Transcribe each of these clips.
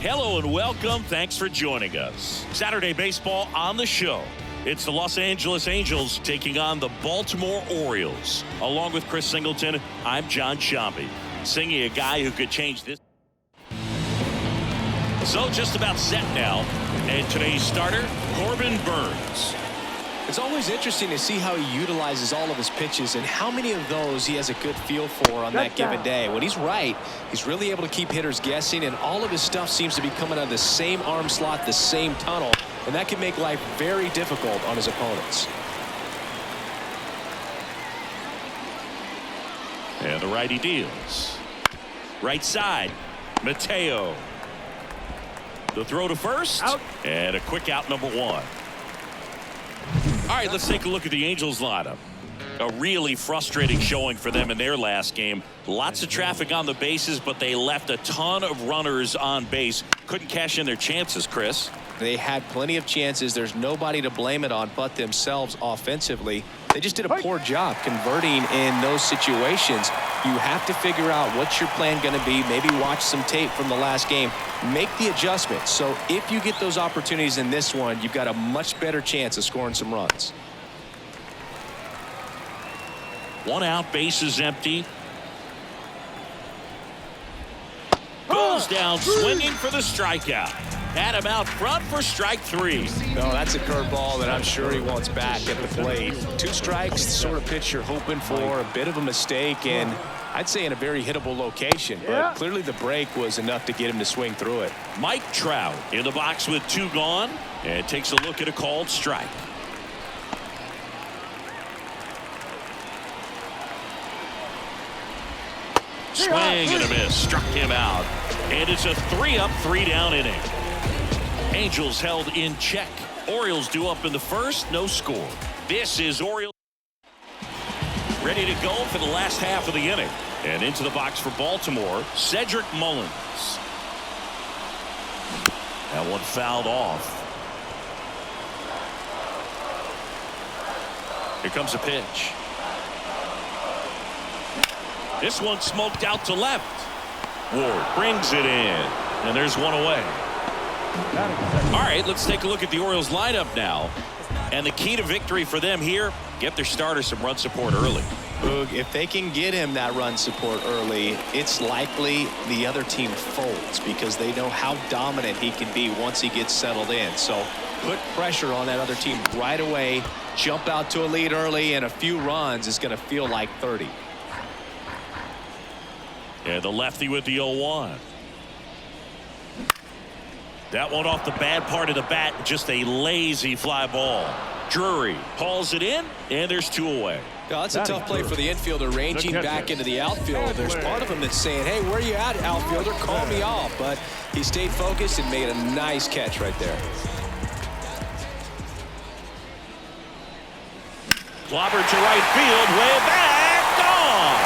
Hello and welcome. Thanks for joining us. Saturday baseball on the show. It's the Los Angeles Angels taking on the Baltimore Orioles. Along with Chris Singleton, I'm John Shambi. Singing a guy who could change this. So just about set now. And today's starter, Corbin Burnes. It's always interesting to see how he utilizes all of his pitches and how many of those he has a good feel for on that given day. When he's right, he's really able to keep hitters guessing, and all of his stuff seems to be coming out of the same arm slot, the same tunnel, and that can make life very difficult on his opponents. And the righty deals. Right side, Mateo. The throw to first. Out. And a quick out, number one. All right, let's take a look at the Angels lineup. A really frustrating showing for them in their last game. Lots of traffic on the bases, but they left a ton of runners on base. Couldn't cash in their chances, Chris. They had plenty of chances. There's nobody to blame it on but themselves offensively. They just did a poor job converting in those situations. You have to figure out what's your plan going to be. Maybe watch some tape from the last game. Make the adjustment. So if you get those opportunities in this one, you've got a much better chance of scoring some runs. One out, base is empty. Goes down swinging for the strikeout. Had him out front for strike three. No, that's a curveball that I'm sure he wants back at the plate. Two strikes, the sort of pitch you're hoping for. A bit of a mistake, and I'd say in a very hittable location. But clearly the break was enough to get him to swing through it. Mike Trout in the box with two gone, and takes a look at a called strike. Swing and a miss. Struck him out. And it's a 3-up, 3-down inning. Angels held in check. Orioles due up in the first. No score. This is Orioles ready to go for the last half of the inning. And into the box for Baltimore, Cedric Mullins. That one fouled off. Here comes a pitch. This one smoked out to left. Ward brings it in, and there's one away. All right, let's take a look at the Orioles lineup now. And the key to victory for them here, get their starter some run support early. Boog, if they can get him that run support early, it's likely the other team folds because they know how dominant he can be once he gets settled in. So put pressure on that other team right away. Jump out to a lead early, and a few runs is going to feel like 30. And the lefty with the 0-1. That one off the bad part of the bat, just a lazy fly ball. Drury hauls it in, and there's two away. Now, that's a tough play for the infielder ranging back into the outfield. There's part of him that's saying, hey, where you at, outfielder? Call me off. But he stayed focused and made a nice catch right there. Clobbered to right field, way back, gone.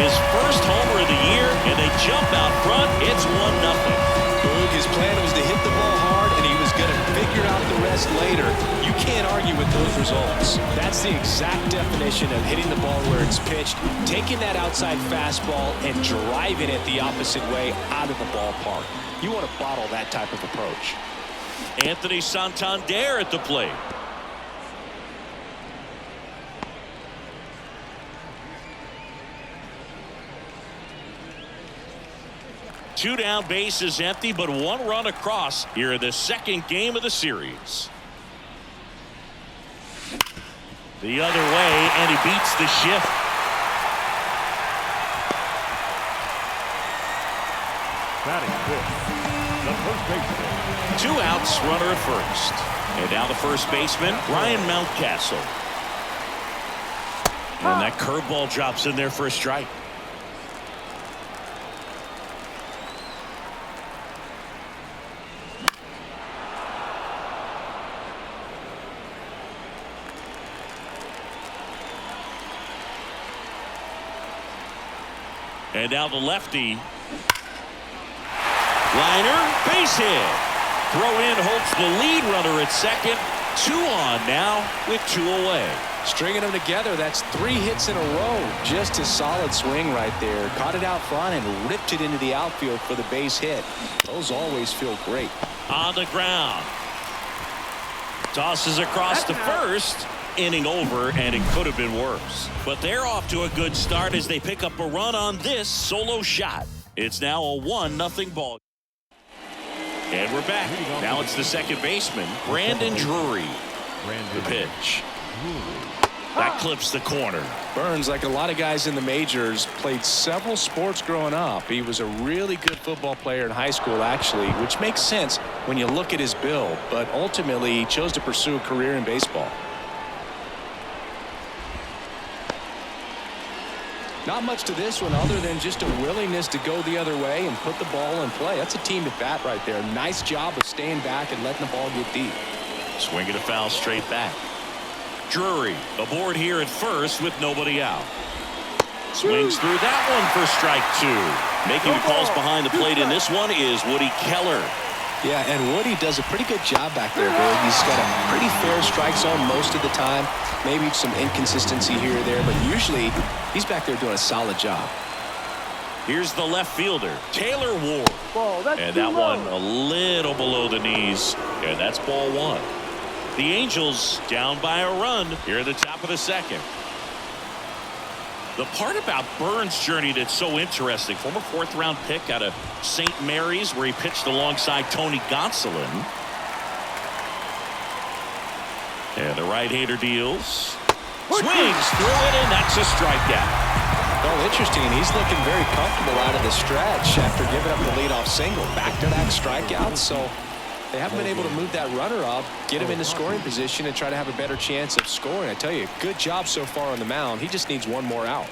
His first homer of the year, and they jump out front. It's 1-0. His plan was to hit the ball hard, and he was going to figure out the rest later. You can't argue with those results. That's the exact definition of hitting the ball where it's pitched, taking that outside fastball and driving it the opposite way out of the ballpark. You want to bottle that type of approach. Anthony Santander at the plate. Two down, base is empty, but one run across here in the second game of the series. The other way, and he beats the shift. Batting fifth, the first baseman. Two outs, runner at first. And now the first baseman, Ryan Mountcastle. And that curveball drops in there for a strike. And now the lefty. Liner, base hit. Throw in holds the lead runner at second. Two on now with two away. Stringing them together, that's 3 hits in a row. Just a solid swing right there. Caught it out front and ripped it into the outfield for the base hit. Those always feel great. On the ground. Tosses across to first. Inning over, and it could have been worse. But they're off to a good start as they pick up a run on this solo shot. It's now a 1-0 ball. And we're back. Now it's the second baseman, Brandon Drury. The pitch. That clips the corner. Burns, like a lot of guys in the majors, played several sports growing up. He was a really good football player in high school, actually, which makes sense when you look at his build. But ultimately, he chose to pursue a career in baseball. Not much to this one other than just a willingness to go the other way and put the ball in play. That's a team at bat right there. Nice job of staying back and letting the ball get deep. Swinging a foul straight back. Drury aboard here at first with nobody out. Swings through that one for strike 2. Making the calls behind the plate in this one is Woody Keller. Yeah, and Woody does a pretty good job back there, Greg. He's got a pretty fair strike zone most of the time. Maybe some inconsistency here or there, but usually he's back there doing a solid job. Here's the left fielder, Taylor Ward. And that one a little below the knees. And that's ball 1. The Angels down by a run here at the top of the second. The part about Burns' journey that's so interesting, former 4th-round pick out of St. Mary's, where he pitched alongside Tony Gonsolin. And the right-hander deals. Swings through it, and that's a strikeout. Well, interesting. He's looking very comfortable out of the stretch after giving up the leadoff single. Back-to-back strikeouts, so they haven't been able to move that runner up, get him into scoring position, and try to have a better chance of scoring. I tell you, good job so far on the mound. He just needs one more out.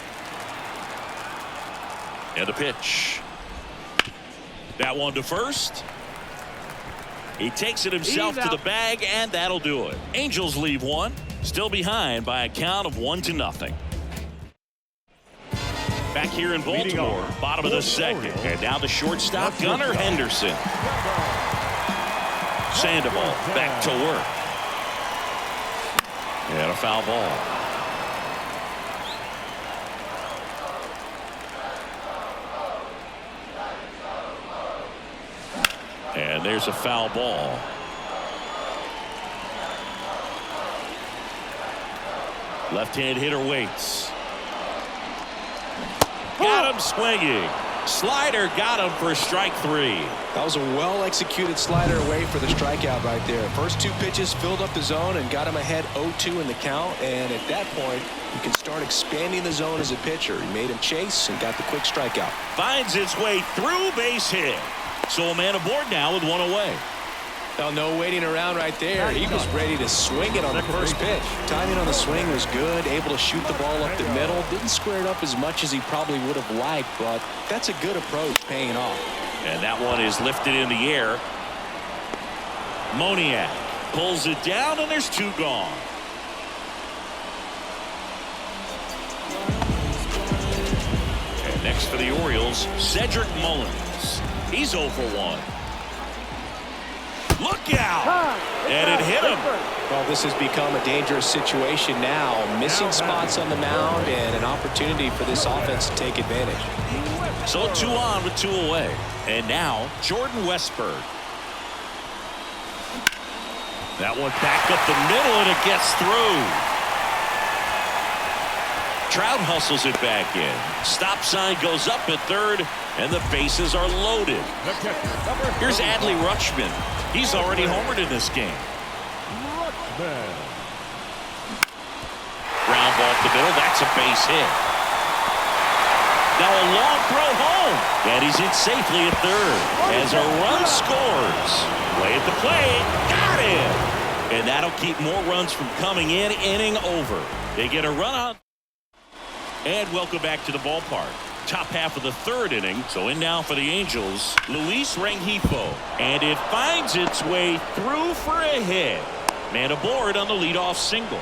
And the pitch. That one to first. He takes it himself to the bag, and that'll do it. Angels leave one. Still behind by a count of 1-0. Back here in Baltimore, bottom of the second. And now the shortstop, Gunnar Henderson. Sandoval back to work. And a foul ball. And there's a foul ball. Left-hand hitter waits. Got him swinging. Slider got him for strike 3. That was a well-executed slider away for the strikeout right there. First 2 pitches filled up the zone and got him ahead 0-2 in the count. And at that point, you can start expanding the zone as a pitcher. He made him chase and got the quick strikeout. Finds its way through, base hit. So a man aboard now with 1 away. Well, no waiting around right there. He was ready to swing it on the first pitch. Timing on the swing was good, able to shoot the ball up the middle. Didn't square it up as much as he probably would have liked, but that's a good approach, paying off. And that one is lifted in the air. Moniak pulls it down, and there's 2 gone. And next for the Orioles, Cedric Mullins. He's 0 for 1. Look out! And it hit him. Well, this has become a dangerous situation now. Missing spots on the mound and an opportunity for this offense to take advantage. So 2 on with 2 away. And now Jordan Westburg. That one back up the middle, and it gets through. Trout hustles it back in. Stop sign goes up at third, and the bases are loaded. Here's Adley Rutschman. He's already homered in this game. Ground ball up the middle. That's a base hit. Now a long throw home. And he's in safely at third. As a run scores. Play at the plate. Got it. And that'll keep more runs from coming in. Inning over. They get a run out. And welcome back to the ballpark. Top half of the 3rd inning. So in now for the Angels, Luis Rengifo. And it finds its way through for a hit. Man aboard on the leadoff single.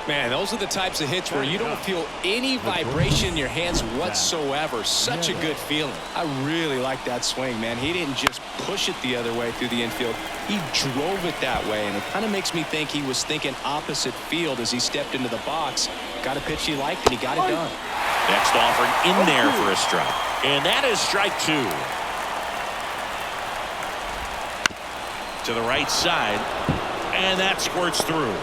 Man, those are the types of hits where you don't feel any vibration in your hands whatsoever. Such a good feeling. I really like that swing, man. He didn't just push it the other way through the infield. He drove it that way, and it kind of makes me think he was thinking opposite field as he stepped into the box. Got a pitch he liked, and he got it done. Next offering in there for a strike. And that is strike 2. To the right side, and that squirts through.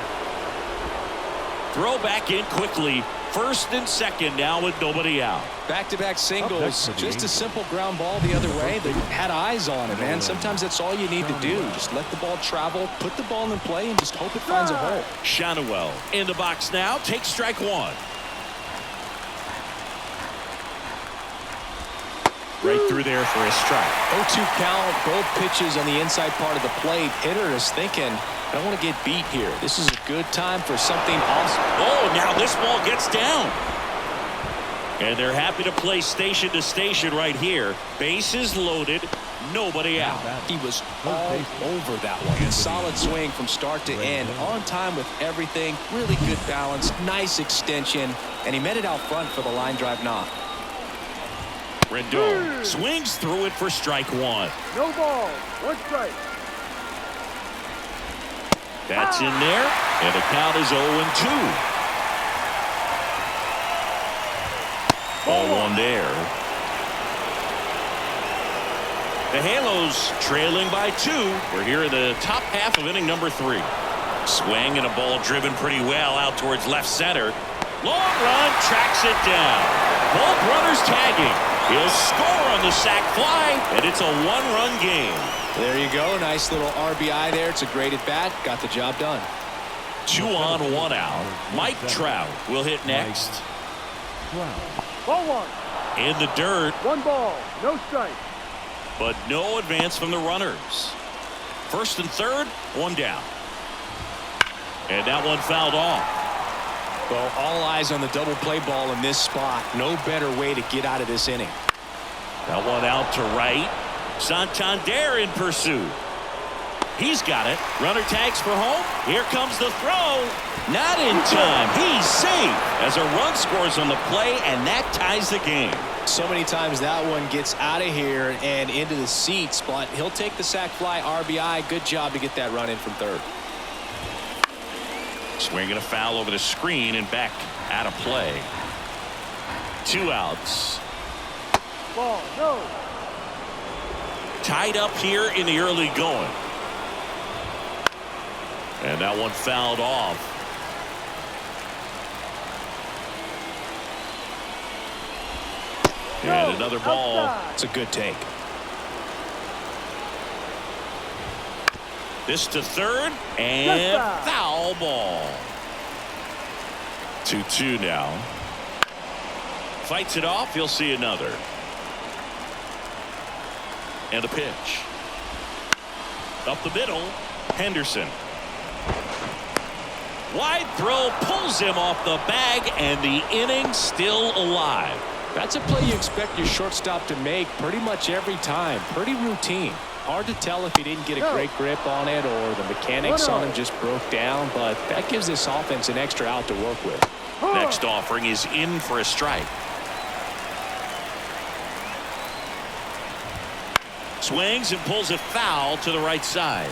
Throw back in quickly. First and second now with nobody out. Back-to-back singles. Just a simple ground ball the other way. They had eyes on it, man. Sometimes that's all you need to do. Just let the ball travel, put the ball in play, and just hope it finds a hole. Shannawell in the box now. Takes strike 1. Right through there for a strike. 0-2 count. Both pitches on the inside part of the plate. Hitter is thinking, I don't want to get beat here. This is a good time for something awesome. Oh, now this ball gets down. And they're happy to play station to station right here. Bases loaded. Nobody out. He was all over that one. Solid swing from start to end. On time with everything. Really good balance. Nice extension. And he met it out front for the line drive knock. Rendon swings through it for strike 1. No ball. 1 strike. That's in there, and the count is 0-2. 0-1 there. The Halos trailing by 2. We're here in the top half of inning number 3. Swing and a ball driven pretty well out towards left center. Long run, tracks it down. Both runners tagging. He'll score on the sac fly, and it's a 1-run game. There you go. Nice little RBI there. It's a great at-bat. Got the job done. 2 on, 1 out. Mike Trout will hit next. Ball 1. In the dirt. 1 ball. No strike. But no advance from the runners. First and third, 1 down. And that one fouled off. Well, all eyes on the double play ball in this spot. No better way to get out of this inning. That one out to right. Santander in pursuit. He's got it. Runner tags for home. Here comes the throw. Not in time. He's safe as a run scores on the play, and that ties the game. So many times that one gets out of here and into the seats, but he'll take the sac fly RBI. Good job to get that run in from third. Swinging a foul over the screen and back out of play. 2 outs. Ball. No. Tied up here in the early going. And that one fouled off. And another ball. It's a good take. This to third, and foul ball. 2-2 now. Fights it off. You'll see another. And a pitch. Up the middle, Henderson. Wide throw pulls him off the bag, and the inning still alive. That's a play you expect your shortstop to make pretty much every time. Pretty routine. Hard to tell if he didn't get a great grip on it or the mechanics on him just broke down, but that gives this offense an extra out to work with. Next offering is in for a strike. Swings and pulls it foul to the right side.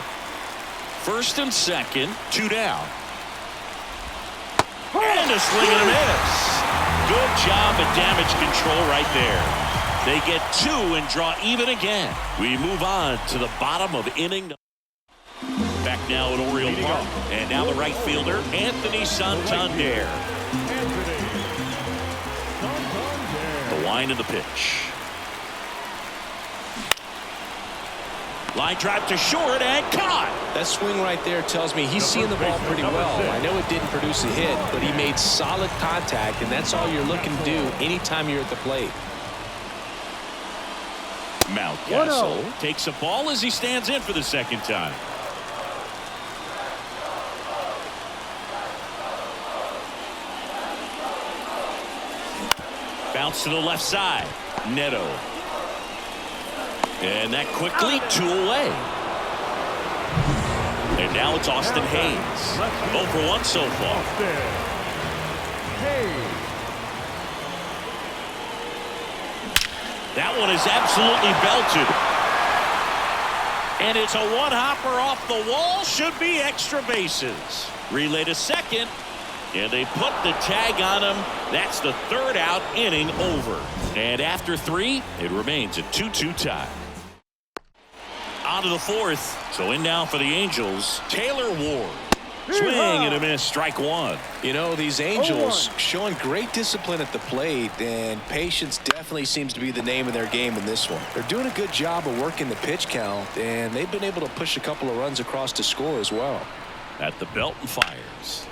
First and second, 2 down. And a swing and a miss. Good job at damage control right there. They get 2 and draw even again. We move on to the bottom of inning. Back now at Oriole Park. And now the right fielder, Anthony Santander. The wind of the pitch. Line drive to short and caught. That swing right there tells me he's seeing the ball pretty well. I know it didn't produce a hit, but he made solid contact, and that's all you're looking to do anytime you're at the plate. Mountcastle takes a ball as he stands in for the second time. Bounce to the left side. Neto. And that quickly 2 away. And now it's Austin Hayes. 0 for 1 so far. That one is absolutely belted. And it's a one-hopper off the wall. Should be extra bases. Relay to second. And they put the tag on him. That's the third out, inning over. And after 3, it remains a 2-2 tie. On to the 4th. So in now for the Angels, Taylor Ward. Swing and a miss, strike 1. You know, these Angels showing great discipline at the plate, and patience definitely seems to be the name of their game in this one. They're doing a good job of working the pitch count, and they've been able to push a couple of runs across to score as well. At the belt and fires.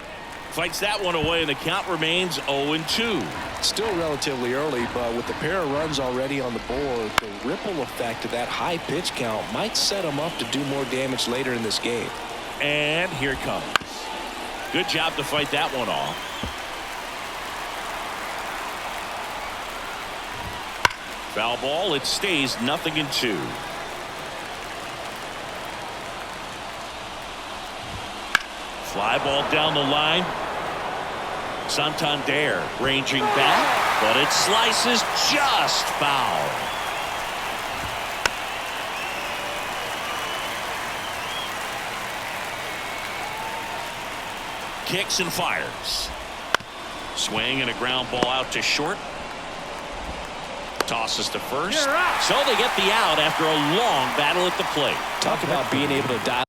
Fights that one away, and the count remains 0-2. Still relatively early, but with the pair of runs already on the board, the ripple effect of that high pitch count might set them up to do more damage later in this game. And here it comes. Good job to fight that one off. Foul ball. It stays 0-2. Fly ball down the line. Santander ranging back, but it slices just foul. Kicks and fires. Swing and a ground ball out to short. Tosses to first. So they get the out after a long battle at the plate. Talk about being able to dial.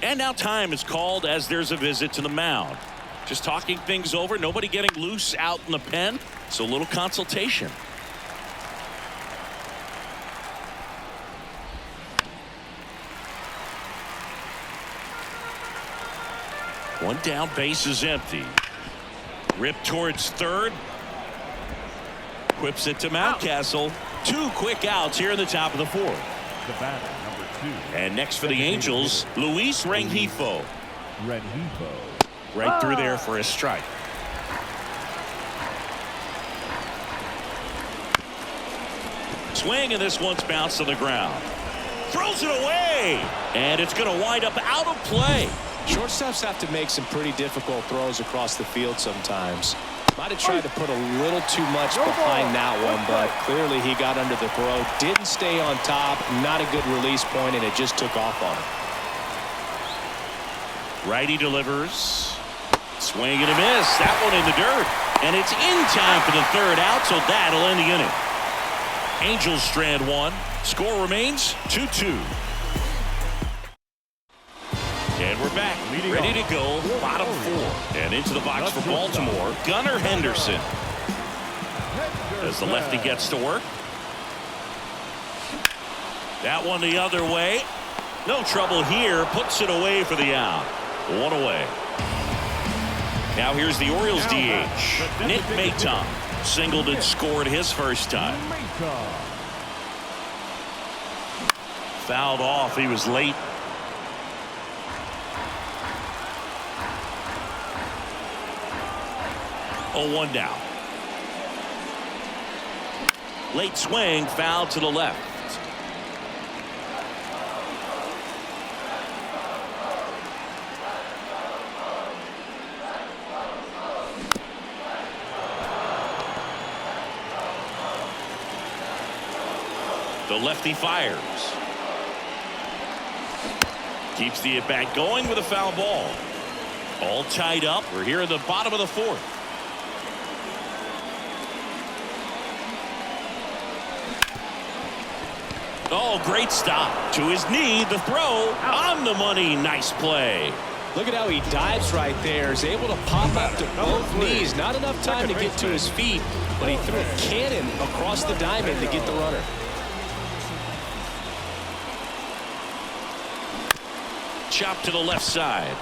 And now time is called as there's a visit to the mound. Just talking things over. Nobody getting loose out in the pen. So a little consultation. One down, base is empty. Rip towards third. Whips it to Mountcastle. 2 quick outs here in the top of the 4th. The batter, number 2. And next for the Angels, Luis Rengifo. Right through there for a strike. Swing, and this one's bounced to the ground. Throws it away, and it's going to wind up out of play. Shortstops have to make some pretty difficult throws across the field sometimes. Might have tried to put a little too much behind that one, but clearly he got under the throw. Didn't stay on top. Not a good release point, and it just took off on him. Righty delivers. Swing and a miss. That one in the dirt. And it's in time for the third out, so that'll end the inning. Angels strand 1. Score remains 2-2. And we're back, ready to go, bottom 4. And into the box for Baltimore, Gunnar Henderson. As the lefty gets to work. That one the other way. No trouble here, puts it away for the out. 1 away. Now here's the Orioles DH, Nick Maton. Singled and scored his first time. Fouled off, he was late. 0-1 down. Late swing, foul to the left. The lefty fires. Keeps the at-bat going with a foul ball. All tied up. We're here at the bottom of the 4th. Oh, great stop. To his knee, the throw on the money. Nice play. Look at how he dives right there. Is able to pop up to both knees. Not enough time to get to his feet, but he threw a cannon across the diamond to get the runner. Chop to the left side.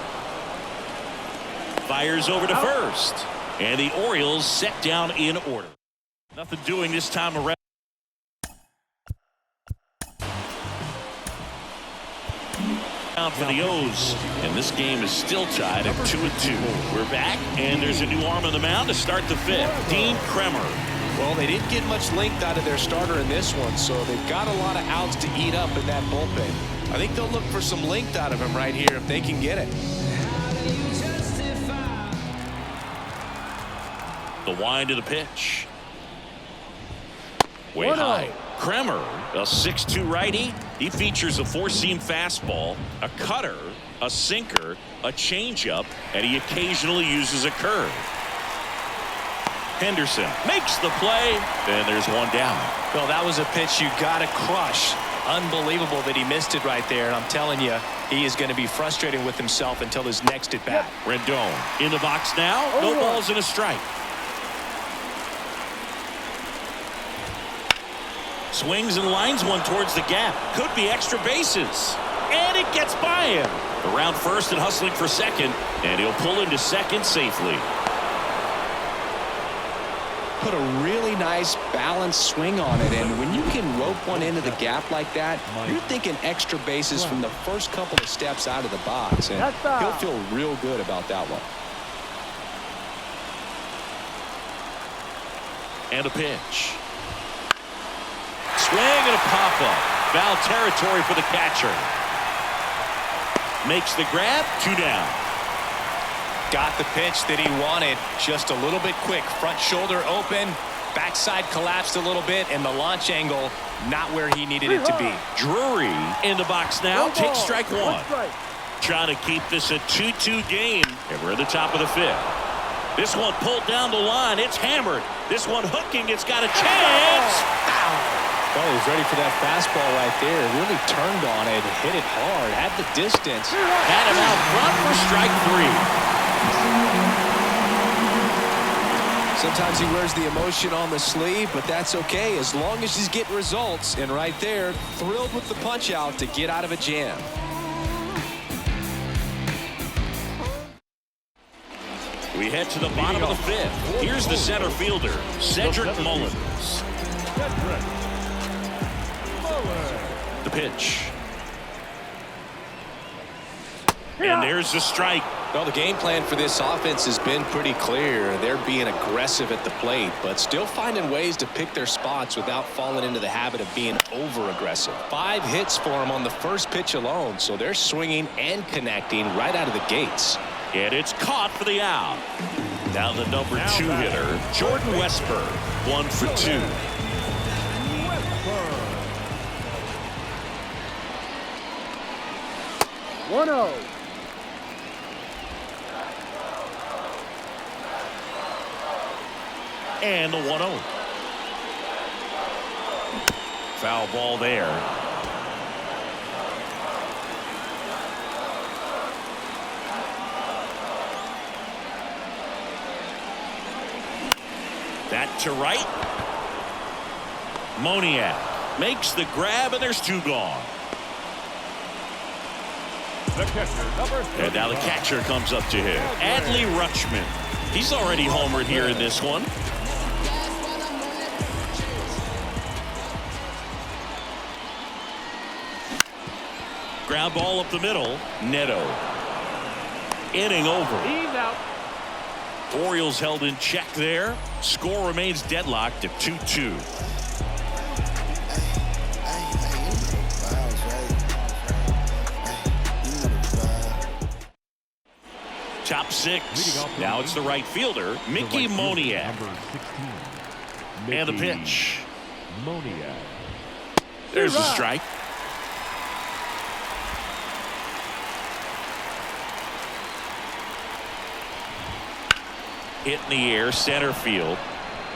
fires over to first. And the Orioles set down in order. Nothing doing this time around. For the O's, and this game is still tied at 2-2. We're back, and there's a new arm on the mound to start the fifth. Dean Kremer. Well, they didn't get much length out of their starter in this one, so they've got a lot of outs to eat up in that bullpen. I think they'll look for some length out of him right here if they can get it. The wind of the pitch. Way high. Kremer, a 6'2 righty. He features a four-seam fastball, a cutter, a sinker, a changeup, and he occasionally uses a curve. Henderson makes the play, and there's one down. Well, that was a pitch you got to crush. Unbelievable that he missed it right there, and I'm telling you, he is going to be frustrated with himself until his next at bat. Rendon in the box now. No balls and a strike. Swings and lines one towards the gap. Could be extra bases. And it gets by him. Around first and hustling for second. And he'll pull into second safely. Put a really nice balanced swing on it. And when you can rope one into the gap like that, you're thinking extra bases from the first couple of steps out of the box. And he'll feel real good about that one. And a pitch. Swing and a pop-up. Foul territory for the catcher. Makes the grab. 2 down. Got the pitch that he wanted. Just a little bit quick. Front shoulder open. Backside collapsed a little bit. And the launch angle not where he needed it to be. Drury in the box now. Takes strike one. Trying to keep this a 2-2 game. And we're at the top of the fifth. This one pulled down the line. It's hammered. This one hooking. It's got a chance. Foul. Well, he was ready for that fastball right there. Really turned on it, hit it hard, had the distance. Had him out front for strike 3. Sometimes he wears the emotion on the sleeve, but that's okay as long as he's getting results. And right there, thrilled with the punch out to get out of a jam. We head to the bottom of the fifth. Here's the center fielder, Cedric Mullins. The pitch. And there's the strike. Well, the game plan for this offense has been pretty clear. They're being aggressive at the plate, but still finding ways to pick their spots without falling into the habit of being over-aggressive. 5 hits for them on the first pitch alone, so they're swinging and connecting right out of the gates. And it's caught for the out. Now the number 2 hitter, Jordan Westburg, 1 for 2. 1-0. And the 1-0. Foul ball there. That to right. Moniak makes the grab, and there's 2 gone. And now the catcher comes up to him. Adley Rutschman. He's already homered here in this one. Ground ball up the middle. Neto. Inning over. He's out. Orioles held in check there. Score remains deadlocked at 2-2. Top 6. Now it's the right fielder, Mickey Moniak. And the pitch. Moniak. There's the strike. Hit in the air, center field.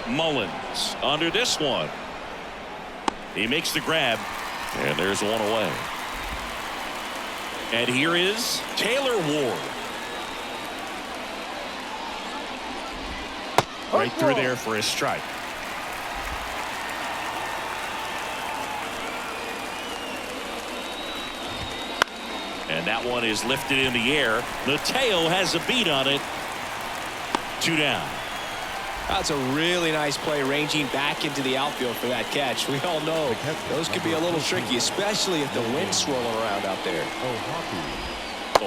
Mullins under this one. He makes the grab, and there's one away. And here is Taylor Ward. Right through there for a strike. And that one is lifted in the air. Mateo has a beat on it. 2 down. That's a really nice play, ranging back into the outfield for that catch. We all know those could be a little tricky, especially if the wind's swirling around out there.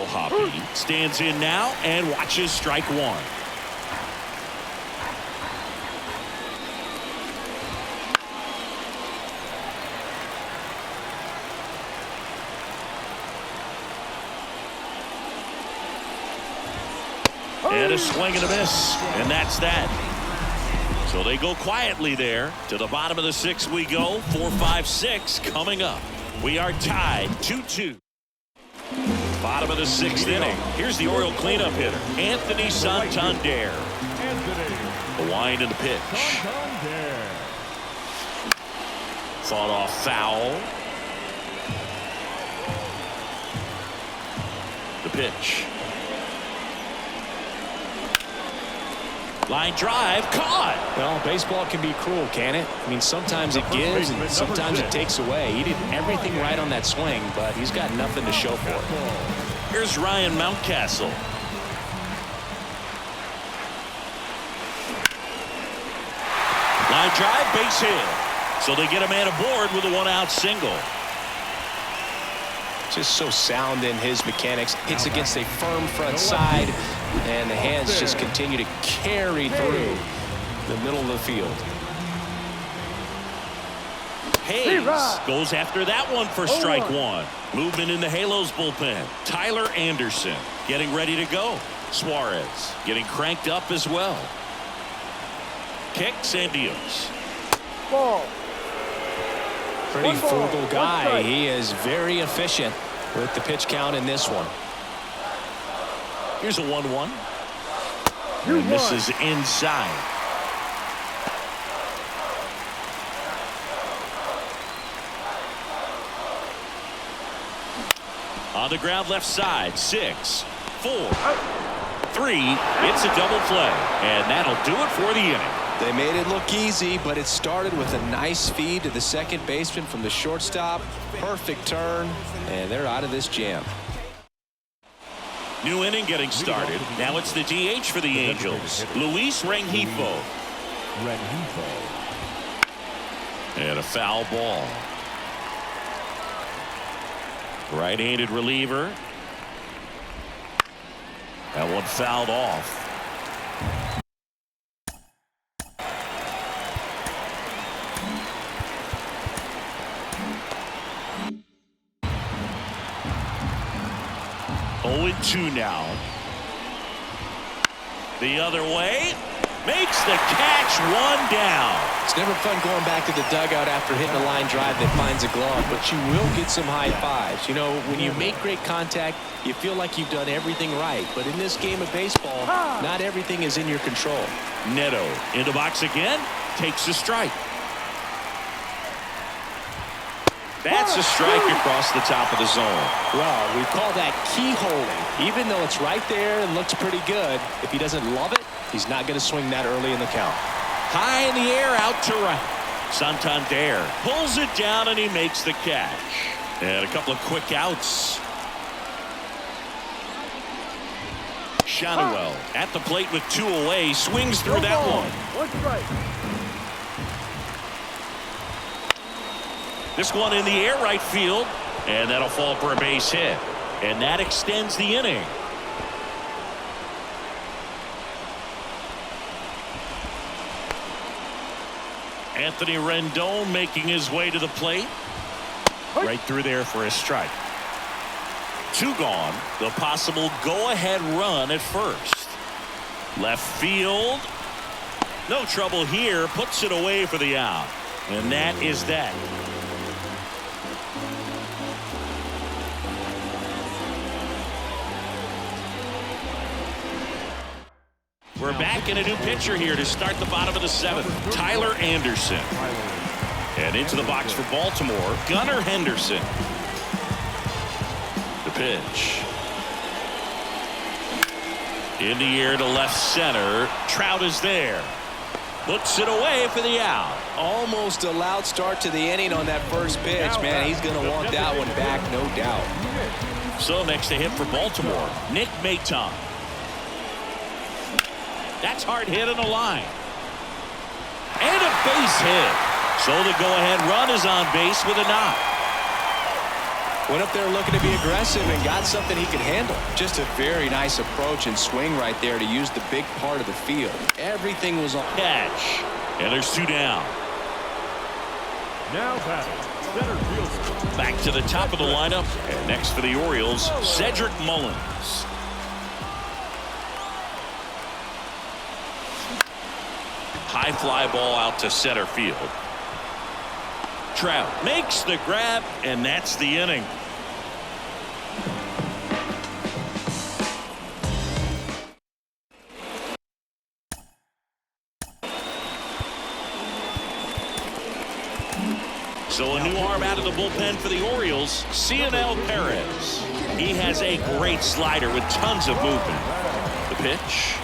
Hoppy stands in now and watches strike 1. And a swing and a miss, and that's that. So they go quietly there. To the bottom of the 6th we go. 4, 5, 6 coming up. We are tied 2-2. Bottom of the 6th inning. Here's the Oriole cleanup hitter, Anthony Santander. The wind and the pitch. Fought off foul. The pitch. Line drive, caught. Well, baseball can be cruel, can it? I mean, sometimes it gives and sometimes it takes away. He did everything right on that swing, but he's got nothing to show for it. Here's Ryan Mountcastle. Line drive, base hit. So they get a man aboard with a 1-out single. Just so sound in his mechanics. Hits against a firm front side, and the hands just continue to carry through the middle of the field. Hayes goes after that one for strike 1. Movement in the Halos bullpen. Tyler Anderson getting ready to go. Suarez getting cranked up as well. Kicks and deals. Ball. Pretty One ball, frugal one guy. strike. He is very efficient with the pitch count in this one. Here's a 1-1. You And misses inside. On the ground left side. 6, 4, 3. It's a double play. And that'll do it for the inning. They made it look easy, but it started with a nice feed to the second baseman from the shortstop. Perfect turn, and they're out of this jam. New inning getting started. Now it's the DH for the Angels, Luis Rengifo. And a foul ball. Right-handed reliever. That one fouled off. Oh, 2 now. The other way. Makes the catch, 1 down. It's never fun going back to the dugout after hitting a line drive that finds a glove, but you will get some high fives. You know, when you make great contact, you feel like you've done everything right. But in this game of baseball, not everything is in your control. Neto in the box again. Takes a strike. That's a strike across the top of the zone. Well, we call that keyholing. Even though it's right there and looks pretty good, if he doesn't love it, he's not going to swing that early in the count. High in the air, out to right. Santander pulls it down and he makes the catch. And a couple of quick outs. Shannawell at the plate with 2 away, swings through that one. 1 strike. This one in the air, right field, and that'll fall for a base hit. And that extends the inning. Anthony Rendon making his way to the plate. Right through there for a strike. 2 gone. The possible go-ahead run at first. Left field. No trouble here. Puts it away for the out. And that is that. We're back in a new pitcher here to start the bottom of the 7th. Tyler Anderson. And into the box for Baltimore, Gunnar Henderson. The pitch. In the air to left center. Trout is there. Puts it away for the out. Almost a loud start to the inning on that first pitch, man. He's going to want that one back, no doubt. So next to hit for Baltimore, Nick Maton. That's hard hit on the line. And a base hit. So the go-ahead run is on base with a knock. Went up there looking to be aggressive and got something he could handle. Just a very nice approach and swing right there to use the big part of the field. Everything was on. Catch. And there's 2 down. Now batting, center fielder. Back to the top of the lineup. And next for the Orioles, Cedric Mullins. High fly ball out to center field. Trout makes the grab, and that's the inning. So a new arm out of the bullpen for the Orioles, Cionel Perez. He has a great slider with tons of movement. The pitch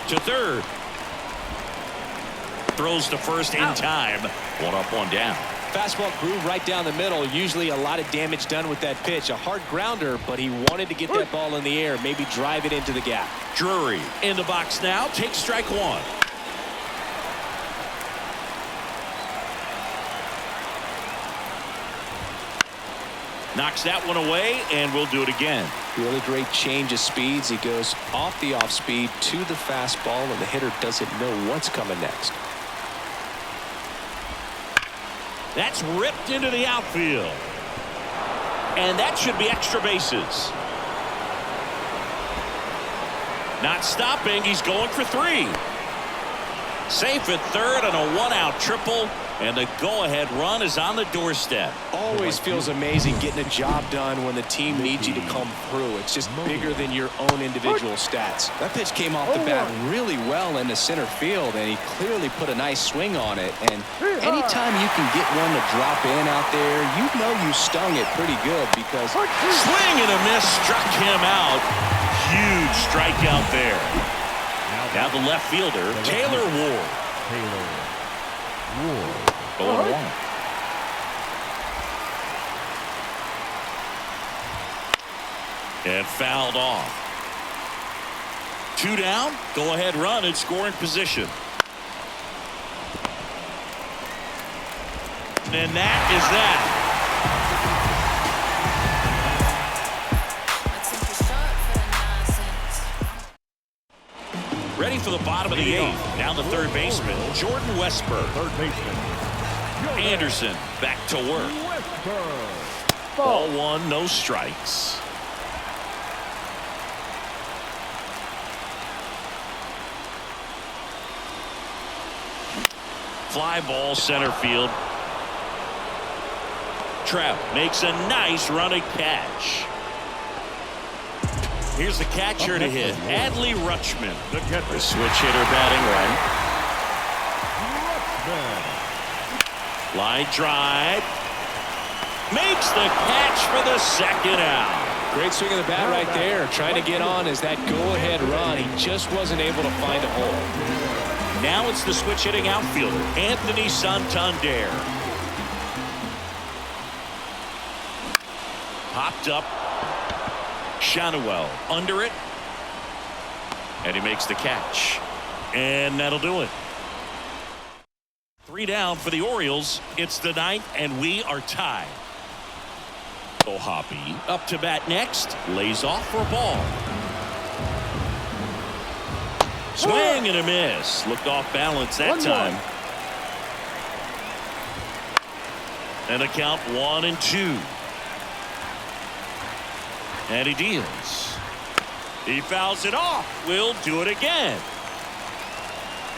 to third. Throws to first in time. 1 up, 1 down. Fastball groove right down the middle. Usually a lot of damage done with that pitch. A hard grounder, but he wanted to get that ball in the air, maybe drive it into the gap. Drury in the box now. Takes strike 1. Knocks that one away, and we'll do it again. Really great change of speeds. He goes off the off speed to the fastball, and the hitter doesn't know what's coming next. That's ripped into the outfield. And that should be extra bases. Not stopping. He's going for 3. Safe at third on a 1-out triple. And the go-ahead run is on the doorstep. Always feels amazing getting a job done when the team needs you to come through. It's just bigger than your own individual stats. That pitch came off the bat really well into center field, and he clearly put a nice swing on it. And anytime you can get one to drop in out there, you know you stung it pretty good because swing and a miss struck him out. Huge strikeout there. Now the left fielder, Taylor Ward. Going 1. And fouled off. 2 down. Go ahead run in scoring position. And that is that. Ready for the bottom of the 8th. Down the third baseman, Jordan Westburg. Third baseman. Anderson back to work. Ball 1, no strikes. Fly ball center field. Trout makes a nice running catch. Here's the catcher to hit, Adley Rutschman. The switch hitter batting right. Line drive. Makes the catch for the 2nd out. Great swing of the bat right there. Trying to get on as that go-ahead run. He just wasn't able to find a hole. Now it's the switch hitting outfielder, Anthony Santander. Popped up. Shanuel under it. And he makes the catch. And that'll do it. 3 down for the Orioles. It's the 9th, and we are tied. Hoppy up to bat next. Lays off for a ball. Swing and a miss. Looked off balance that time. And a count 1-2. And he deals. He fouls it off. We'll do it again.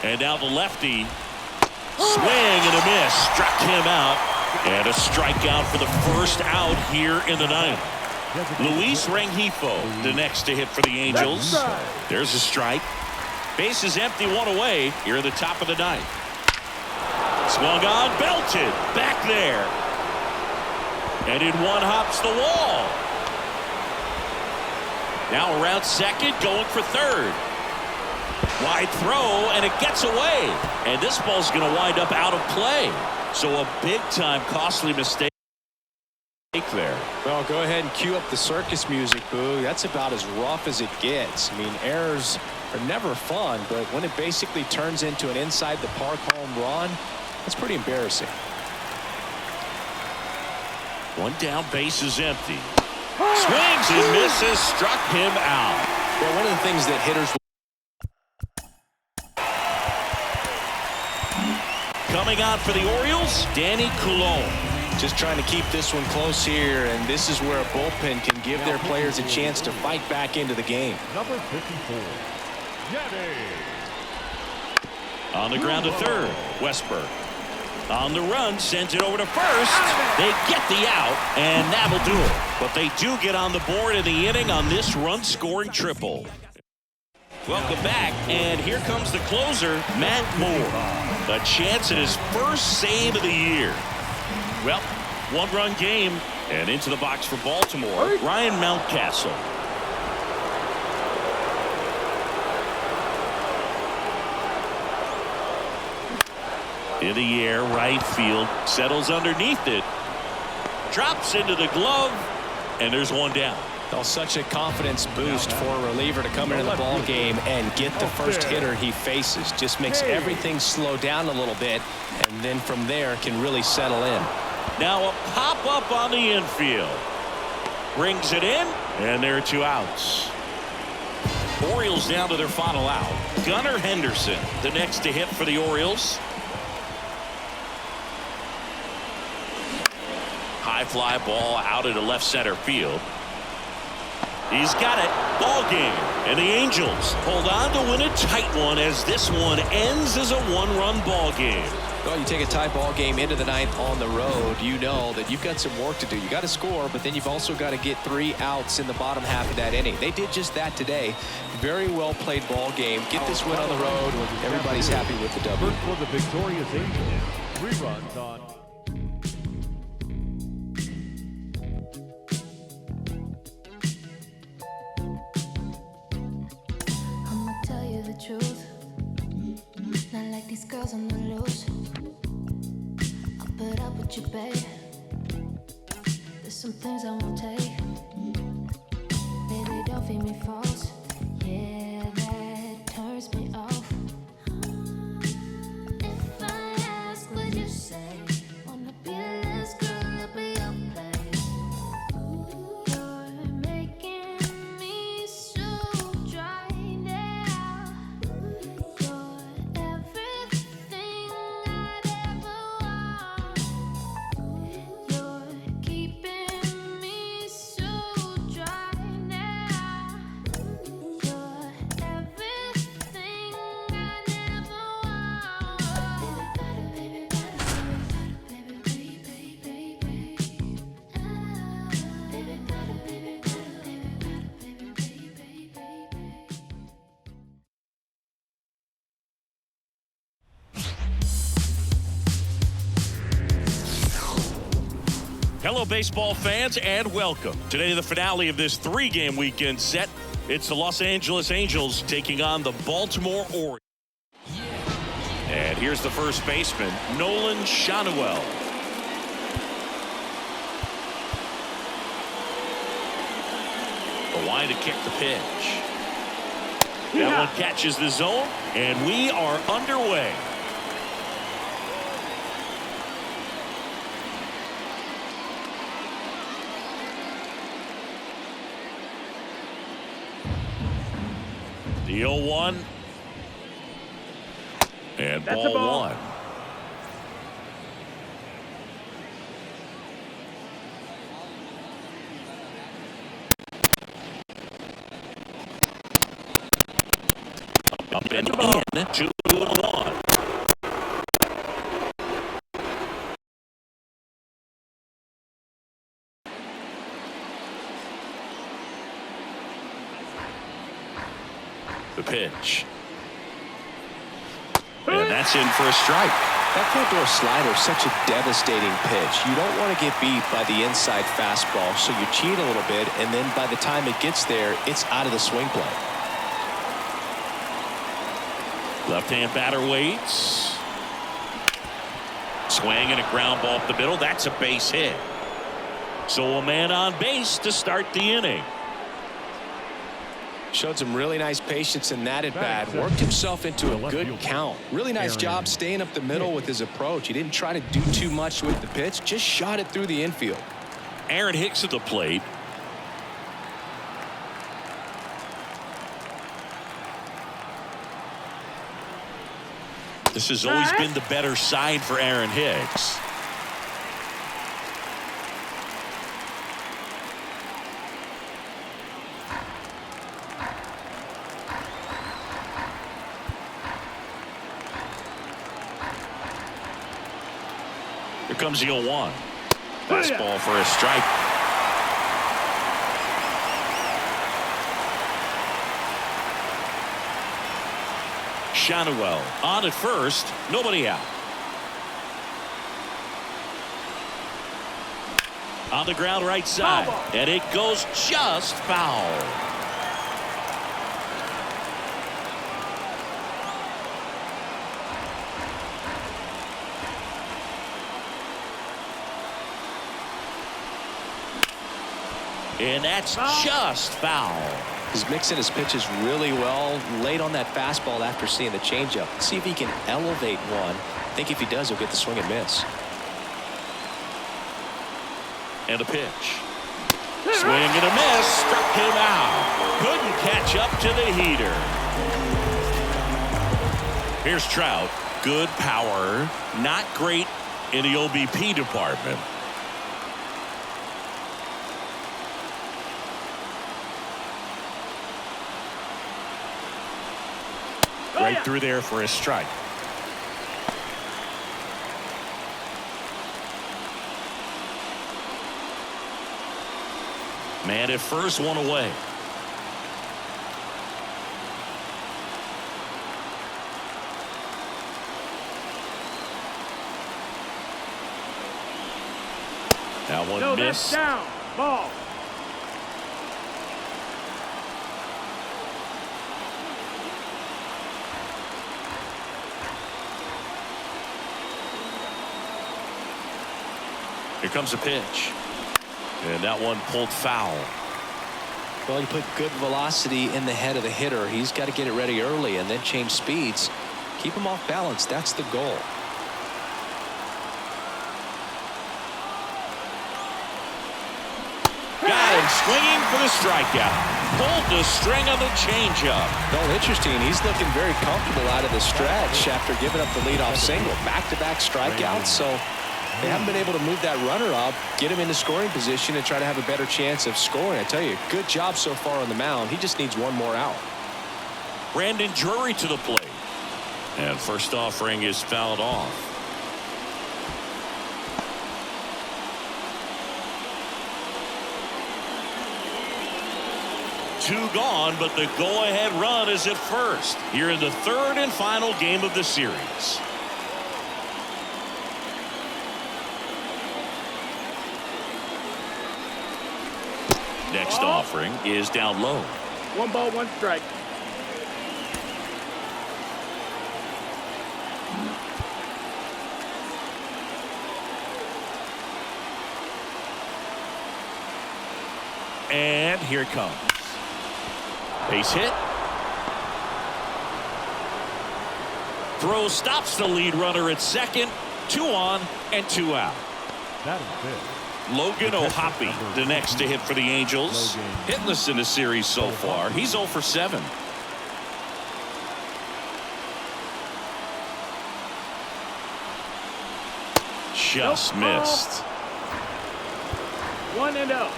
And now the lefty. Swing and a miss. Struck him out. And a strikeout for the 1st out here in the 9th. Luis Rengifo, the next to hit for the Angels. There's a strike. Base is empty, 1 away here at the top of the 9th. Swung on, belted. Back there. And in 1 hops the wall. Now around second, going for third. Wide throw, and it gets away. And this ball's going to wind up out of play. So a big-time costly mistake there. Well, go ahead and cue up the circus music, Boo. That's about as rough as it gets. I mean, errors are never fun, but when it basically turns into an inside the park home run, it's pretty embarrassing. One down, base is empty. Swings and misses, struck him out. Well, one of the things that hitters... Coming on for the Orioles, Danny Coulombe. Just trying to keep this one close here, and this is where a bullpen can give their players a chance to fight back into the game. Number 54, Danny. On the ground to third, Westberg. On the run, sends it over to first. They get the out, and that'll do it. But they do get on the board in the inning on this run-scoring triple. Welcome back, and here comes the closer, Matt Moore. A chance at his first save of the year. Well, one-run game, and into the box for Baltimore, Ryan Mountcastle. In the air, right field, settles underneath it, drops into the glove, and there's one down. Well, such a confidence boost for a reliever to come into the ball game and get the first hitter he faces. Just makes everything slow down a little bit, and then from there can really settle in. Now a pop-up on the infield. Brings it in, and there are two outs. Orioles down to their final out. Gunnar Henderson, the next to hit for the Orioles. High fly ball out into left center field. He's got it. Ball game. And the Angels hold on to win a tight one as this one ends as a one-run ball game. Well, you take a tie ball game into the ninth on the road, you know that you've got some work to do. You got to score, but then you've also got to get 3 outs in the bottom half of that inning. They did just that today. Very well played ball game. Get this win on the road. Everybody's happy with the W. For the victorious Angels, 3 runs on. I'ma tell you the truth. Not like these girls on the loose. I'll put up with you, babe. There's some things I won't take. Baby, don't feed me false. Yeah, that turns me off. If I ask, would you say? Wanna be a last girl up at your place? You're making me so dry now. You're everything I'd ever want. You're keeping me so dry now. You're everything I never want. Baby, baby, baby, baby, baby. Baby, baby, baby, baby, baby. Hello, baseball fans, and welcome. Today, the finale of this 3-game weekend set. It's the Los Angeles Angels taking on the Baltimore Orioles. And here's the first baseman, Nolan Shanuel. The line to kick the pitch. That one catches the zone, and we are underway. The 0-1. And That's ball a ball. 1. Up and in. 2-1. The pitch. And that's in for a strike. That front door slider is such a devastating pitch. You don't want to get beat by the inside fastball, so you cheat a little bit, and then by the time it gets there, it's out of the swing play. Left-hand batter waits. Swing and a ground ball up the middle. That's a base hit. So a man on base to start the inning. Showed some really nice patience in that at bat. Worked himself into a good count. Really nice job staying up the middle with his approach. He didn't try to do too much with the pitch. Just shot it through the infield. Aaron Hicks at the plate. This has always been the better side for Aaron Hicks. Here comes the 0-1. Fastball for a strike. Shanuel on at first, nobody out. On the ground right side, and it goes just foul. And that's just foul. He's mixing his pitches really well. Late on that fastball after seeing the changeup. See if he can elevate one. I think if he does, he'll get the swing and miss. And a pitch. Swing and a miss. Struck him out. Couldn't catch up to the heater. Here's Trout. Good power. Not great in the OBP department. Right through there for a strike. Man at first, one away. That one missed. Down. Ball. Here comes a pitch. And that one pulled foul. Well, you put good velocity in the head of the hitter. He's got to get it ready early and then change speeds. Keep him off balance. That's the goal. Got him swinging for the strikeout. Pulled the string on the changeup. Well, interesting. He's looking very comfortable out of the stretch after giving up the leadoff single. Back-to-back strikeouts. So they haven't been able to move that runner up, get him into scoring position, and try to have a better chance of scoring. I tell you, good job so far on the mound. He just needs one more out. Brandon Drury to the plate. And first offering is fouled off. Two gone, but the go-ahead run is at first. Here in the third and final game of the series. Next offering is down low. 1 ball, 1 strike. And here it comes. Base hit. Throw stops the lead runner at second. 2 on and 2 out. That is it. Logan O'Hoppe, the next to hit for the Angels. Hitless in the series so far. He's 0 for 7. Just missed. 1-0.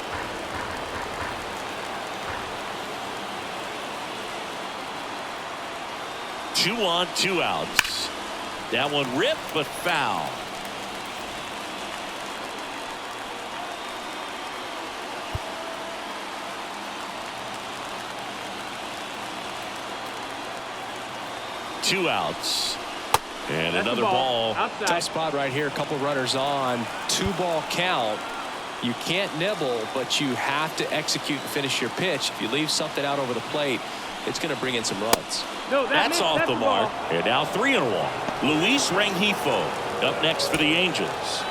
Two on, 2 outs. That one ripped, but foul. Two outs. And That's another the ball. Outside. Tough spot right here. A couple runners on. 2-ball count. You can't nibble, but you have to execute and finish your pitch. If you leave something out over the plate, it's going to bring in some runs. No, That's off that's the mark. And now 3-1. Luis Rengifo up next for the Angels.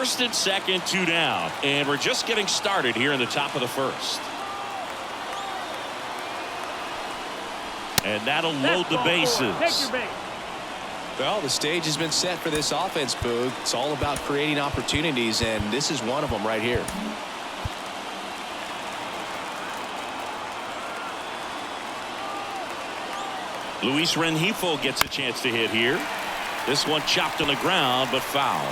First and second, 2 down. And we're just getting started here in the top of the first. And that'll load the bases. Take your base. Well, the stage has been set for this offense, Boog. It's all about creating opportunities, and this is one of them right here. Luis Rengifo gets a chance to hit here. This one chopped on the ground, but foul.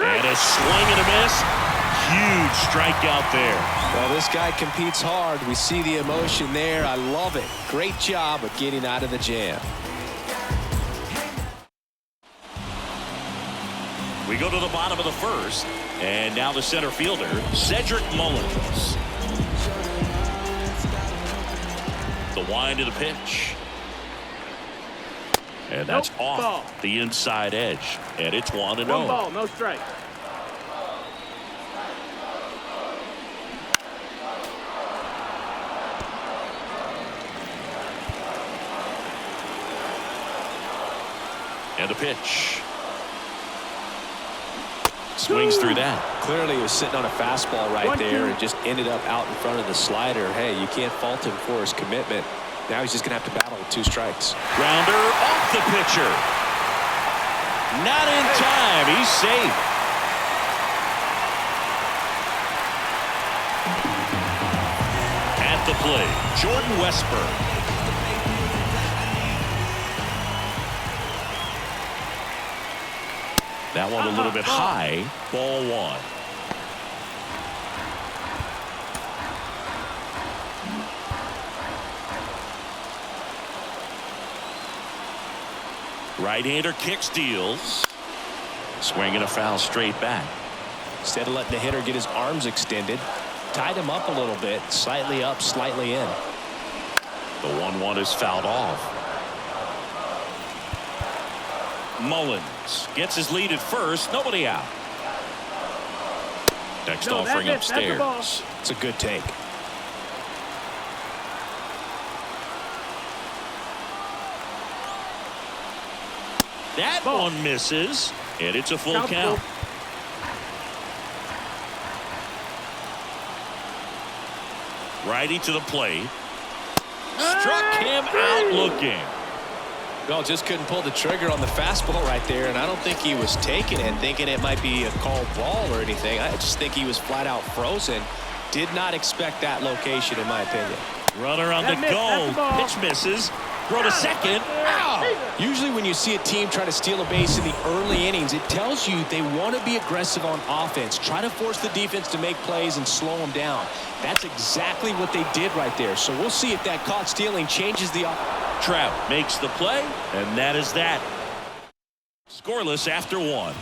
And a swing and a miss. Huge strikeout there. Well, this guy competes hard. We see the emotion there. I love it. Great job of getting out of the jam. We go to the bottom of the first, and now the center fielder, Cedric Mullins. The wind of the pitch. And that's off ball. the inside edge. And it's 1-0. 1 ball, no strike. And a pitch. Swings through that. Clearly he was sitting on a fastball right there and just ended up out in front of the slider. Hey, you can't fault him for his commitment. Now he's just going to have to battle with 2 strikes. Grounder off the pitcher. Not in time. He's safe. At the plate, Jordan Westburg. That one a little bit high. Ball 1. Right-hander kicks, deals. Swing and a foul straight back. Instead of letting the hitter get his arms extended, tied him up a little bit, slightly up, slightly in. The 1-1 is fouled off. Mullins gets his lead at first. Nobody out. Next offering upstairs. It's a good take. That one misses, and it's a full count. Righty to the plate. Struck him out looking. Well, just couldn't pull the trigger on the fastball right there, and I don't think he was taking it, thinking it might be a called ball or anything. I just think he was flat out frozen. Did not expect that location, in my opinion. Runner on the go. Pitch misses. Throw to second. Ow! Usually when you see a team try to steal a base in the early innings, it tells you they want to be aggressive on offense. Try to force the defense to make plays and slow them down. That's exactly what they did right there. So we'll see if that caught stealing changes the offense. Trout makes the play, and that is that. Scoreless after 1.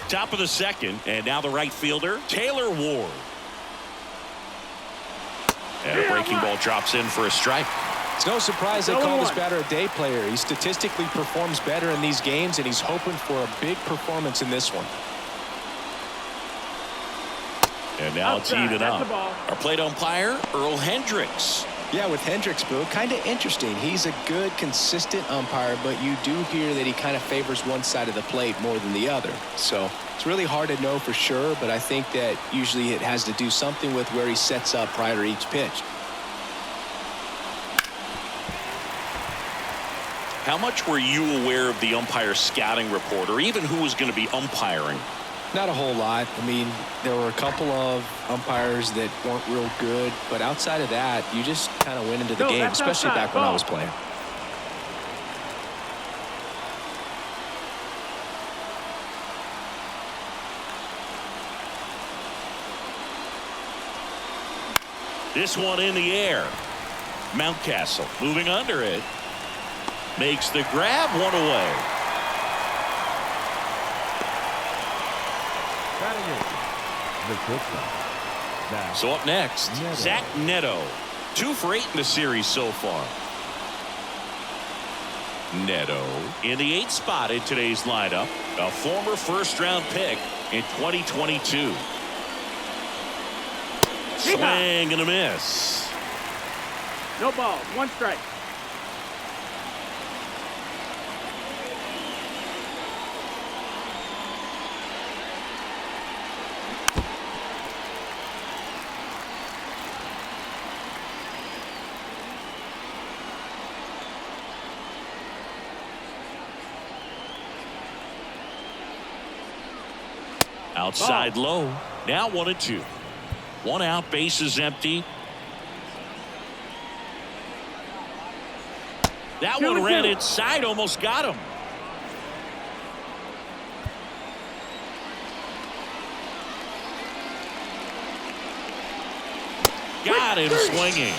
Top of the second, and now the right fielder, Taylor Ward. And a breaking ball drops in for a strike. It's no surprise they call this batter a day player. He statistically performs better in these games, and he's hoping for a big performance in this one. And now it's even up. Our plate umpire, Earl Hendricks. Yeah, with Hendricks, Boo, kind of interesting. He's a good, consistent umpire, but you do hear that he kind of favors one side of the plate more than the other. So it's really hard to know for sure, but I think that usually it has to do something with where he sets up prior to each pitch. How much were you aware of the umpire scouting report, or even who was going to be umpiring? Not a whole lot. I mean, there were a couple of umpires that weren't real good, but outside of that, you just kind of went into the game, especially back when I was playing. This one in the air. Mountcastle moving under it. Makes the grab, one away. So up next, Zach Neto. 2 for 8 in the series so far. Neto in the 8th spot in today's lineup, a former first-round pick in 2022. Swing and a miss. No balls, 1 strike. Outside low. Now 1-2. 1 out, bases empty. That one ran inside, almost got him. Got him swinging.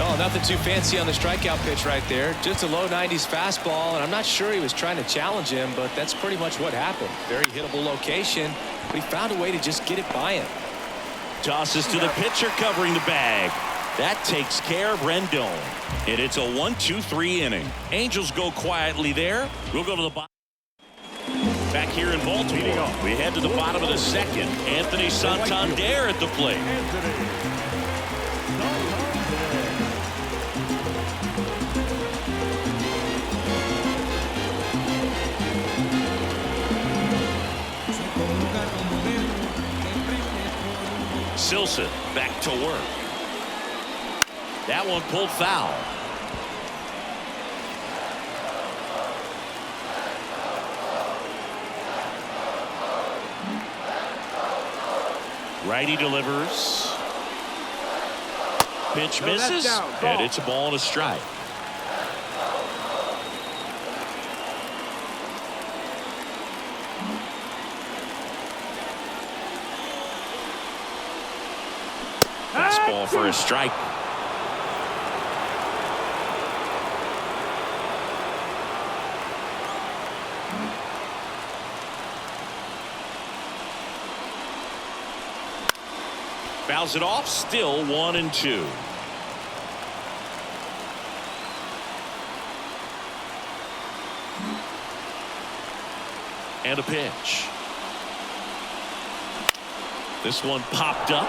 Oh, nothing too fancy on the strikeout pitch right there. Just a low 90s fastball, and I'm not sure he was trying to challenge him, but that's pretty much what happened. Very hittable location, but he found a way to just get it by him. Tosses to the pitcher covering the bag. That takes care of Rendon. And it's a 1-2-3 inning. Angels go quietly there. We'll go to the bottom. Back here in Baltimore, we head to the bottom of the 2nd. Anthony Santander at the plate. Silson back to work. That one pulled foul. Righty delivers. Pitch misses, and it's a ball and a strike. Fastball for a strike. Fouls it off, still 1-2. And a pitch. This one popped up.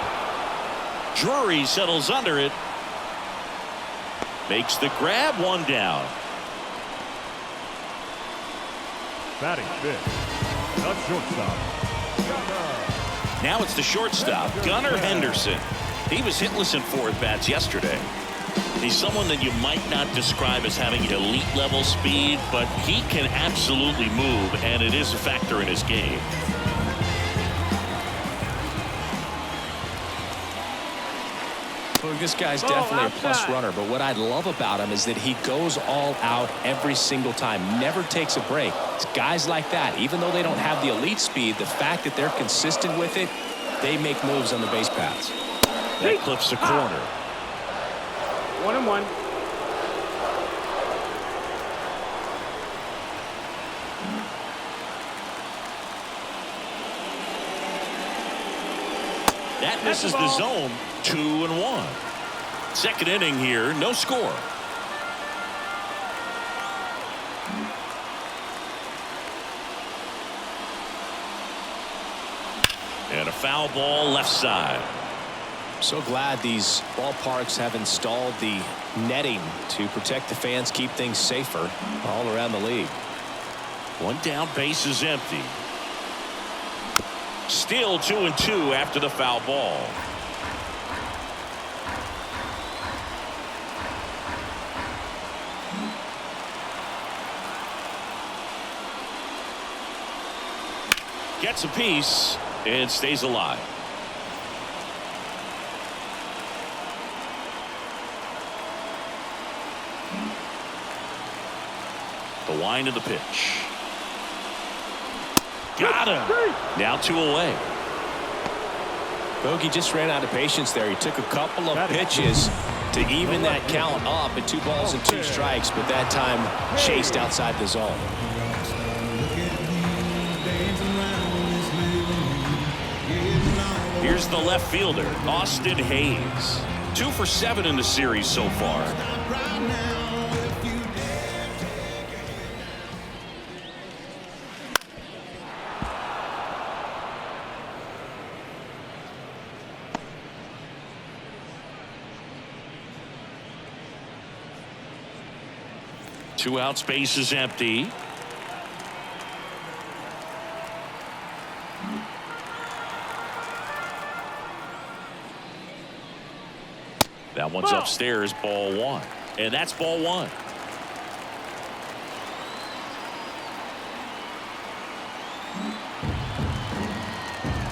Drury settles under it. Makes the grab, 1 down. Batting fifth, the shortstop. Now it's the shortstop, Gunnar Henderson. He was hitless in 4 at-bats yesterday. He's someone that you might not describe as having elite level speed, but he can absolutely move, and it is a factor in his game. Well, this guy's definitely a plus runner, but what I love about him is that he goes all out every single time, never takes a break. It's guys like that, even though they don't have the elite speed, the fact that they're consistent with it, they make moves on the base paths. That clips the corner. 1-1. That misses the zone. 2-1. 2nd inning here, no score. And a foul ball left side. So glad these ballparks have installed the netting to protect the fans, keep things safer all around the league. 1 down, base is empty. Still 2-2 after the foul ball. Gets a piece and stays alive. The wind of the pitch. Got him. Now 2 away. Bogey just ran out of patience there. He took a couple of pitches to even that count up at 2 balls and 2 strikes, but that time chased outside the zone. Here's the left fielder, Austin Hayes. 2 for 7 in the series so far. 2 outs, base is empty. That one's upstairs, ball 1. And that's ball 1.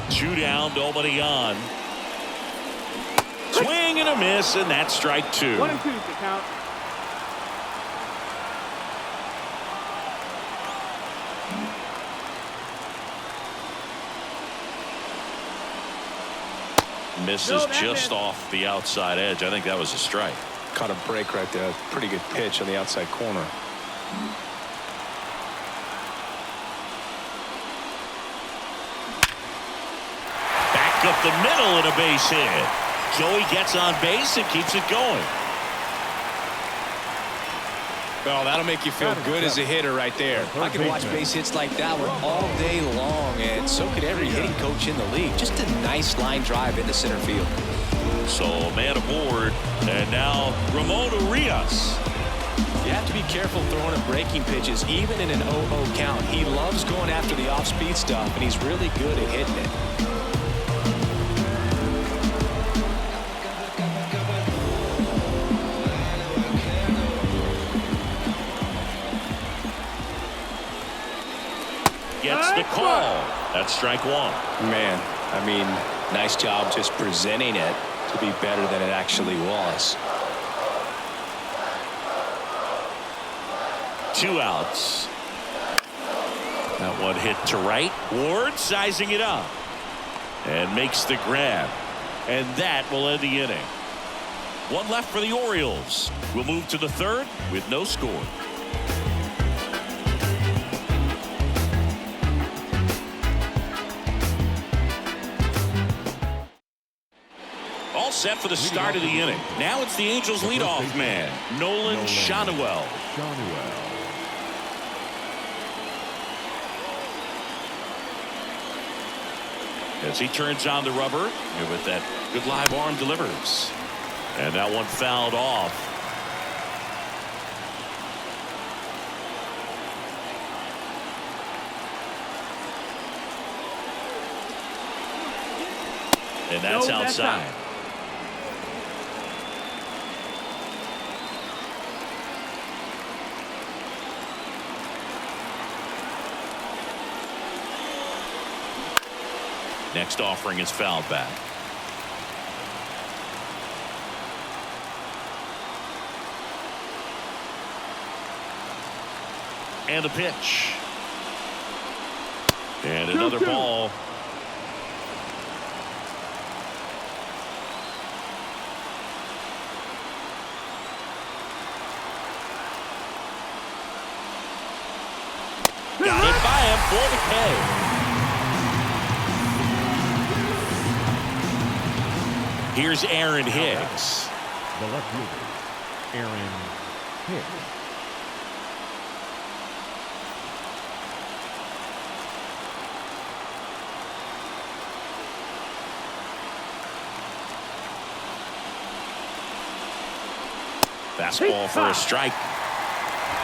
Two down, nobody on. Swing and a miss, and that's strike 2. 1 and 2 to count. Misses just off the outside edge. I think that was a strike. Caught a break right there. Pretty good pitch on the outside corner. Back up the middle and a base hit. Joey gets on base and keeps it going. Well, that'll make you feel good as a hitter right there. I could watch base hits like that one all day long, and so could every hitting coach in the league. Just a nice line drive into center field. So man aboard, and now Ramon Urias. You have to be careful throwing him breaking pitches, even in an 0-0 count. He loves going after the off-speed stuff, and he's really good at hitting it. Gets the call. That's strike 1. Man, I mean, nice job just presenting it to be better than it actually was. 2 outs. That one hit to right. Ward sizing it up and makes the grab, and that will end the inning. 1 left for the Orioles. We'll move to the 3rd with no score. All set for the start of the inning. Now it's the Angels leadoff man, Nolan Schanuel. As he turns on the rubber, and with that good live arm delivers. And that one fouled off. And that's outside. Next offering is fouled back. And a pitch. And another ball. Got it by him for the K. Here's Aaron Hicks. The left fielder, Aaron Hicks. Fastball for a strike.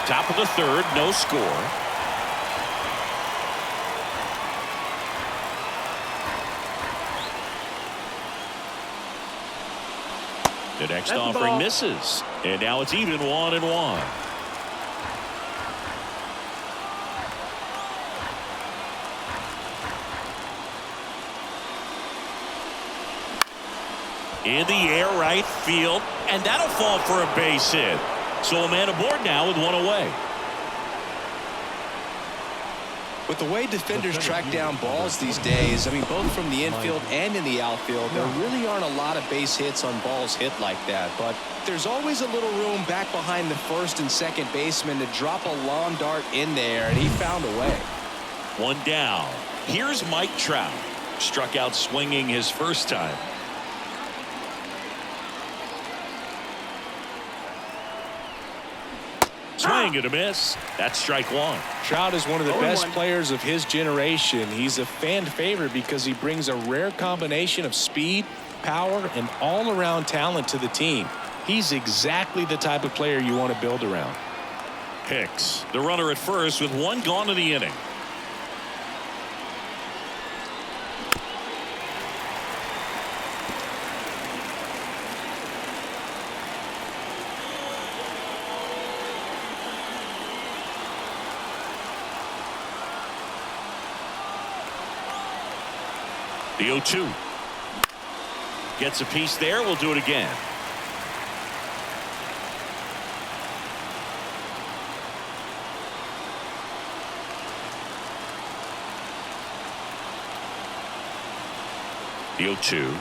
Top of the 3rd, no score. The next offering misses, and now it's even 1-1. In the air, right field, and that'll fall for a base hit. So a man aboard now with 1 away. With the way defenders track down balls these days, I mean, both from the infield and in the outfield, there really aren't a lot of base hits on balls hit like that. But there's always a little room back behind the first and second baseman to drop a lawn dart in there, and he found a way. 1 down. Here's Mike Trout. Struck out swinging his first time. Swing and a miss. That's strike 1. Trout is one of the best players of his generation. He's a fan favorite because he brings a rare combination of speed, power, and all-around talent to the team. He's exactly the type of player you want to build around. Hicks, the runner at first with one gone in the inning. The 0-2. Gets a piece there. We'll do it again. The 0-2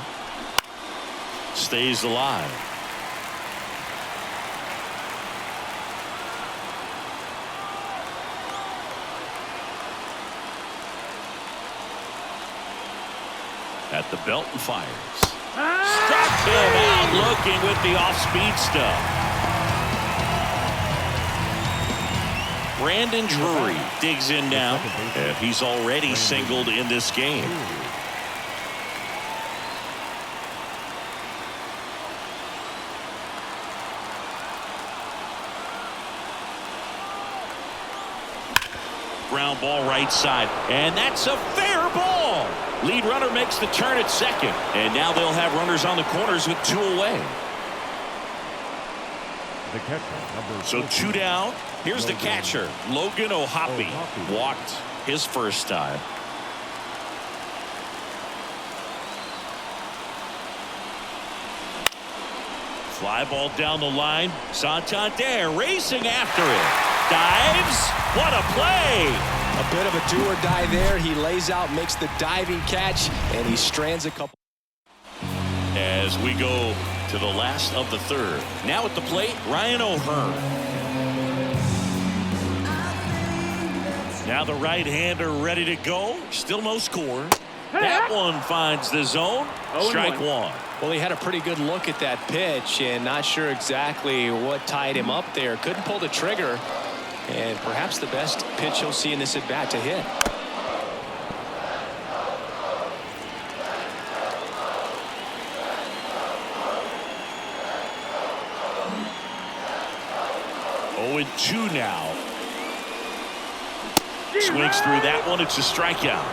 stays alive. At the belt and fires. Struck him out looking with the off-speed stuff. Brandon Drury digs in now, and he's already singled in this game. Ground ball right side, and that's a fair ball. Lead runner makes the turn at second, and now they'll have runners on the corners with 2 away. The catcher, number So 2 down. Here's the catcher, Logan O'Hoppe. Walked his first time. Fly ball down the line. Santander racing after it. Dives. What a play. A bit of a do-or-die there. He lays out, makes the diving catch, and he strands a couple. As we go to the last of the third. Now at the plate, Ryan O'Hearn. Now the right-hander ready to go. Still no score. That one finds the zone. Strike one. Well, he had a pretty good look at that pitch and not sure exactly what tied him up there. Couldn't pull the trigger. And perhaps the best pitch he'll see in this at-bat to hit. Oh, 2 now. Swings through that one. It's a strikeout.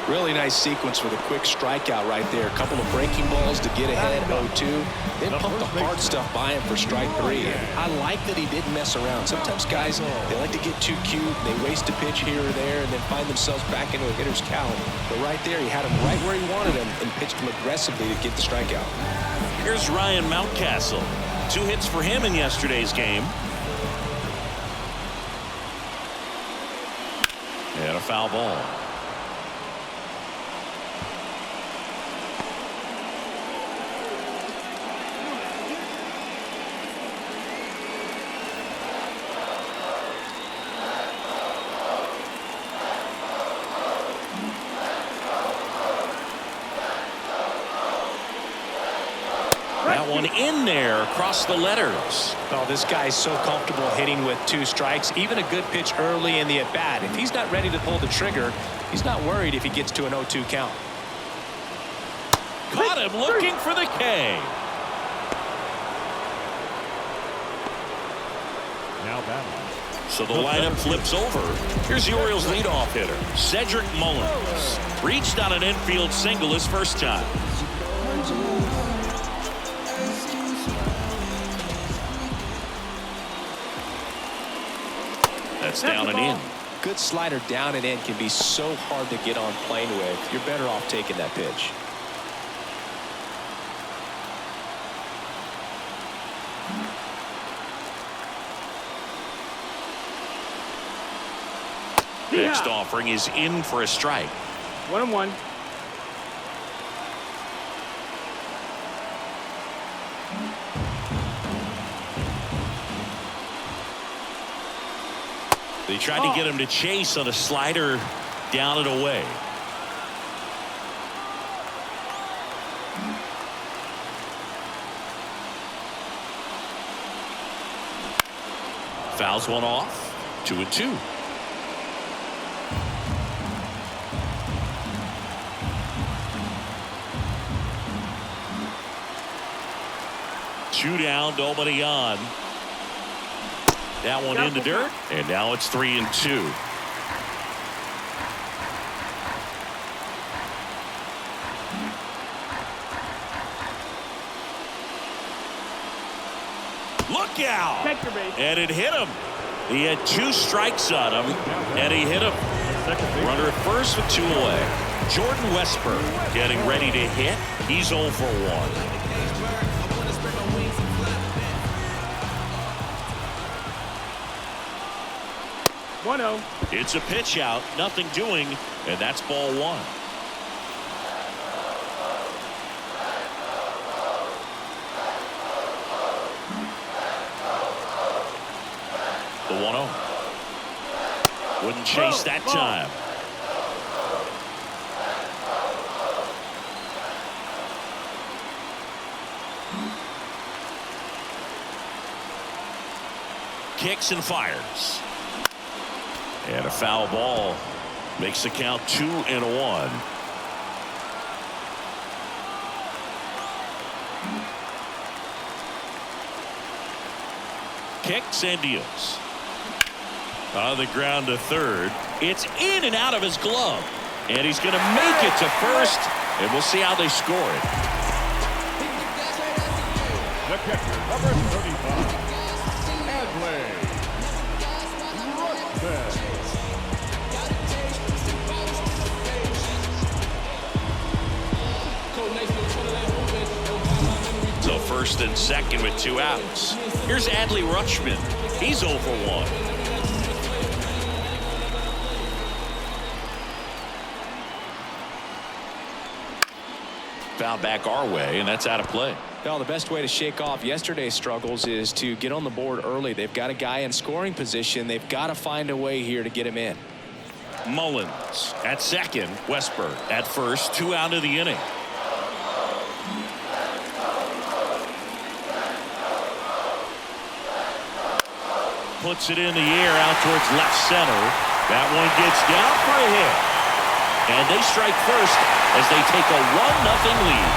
Really nice sequence with a quick strikeout right there. A couple of breaking balls to get ahead, 0-2. Then pump the hard stuff by him for strike 3. I like that he didn't mess around. Sometimes guys, they like to get too cute. They waste a pitch here or there and then find themselves back into a hitter's count. But right there, he had him right where he wanted him and pitched him aggressively to get the strikeout. Here's Ryan Mountcastle. 2 hits for him in yesterday's game. And a foul ball. That one in there across the letters. Oh, this guy's so comfortable hitting with 2 strikes. Even a good pitch early in the at-bat. If he's not ready to pull the trigger, he's not worried if he gets to an 0-2 count. Caught him looking for the K. now batting. So the lineup flips over. Here's the Orioles leadoff hitter, Cedric Mullins. Reached on an infield single his first time. That's down and in. Good slider down and in can be so hard to get on plane with. You're better off taking that pitch. Next offering is in for a strike. 1-1. They tried to get him to chase on a slider down and away. Fouls one off. 2-2. Two down, nobody on. That one in the dirt, and now it's 3-2. Look out! And it hit him. He had 2 strikes on him, and he hit him. Runner at first with 2 away. Jordan Westburg getting ready to hit. He's 0 for 1. 1-0. It's a pitch out, nothing doing, and that's ball 1. The 1-0. Wouldn't chase that time. Kicks and fires. And a foul ball makes the count 2-1. Kicks and deals. On the ground to third. It's in and out of his glove. And he's going to make it to first. And we'll see how they score it. The catcher, number 35, Adley Rutschman. So first and second with 2 outs. Here's Adley Rutschman. He's 0 for 1. Foul back our way, and that's out of play. Well, the best way to shake off yesterday's struggles is to get on the board early. They've got a guy in scoring position. They've got to find a way here to get him in. Mullins at second. Westburg at first. 2 out of the inning. Puts it in the air out towards left center. That one gets down for a hit. And they strike first as they take a 1-0 lead.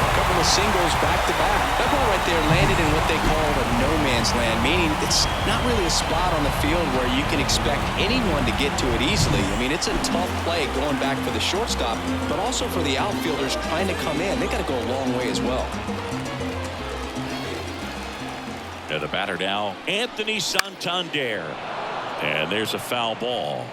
A couple of singles back-to-back. That ball right there landed in what they call the no-man's land, meaning it's not really a spot on the field where you can expect anyone to get to it easily. I mean, it's a tough play going back for the shortstop, but also for the outfielders trying to come in. They got to go a long way as well. And the batter now, Anthony Santander. And there's a foul ball.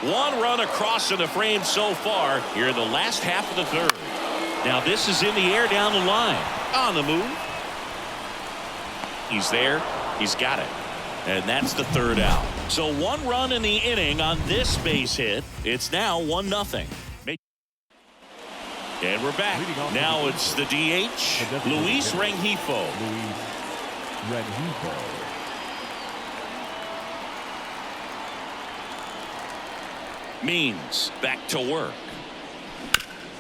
One run across in the frame so far here in the last half of the third. Now this is in the air down the line. On the move. He's there. He's got it. And that's the 3rd out. So 1 run in the inning on this base hit. It's now 1-0. And we're back. Now it's the DH, Luis Rengifo. Means back to work.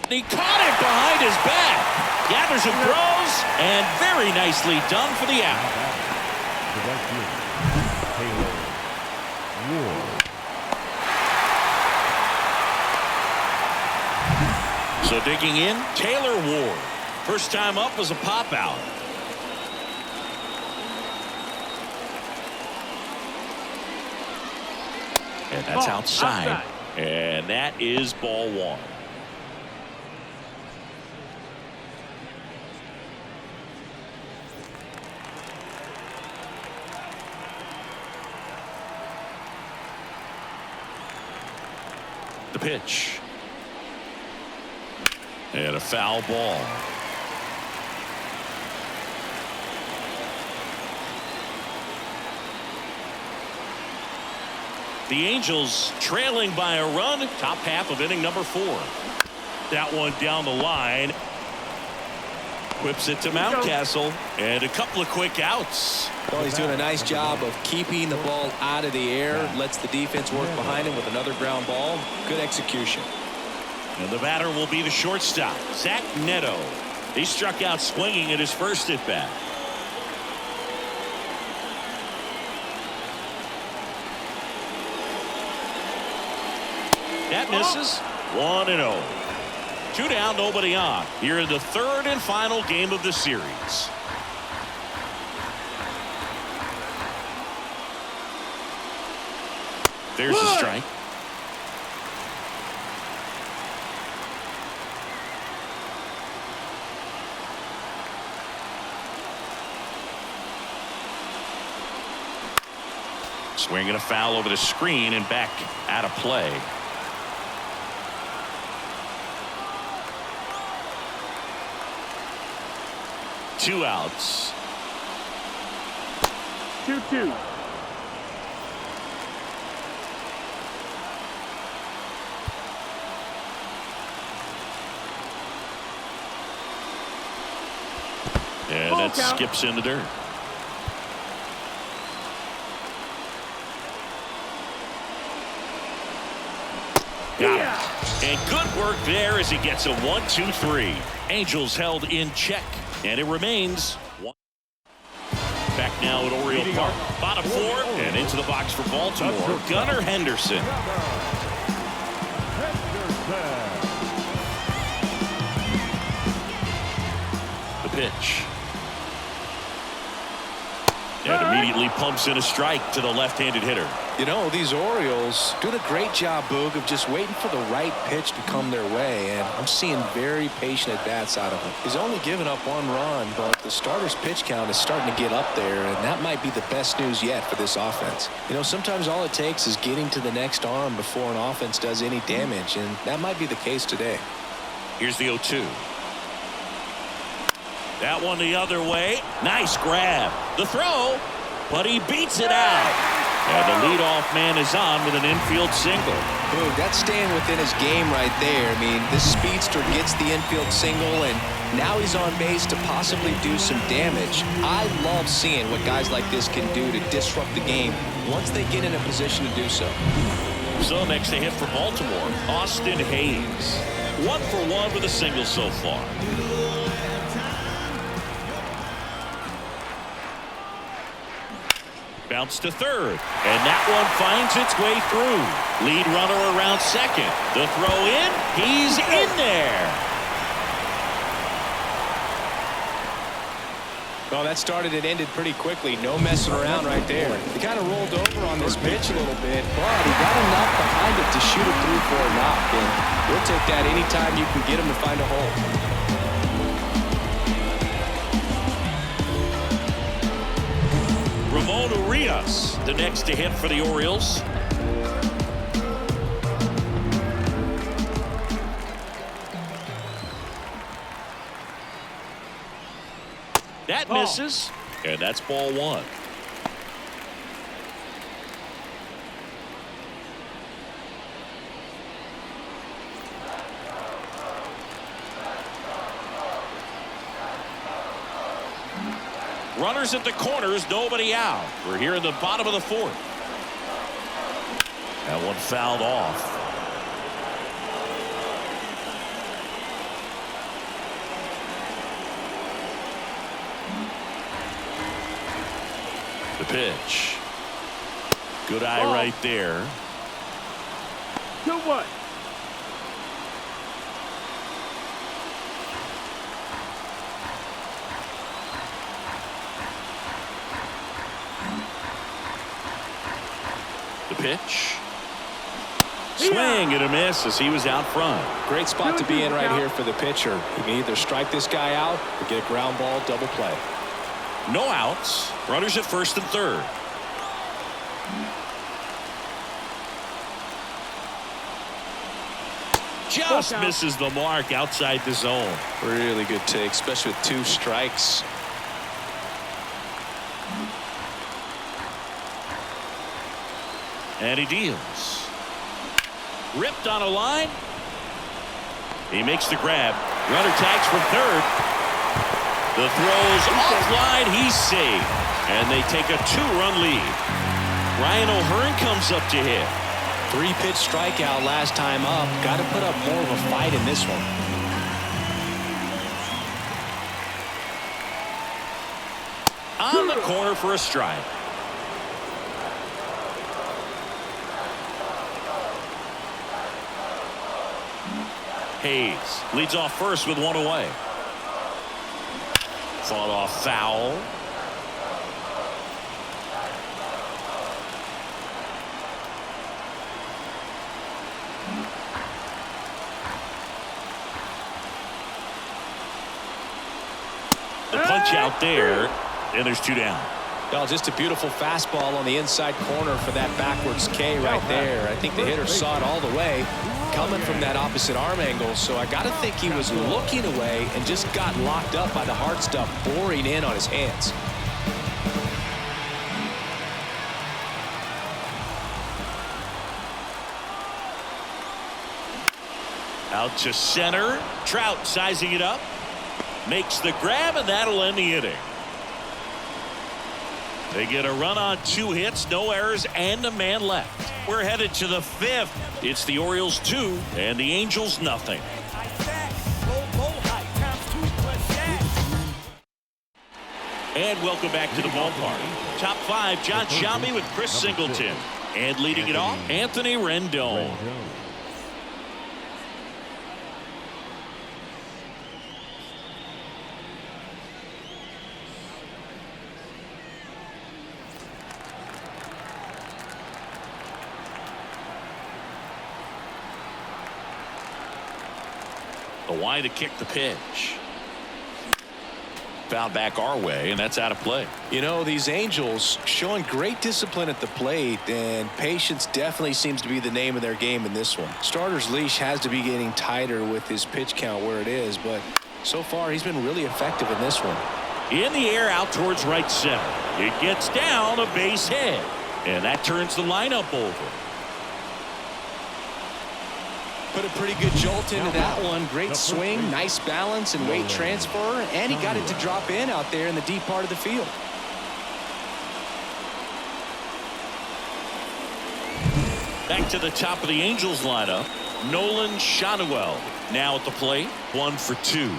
He caught it behind his back. Gathers and throws, and very nicely done for the out. So digging in, Taylor Ward. First time up was a pop out. And that's outside. And that is ball 1. The pitch. And a foul ball. The Angels trailing by a run, top half of inning number 4. That one down the line. Whips it to Mountcastle, and a couple of quick outs. Well, he's doing a nice job of keeping the ball out of the air, lets the defense work behind him with another ground ball. Good execution. And the batter will be the shortstop, Zach Neto. He struck out swinging at his first at bat. That misses. 1-0. 2 down, nobody on. Here in the third and final game of the series. There's a strike. Swinging a foul over the screen and back out of play. Two outs. 2-2. And that skips in the dirt. Got it. And good work there as he gets a 1-2-3. Angels held in check, and it remains one. Back now at Oriole Park. Bottom four and into the box for Baltimore. Gunnar Henderson. The pitch. And immediately pumps in a strike to the left-handed hitter. You know, these Orioles doing a great job, Boog, of just waiting for the right pitch to come their way, and I'm seeing very patient at-bats out of him. He's only given up 1 run, but the starter's pitch count is starting to get up there, and that might be the best news yet for this offense. You know, sometimes all it takes is getting to the next arm before an offense does any damage, and that might be the case today. Here's the 0-2. That one the other way. Nice grab. The throw, but he beats it out. And the leadoff man is on with an infield single. Boog, that's staying within his game right there. I mean, this speedster gets the infield single, and now he's on base to possibly do some damage. I love seeing what guys like this can do to disrupt the game once they get in a position to do so. So next a hit for Baltimore, Austin Hayes. 1 for 1 with a single so far. Bounce to third, and that one finds its way through. Lead runner around second. The throw in, he's in there. Well, that started and ended pretty quickly. No messing around right there. He kind of rolled over on this pitch a little bit, but he got enough behind it to shoot it through for a knock, and we'll take that anytime you can get him to find a hole. Ramon Urias, the next to hit for the Orioles. That misses, and that's ball 1. Runners at the corners, nobody out. We're here in the bottom of the 4th. That one fouled off. The pitch. Good eye right there. 2-1. The pitch. Swing and a miss as he was out front. Great spot to be in right here for the pitcher. He can either strike this guy out or get a ground ball double play. No outs. Runners at first and third. Just misses the mark outside the zone. Really good take, especially with 2 strikes. And he deals. Ripped on a line. He makes the grab. Runner tags from third. The throw's offline. He's safe. And they take a 2-run lead. Ryan O'Hearn comes up to hit. 3-pitch strikeout last time up. Got to put up more of a fight in this one. On the corner for a strike. Hayes leads off first with one away. Fought off foul. The punch out there, and there's 2 down. Well, just a beautiful fastball on the inside corner for that backwards K right there. I think the hitter saw it all the way coming from that opposite arm angle, so I got to think he was looking away and just got locked up by the hard stuff boring in on his hands. Out to center. Trout sizing it up. Makes the grab, and that'll end the inning. They get a run on 2 hits, no errors, and a man left. We're headed to the 5th. It's the Orioles 2 and the Angels nothing. And welcome back to the ballpark. Top 5, John Sciambi with Chris Singleton. And leading it off, Anthony Rendon. Why to kick the pitch. Fouled back our way, and that's out of play. You know, these Angels showing great discipline at the plate, and patience definitely seems to be the name of their game in this one. Starter's leash has to be getting tighter with his pitch count where it is, but so far he's been really effective in this one. In the air out towards right center. It gets down a base hit, and that turns the lineup over. Put a pretty good jolt into that one. Great swing, nice balance and weight transfer, and he got it to drop in out there in the deep part of the field. Back to the top of the Angels lineup. Nolan Schanuel now at the plate. 1 for 2.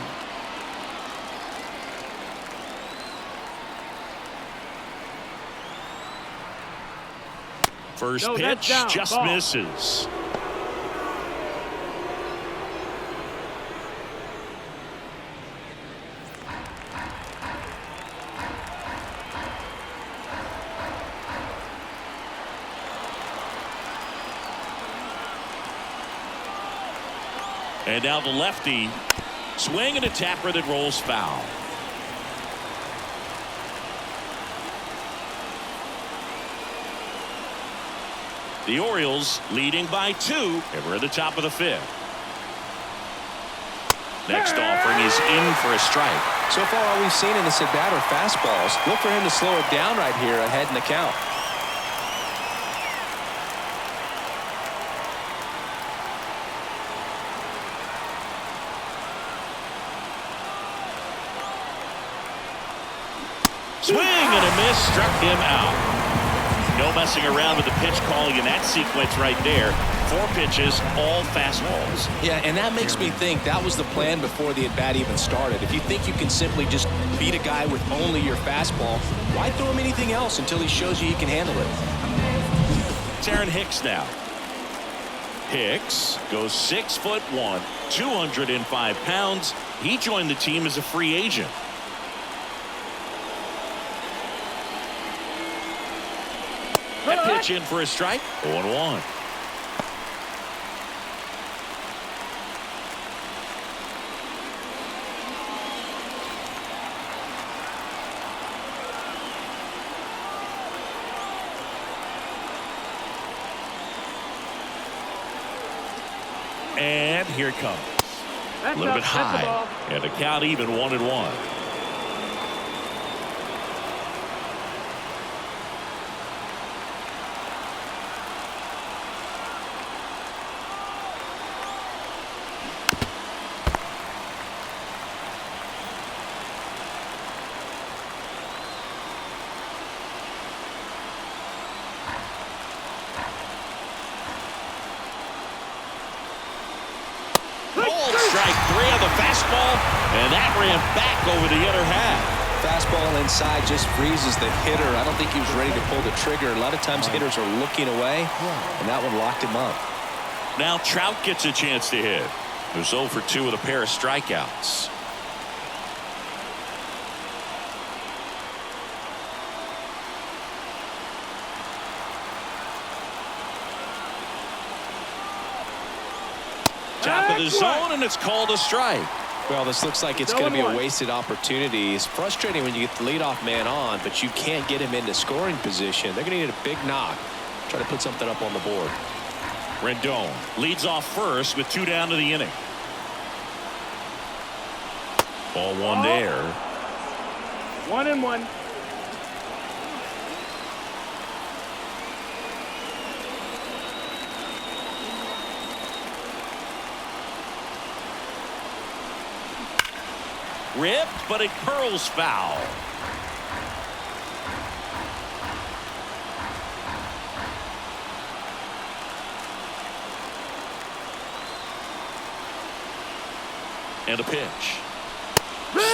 First pitch just misses. And now the lefty. Swing and a tapper that rolls foul. The Orioles leading by 2, and we're at the top of the 5th. Next offering is in for a strike. So far all we've seen in this at bat are fastballs. Look for him to slow it down right here ahead in the count. Swing and a miss, struck him out. No messing around with the pitch calling in that sequence right there. 4 pitches, all fastballs. Yeah, and that makes me think that was the plan before the at-bat even started. If you think you can simply just beat a guy with only your fastball, why throw him anything else until he shows you he can handle it? It's Aaron Hicks now. Hicks goes 6'1", 205 pounds. He joined the team as a free agent. That pitch in for a strike. 0-1. And here it comes. A little bit high. And the count even 1-1. Strike 3 on the fastball, and that ran back over the inner half. Fastball inside just freezes the hitter. I don't think he was ready to pull the trigger. A lot of times hitters are looking away, and that one locked him up. Now Trout gets a chance to hit. There's 0 for 2 with a pair of strikeouts. Top of the zone, and it's called a strike. Well, this looks like it's going to be a wasted opportunity. It's frustrating when you get the leadoff man on, but you can't get him into scoring position. They're going to need a big knock. Try to put something up on the board. Rendon leads off first with 2 down to the inning. Ball 1 there. 1-1. Ripped, but it curls foul. And a pitch.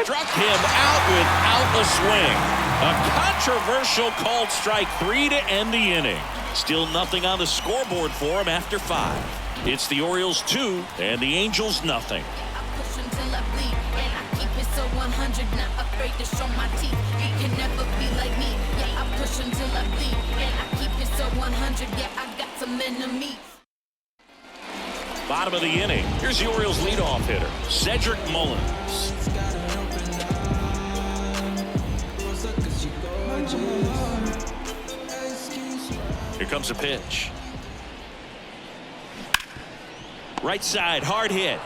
Struck him out without a swing. A controversial called strike 3 to end the inning. Still nothing on the scoreboard for him after 5. It's the Orioles 2 and the Angels nothing. 100, not afraid to show my teeth. He can never be like me. Yeah, I push until I bleed. And I keep it so 100. Yeah, I got some enemies. Bottom of the inning. Here's the Orioles leadoff hitter, Cedric Mullins. Here comes a pitch. Right side, hard hit.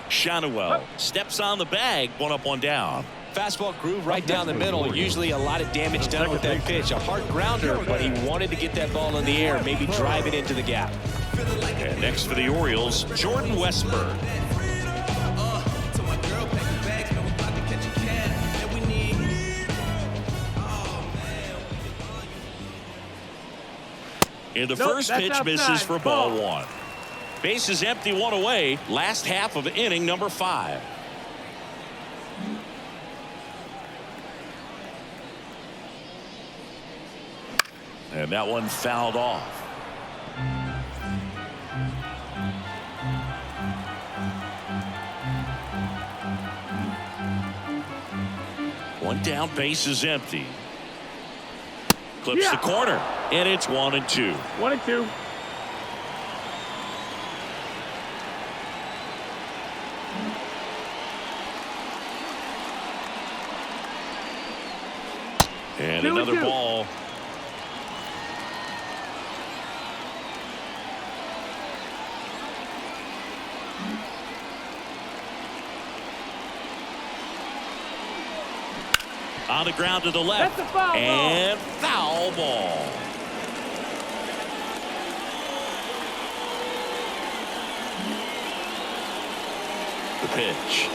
Shanawell steps on the bag, 1 up, 1 down. Fastball groove right down the middle. Usually a lot of damage done with that pitch. A hard grounder, but he wanted to get that ball in the air, maybe drive it into the gap. And next for the Orioles, Jordan Westburg. And the first pitch misses for ball 1. Bases empty, 1 away. Last half of inning number 5. And that one fouled off. One down, bases empty. Clips the corner, and it's 1-2. 1-2. And another ball. On the ground to the left. That's a foul and foul ball. The pitch.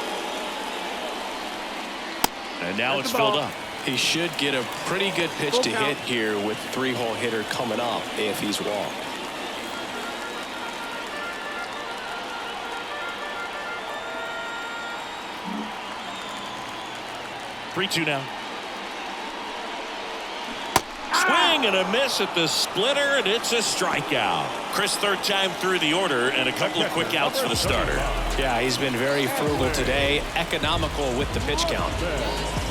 And now it's filled up. He should get a pretty good pitch to hit here with 3-hole hitter coming up if he's walked. 3-2 now. Swing and a miss at the splitter, and it's a strikeout. Chris, third time through the order, and a couple of quick outs for the starter. Yeah, he's been very frugal today, economical with the pitch count.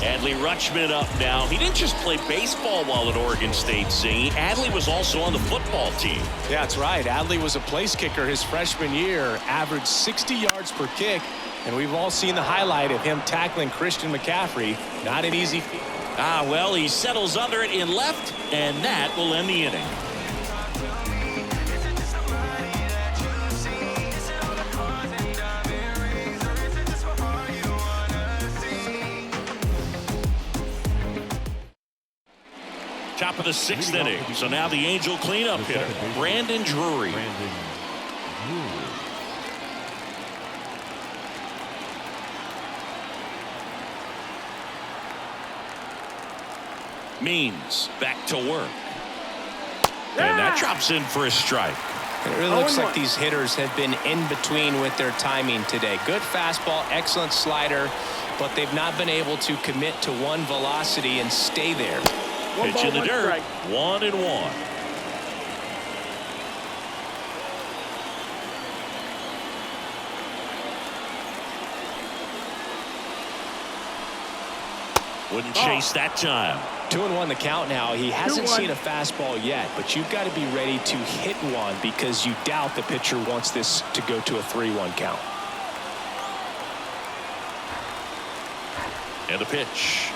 Adley Rutschman up now. He didn't just play baseball while at Oregon State, Zane. Adley was also on the football team. Yeah, that's right. Adley was a place kicker his freshman year, averaged 60 yards per kick, and we've all seen the highlight of him tackling Christian McCaffrey. Not an easy feat. Well, he settles under it in left, and that will end the inning. Top of the 6th inning. So now the Angel cleanup hitter, Brandon Drury. Means back to work. And that drops in for a strike. It really looks like these hitters have been in between with their timing today. Good fastball, excellent slider, but they've not been able to commit to one velocity and stay there. Pitch in the dirt. 1-1. Wouldn't chase that time. 2-1 the count now. He hasn't 2-1. seen a fastball yet, but you've got to be ready to hit one because you doubt the pitcher wants this to go to a 3-1 count. And a pitch.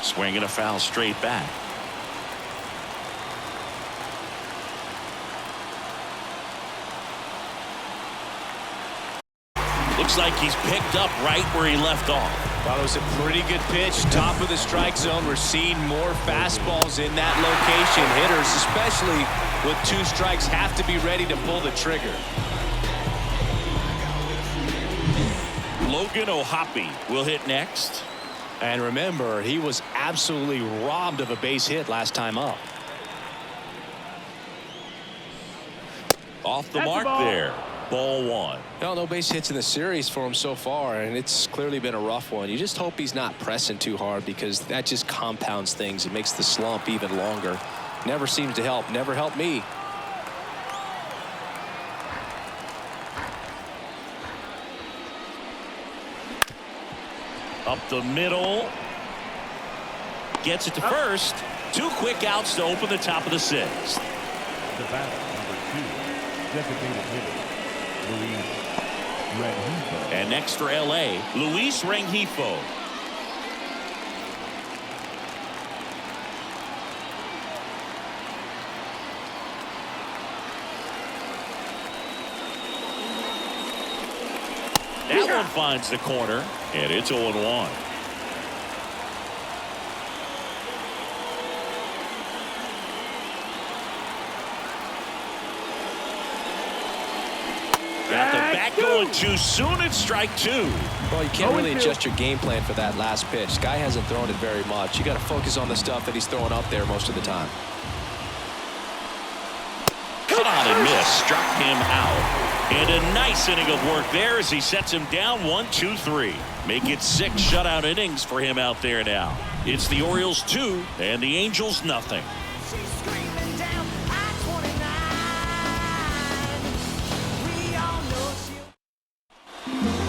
Swinging a foul straight back. Looks like he's picked up right where he left off. Well, it was a pretty good pitch. Top of the strike zone. We're seeing more fastballs in that location. Hitters, especially with 2 strikes, have to be ready to pull the trigger. Logan O'Hoppe will hit next. And remember, he was absolutely robbed of a base hit last time up. Off the That's a mark ball. there. Ball 1. No base hits in the series for him so far, and it's clearly been a rough one. You just hope he's not pressing too hard because that just compounds things. It makes the slump even longer. Never seems to help. Never helped me. Up the middle. Gets it to first. 2 quick outs to open the top of the 6th. The batter, number 2, designated hitter, Luis Rengifo. And next for LA, Luis Rengifo. That one finds the corner, and it's 0-1. Got the bat going too soon. It's strike 2. Well, you can't really adjust your game plan for that last pitch. Guy hasn't thrown it very much. You got to focus on the stuff that he's throwing up there most of the time. Cut on and miss. Struck him out. And a nice inning of work there as he sets him down 1-2-3. Make it 6 shutout innings for him out there now. It's the Orioles 2 and the Angels nothing.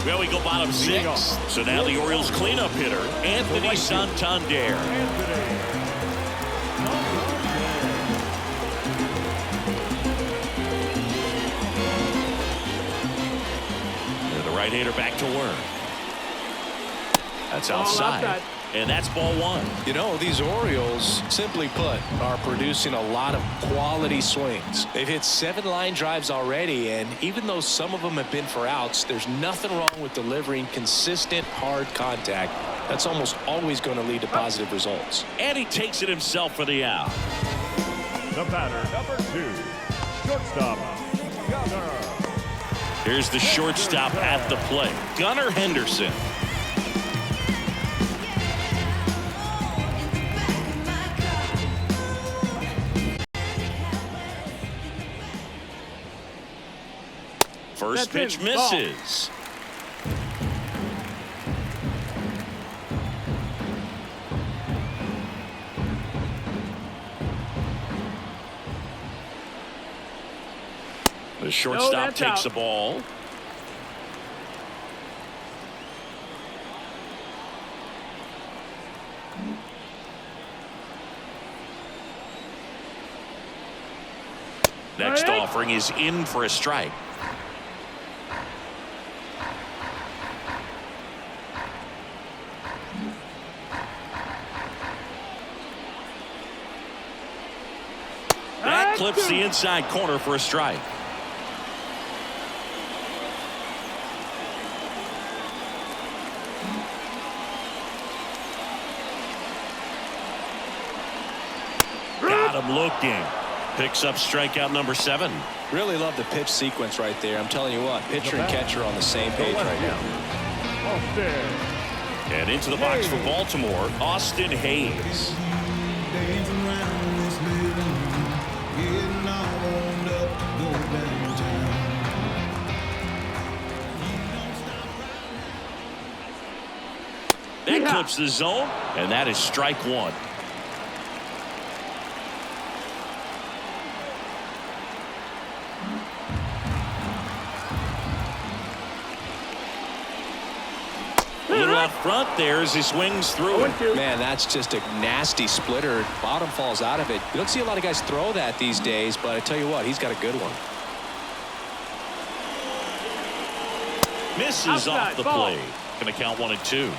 Well, we go bottom 6. So now the Orioles cleanup hitter, Anthony Santander. And the right-hander back to work. That's outside. And that's ball 1. You know, these Orioles, simply put, are producing a lot of quality swings. They've hit 7 line drives already, and even though some of them have been for outs, there's nothing wrong with delivering consistent, hard contact. That's almost always going to lead to positive results. And he takes it himself for the out. The batter, number 2, shortstop, Gunnar. Here's the shortstop at the plate, Gunnar Henderson. First pitch misses. The shortstop takes the ball. Next offering is in for a strike. That clips the inside corner for a strike. Got him looking. Picks up strikeout number 7. Really love the pitch sequence right there. I'm telling you what, pitcher and catcher on the same page right now. And into the box for Baltimore, Austin Hayes. That clips the zone, and that is strike 1. A little out front there as he swings through it. 0-2. Man, that's just a nasty splitter. Bottom falls out of it. You don't see a lot of guys throw that these days, but I tell you what, he's got a good one. Misses Outside, off the ball. plate. Going to count 1-2.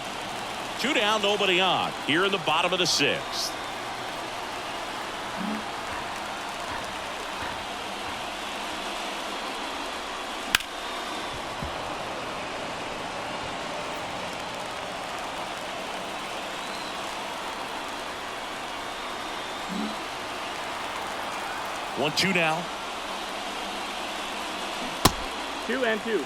2 down, nobody on. Here in the bottom of the 6th. One, 2 now. 2-2.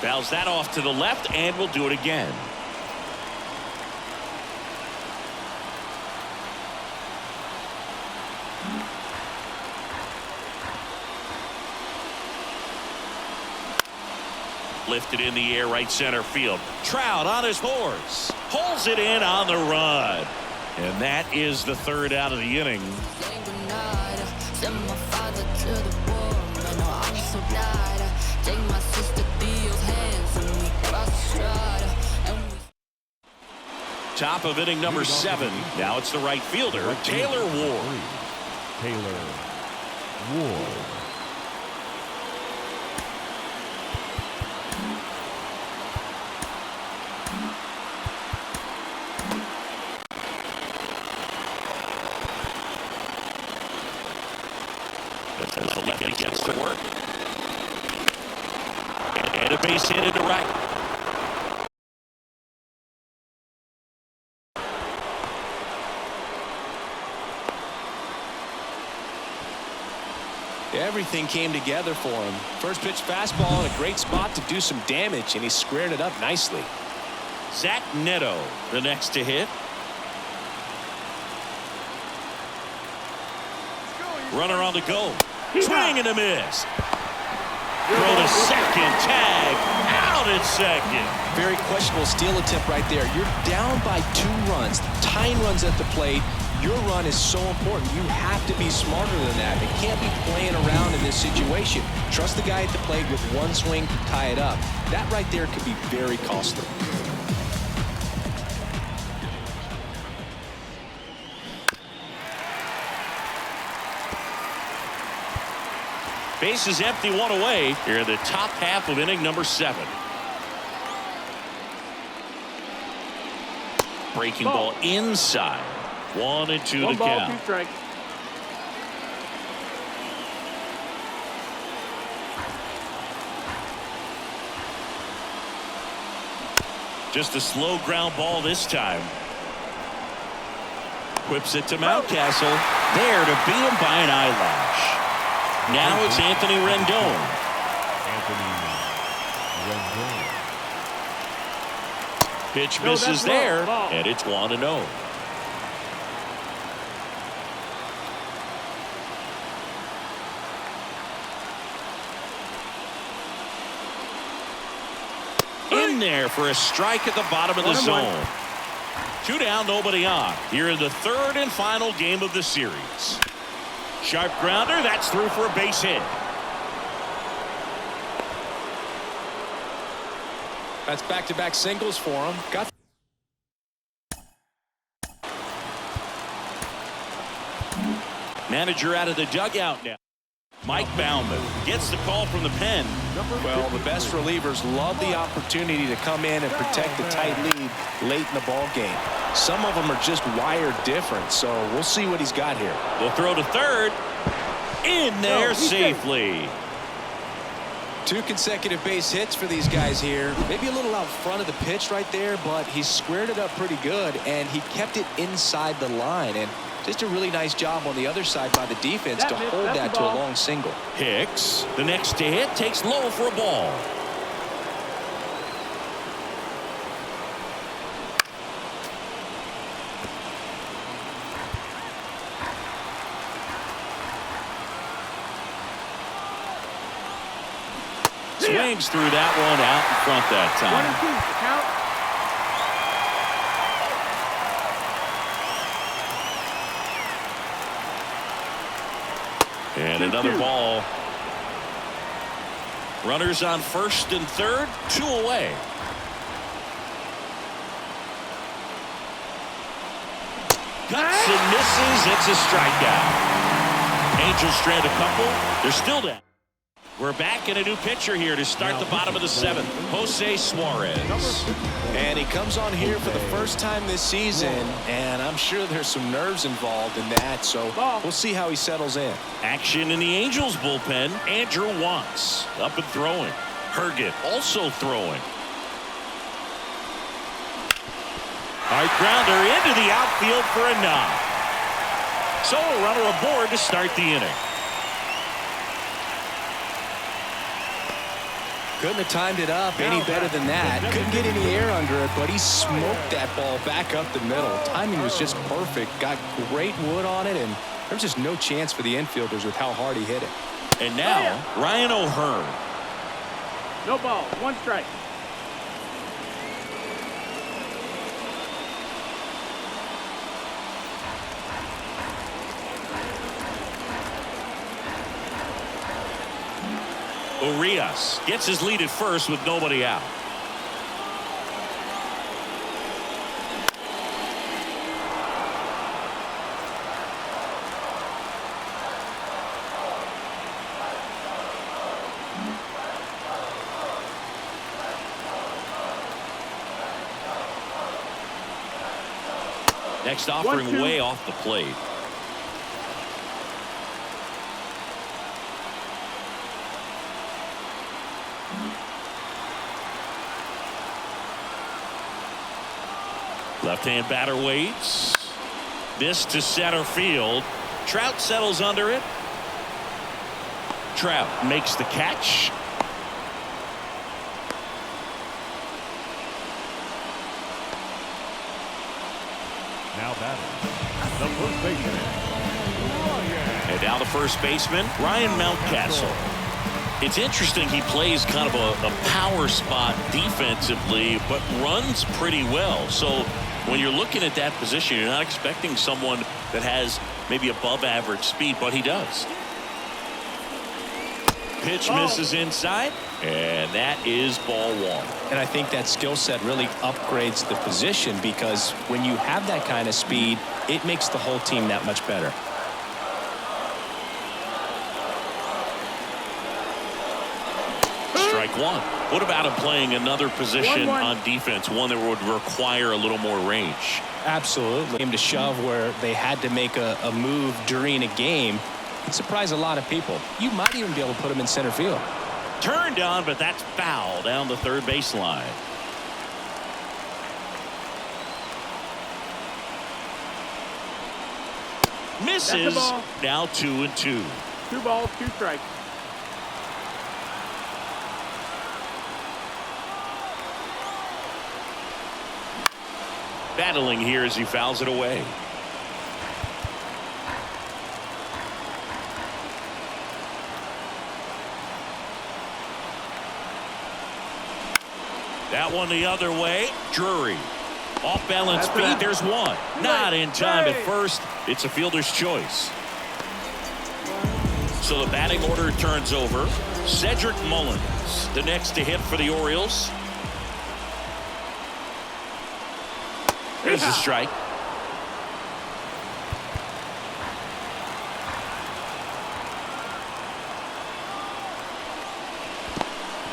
Fouls that off to the left, and we'll do it again. Lifted in the air, right center field. Trout on his horse. Pulls it in on the run. And that is the 3rd out of the inning. Top of inning number 7. Now it's the right fielder, Taylor Ward. Taylor Ward. As the lefty gets to work. And a base hit into right. Everything came together for him. First pitch fastball in a great spot to do some damage, and he squared it up nicely. Zach Neto, the next to hit. Runner on the go. Swing and a miss. Throw to second. Tag. Out at second. Very questionable steal attempt right there. You're down by 2 runs. Tying runs at the plate. Your run is so important. You have to be smarter than that. It can't be playing around in this situation. Trust the guy at the plate with 1 swing to tie it up. That right there could be very costly. Base is empty, 1 away. Here in the top half of inning number 7. Breaking ball inside. 1-2 1 the ball, count. 2 strikes. Just a slow ground ball this time. Whips it to Mountcastle. There to beat him by an eyelash. Now it's Anthony Rendon. Anthony Rendon. Pitch No, misses that's there, ball. and it's 1-0. In there for a strike at the bottom of the 1-1. zone. 2 down, nobody on. Here in the 3rd and final game of the series. Sharp grounder, that's through for a base hit. That's back-to-back singles for him. Got Manager out of the dugout now. Mike Baumann gets the call from the pen. Well, the best relievers love the opportunity to come in and protect the tight lead late in the ball game. Some of them are just wired different, so we'll see what he's got here. The throw to third. In there safely. 2 consecutive base hits for these guys here. Maybe a little out front of the pitch right there, but he squared it up pretty good, and he kept it inside the line. And just a really nice job on the other side by the defense to hold that to a long single. Hicks, the next to hit, takes low for a ball. Swings through that one out in front that time. 1-2, count. And another ball. Runners on first and third, 2 away. Cuts and misses. It's a strikeout. Angels strand a couple. They're still down. We're back in a new pitcher here to start the bottom of the 7th. Jose Suarez. And he comes on here for the first time this season, and I'm sure there's some nerves involved in that, so we'll see how he settles in. Action in the Angels bullpen. Andrew Wantz up and throwing. Herget also throwing. Hard grounder into the outfield for a knock. So a runner aboard to start the inning. Couldn't have timed it up any better than that. Couldn't get any air under it, but he smoked that ball back up the middle. Timing was just perfect. Got great wood on it, and there's just no chance for the infielders with how hard he hit it. And now, Ryan O'Hearn. No ball. 1 strike. Urias gets his lead at first with nobody out. Next offering 1-2. way off the plate. Left-hand batter waits. This to center field. Trout settles under it. Trout makes the catch. Now batting, the first baseman, And now the first baseman, Ryan Mountcastle. It's interesting, he plays kind of a power spot defensively, but runs pretty well. So when you're looking at that position, you're not expecting someone that has maybe above average speed, but he does. Pitch misses inside, and that is ball 1. And I think that skill set really upgrades the position, because when you have that kind of speed, it makes the whole team that much better. Strike 1. What about him playing another position 1-1. on defense, one that would require a little more range? Absolutely. Game to shove where they had to make a move during a game. It surprised a lot of people. You might even be able to put him in center field. Turned on, but that's foul down the third baseline. Misses. ball. Now 2-2. 2 balls, 2 strikes. Battling here as he fouls it away. That one the other way. Drury. Off balance That's speed. it. There's one. Not in time at Right. first. It's a fielder's choice. So the batting order turns over. Cedric Mullins, the next to hit for the Orioles. There's a strike.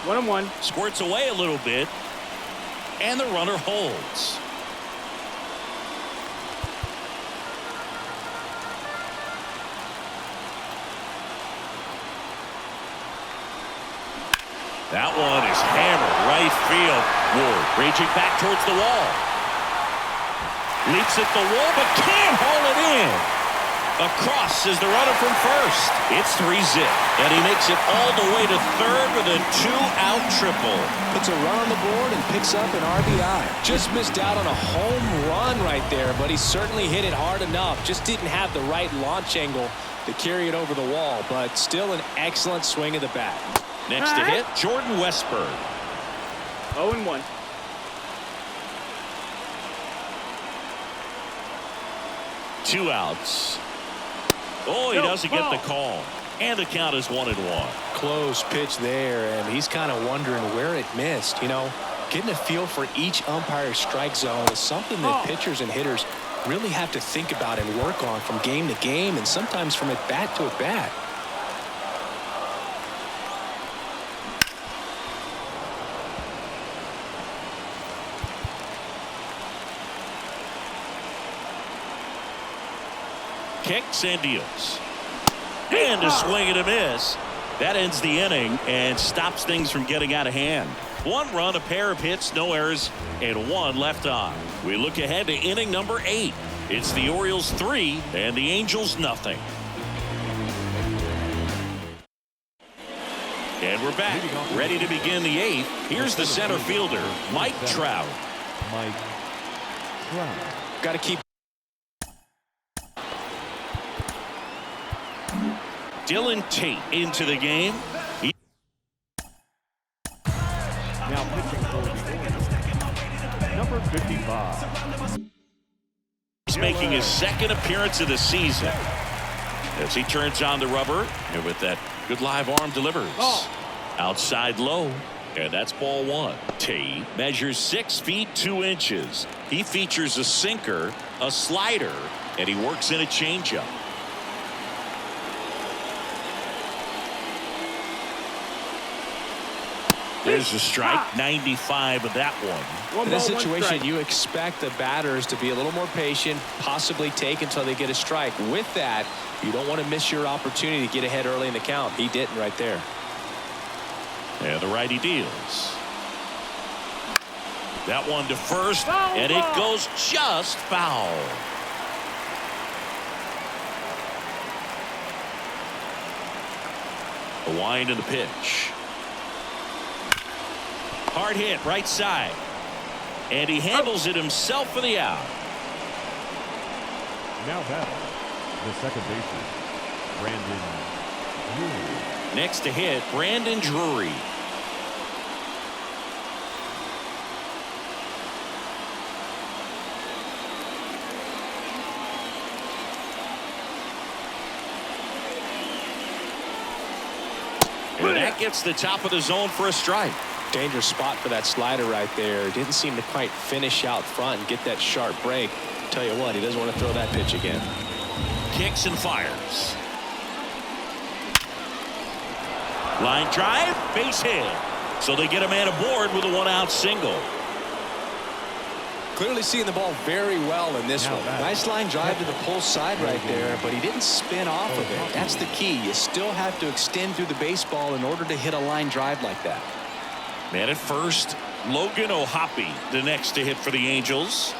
One and one. Squirts away a little bit. And the runner holds. That one is hammered right field. Ward raging back towards the wall. Leaps at the wall but can't haul it in. Across is the runner from first. It's 3-zip. And he makes it all the way to third with a 2-out triple. Puts a run on the board and picks up an RBI. Just missed out on a home run right there, but he certainly hit it hard enough. Just didn't have the right launch angle to carry it over the wall, but still an excellent swing of the bat. Next to hit, Jordan Westburg. 0-1. Two outs. Oh, he doesn't get the call. And the count is 1-1. Close pitch there, and he's kind of wondering where it missed. You know, getting a feel for each umpire's strike zone is something that pitchers and hitters really have to think about and work on from game to game, and sometimes from at bat to at bat. Kicks and deals. And a swing and a miss. That ends the inning and stops things from getting out of hand. 1 run, a pair of hits, no errors, and 1 left on. We look ahead to inning number 8. It's the Orioles 3 and the Angels nothing. And we're back, ready to begin the 8th. Here's the center fielder, Mike Trout. Mike Trout. Got to keep. Dylan Tate into the game. Now pitching for the Orioles, number 55. He's making his second appearance of the season as he turns on the rubber, and with that good live arm delivers. Outside low, and that's ball 1. Tate measures 6 feet 2 inches. He features a sinker, a slider, and he works in a changeup. There's a strike, 95 of that one. In this situation, you expect the batters to be a little more patient, possibly take until they get a strike. With that, you don't want to miss your opportunity to get ahead early in the count. He didn't right there. And the righty deals. That one to first, and it goes just foul. A wind in the pitch. Hard hit right side, and he handles it himself for the out. Now batting, the second baseman, Brandon Drury. Next to hit, Brandon Drury. And that gets the top of the zone for a strike. Dangerous spot for that slider right there. Didn't seem to quite finish out front and get that sharp break. Tell you what, he doesn't want to throw that pitch again. Kicks and fires. Line drive, base hit. So they get a man aboard with a 1-out single. Clearly seeing the ball very well in this one. Nice line drive to the pull side right there, but he didn't spin off of it. That's the key. You still have to extend through the baseball in order to hit a line drive like that. Man at first, Logan O'Hoppe, the next to hit for the Angels.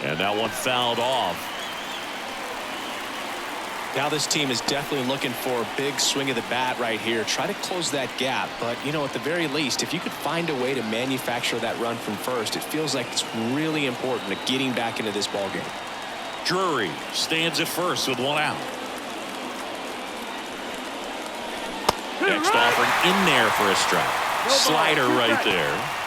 And that one fouled off. Now this team is definitely looking for a big swing of the bat right here. Try to close that gap. But, you know, at the very least, if you could find a way to manufacture that run from first, it feels like it's really important to getting back into this ballgame. Drury stands at first with 1 out. Next offering in there for a strike. Slider right there.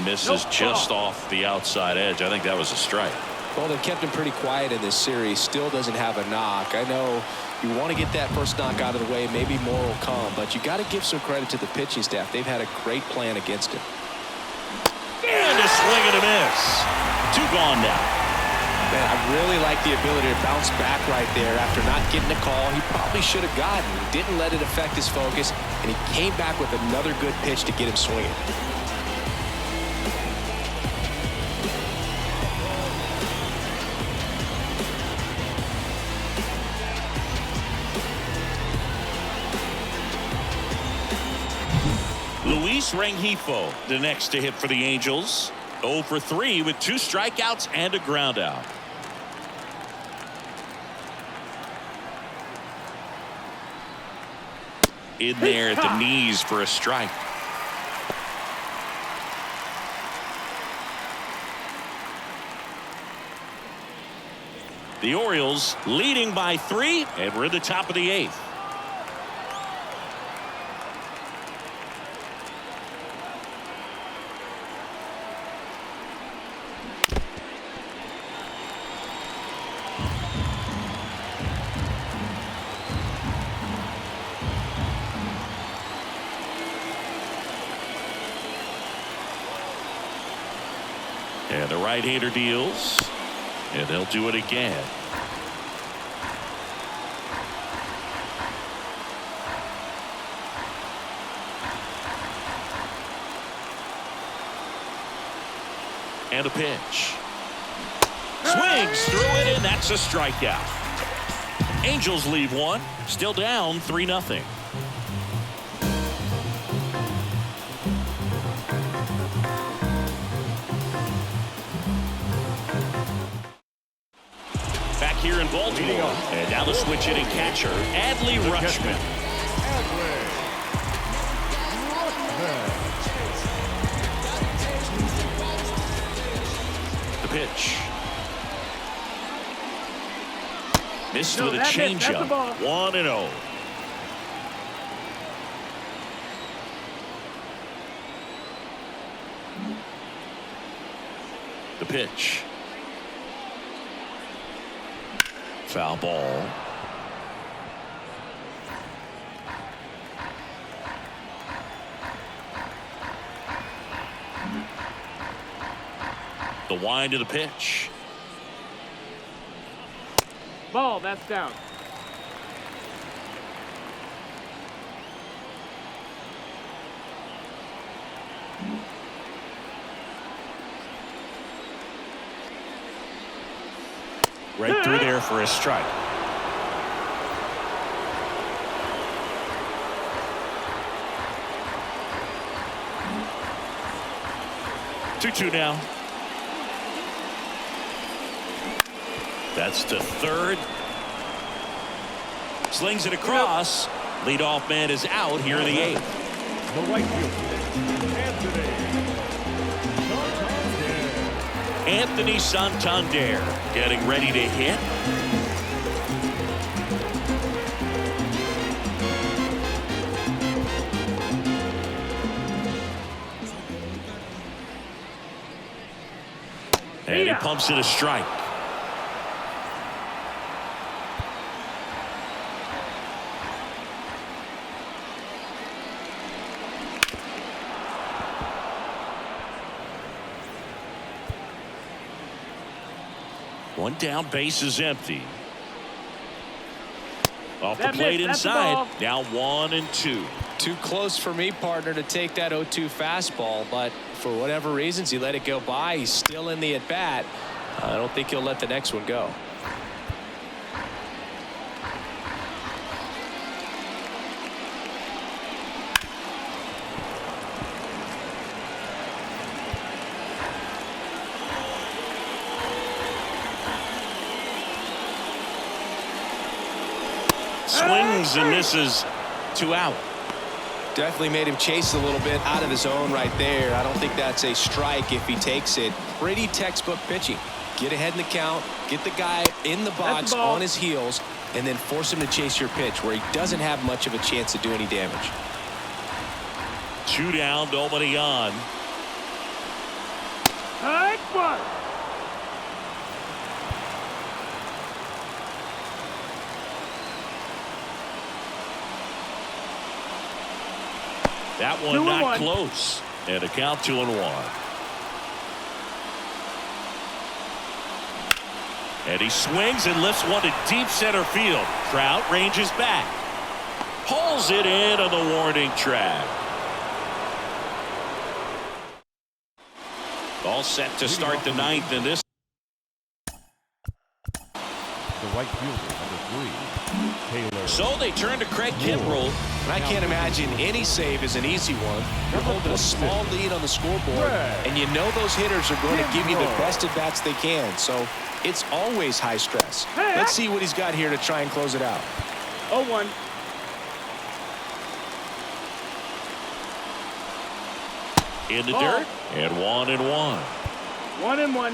Misses just off the outside edge. I think that was a strike. Well, they've kept him pretty quiet in this series. Still doesn't have a knock. I know you want to get that first knock out of the way. Maybe more will come, but you got to give some credit to the pitching staff. They've had a great plan against him. And a swing and a miss. 2 gone now. Man, I really like the ability to bounce back right there after not getting a call he probably should have gotten. He didn't let it affect his focus, and he came back with another good pitch to get him swinging. Luis Rengifo, the next to hit for the Angels. 0 for 3 with 2 strikeouts and a ground out. In there at the knees for a strike. The Orioles leading by 3, and we're in the top of the 8th. And the right-hander deals, and they'll do it again. And a pitch. Swings through it, and that's a strikeout. Angels leave 1, still down 3-0. Back here in Baltimore, and now the switch hitting catcher, Adley Rutschman. The pitch. Missed with a changeup. 1-0. The pitch. Foul ball. The wind of the pitch. Ball, that's down. Right through there for a strike. Two now. That's to third. Slings it across. Leadoff man is out here in the 8th. The right fielder, Anthony Santander getting ready to hit. And he pumps it a strike. One down, base is empty. Off the plate inside. Now 1-2. Too close for me, partner, to take that 0-2 fastball, but for whatever reasons he let it go by. He's still in the at bat. I don't think he'll let the next one go. Swings and misses. 2 out. Definitely made him chase a little bit out of his zone right there. I don't think that's a strike if he takes it. Pretty textbook pitching. Get ahead in the count, get the guy in the box on his heels, and then force him to chase your pitch where he doesn't have much of a chance to do any damage. 2 down, nobody on. High one. That one not close. And a count 2-1. And he swings and lifts one to deep center field. Trout ranges back. Pulls it in on the warning track. All set to start the 9th in this. the right fielder, number 3, Taylor. So they turn to Craig Kimbrell. And I can't imagine any save is an easy one. You're holding a small lead on the scoreboard, and you know those hitters are going to give you the best at bats they can. So it's always high stress. Let's see what he's got here to try and close it out. 0-1. In the dirt, and 1-1. 1-1.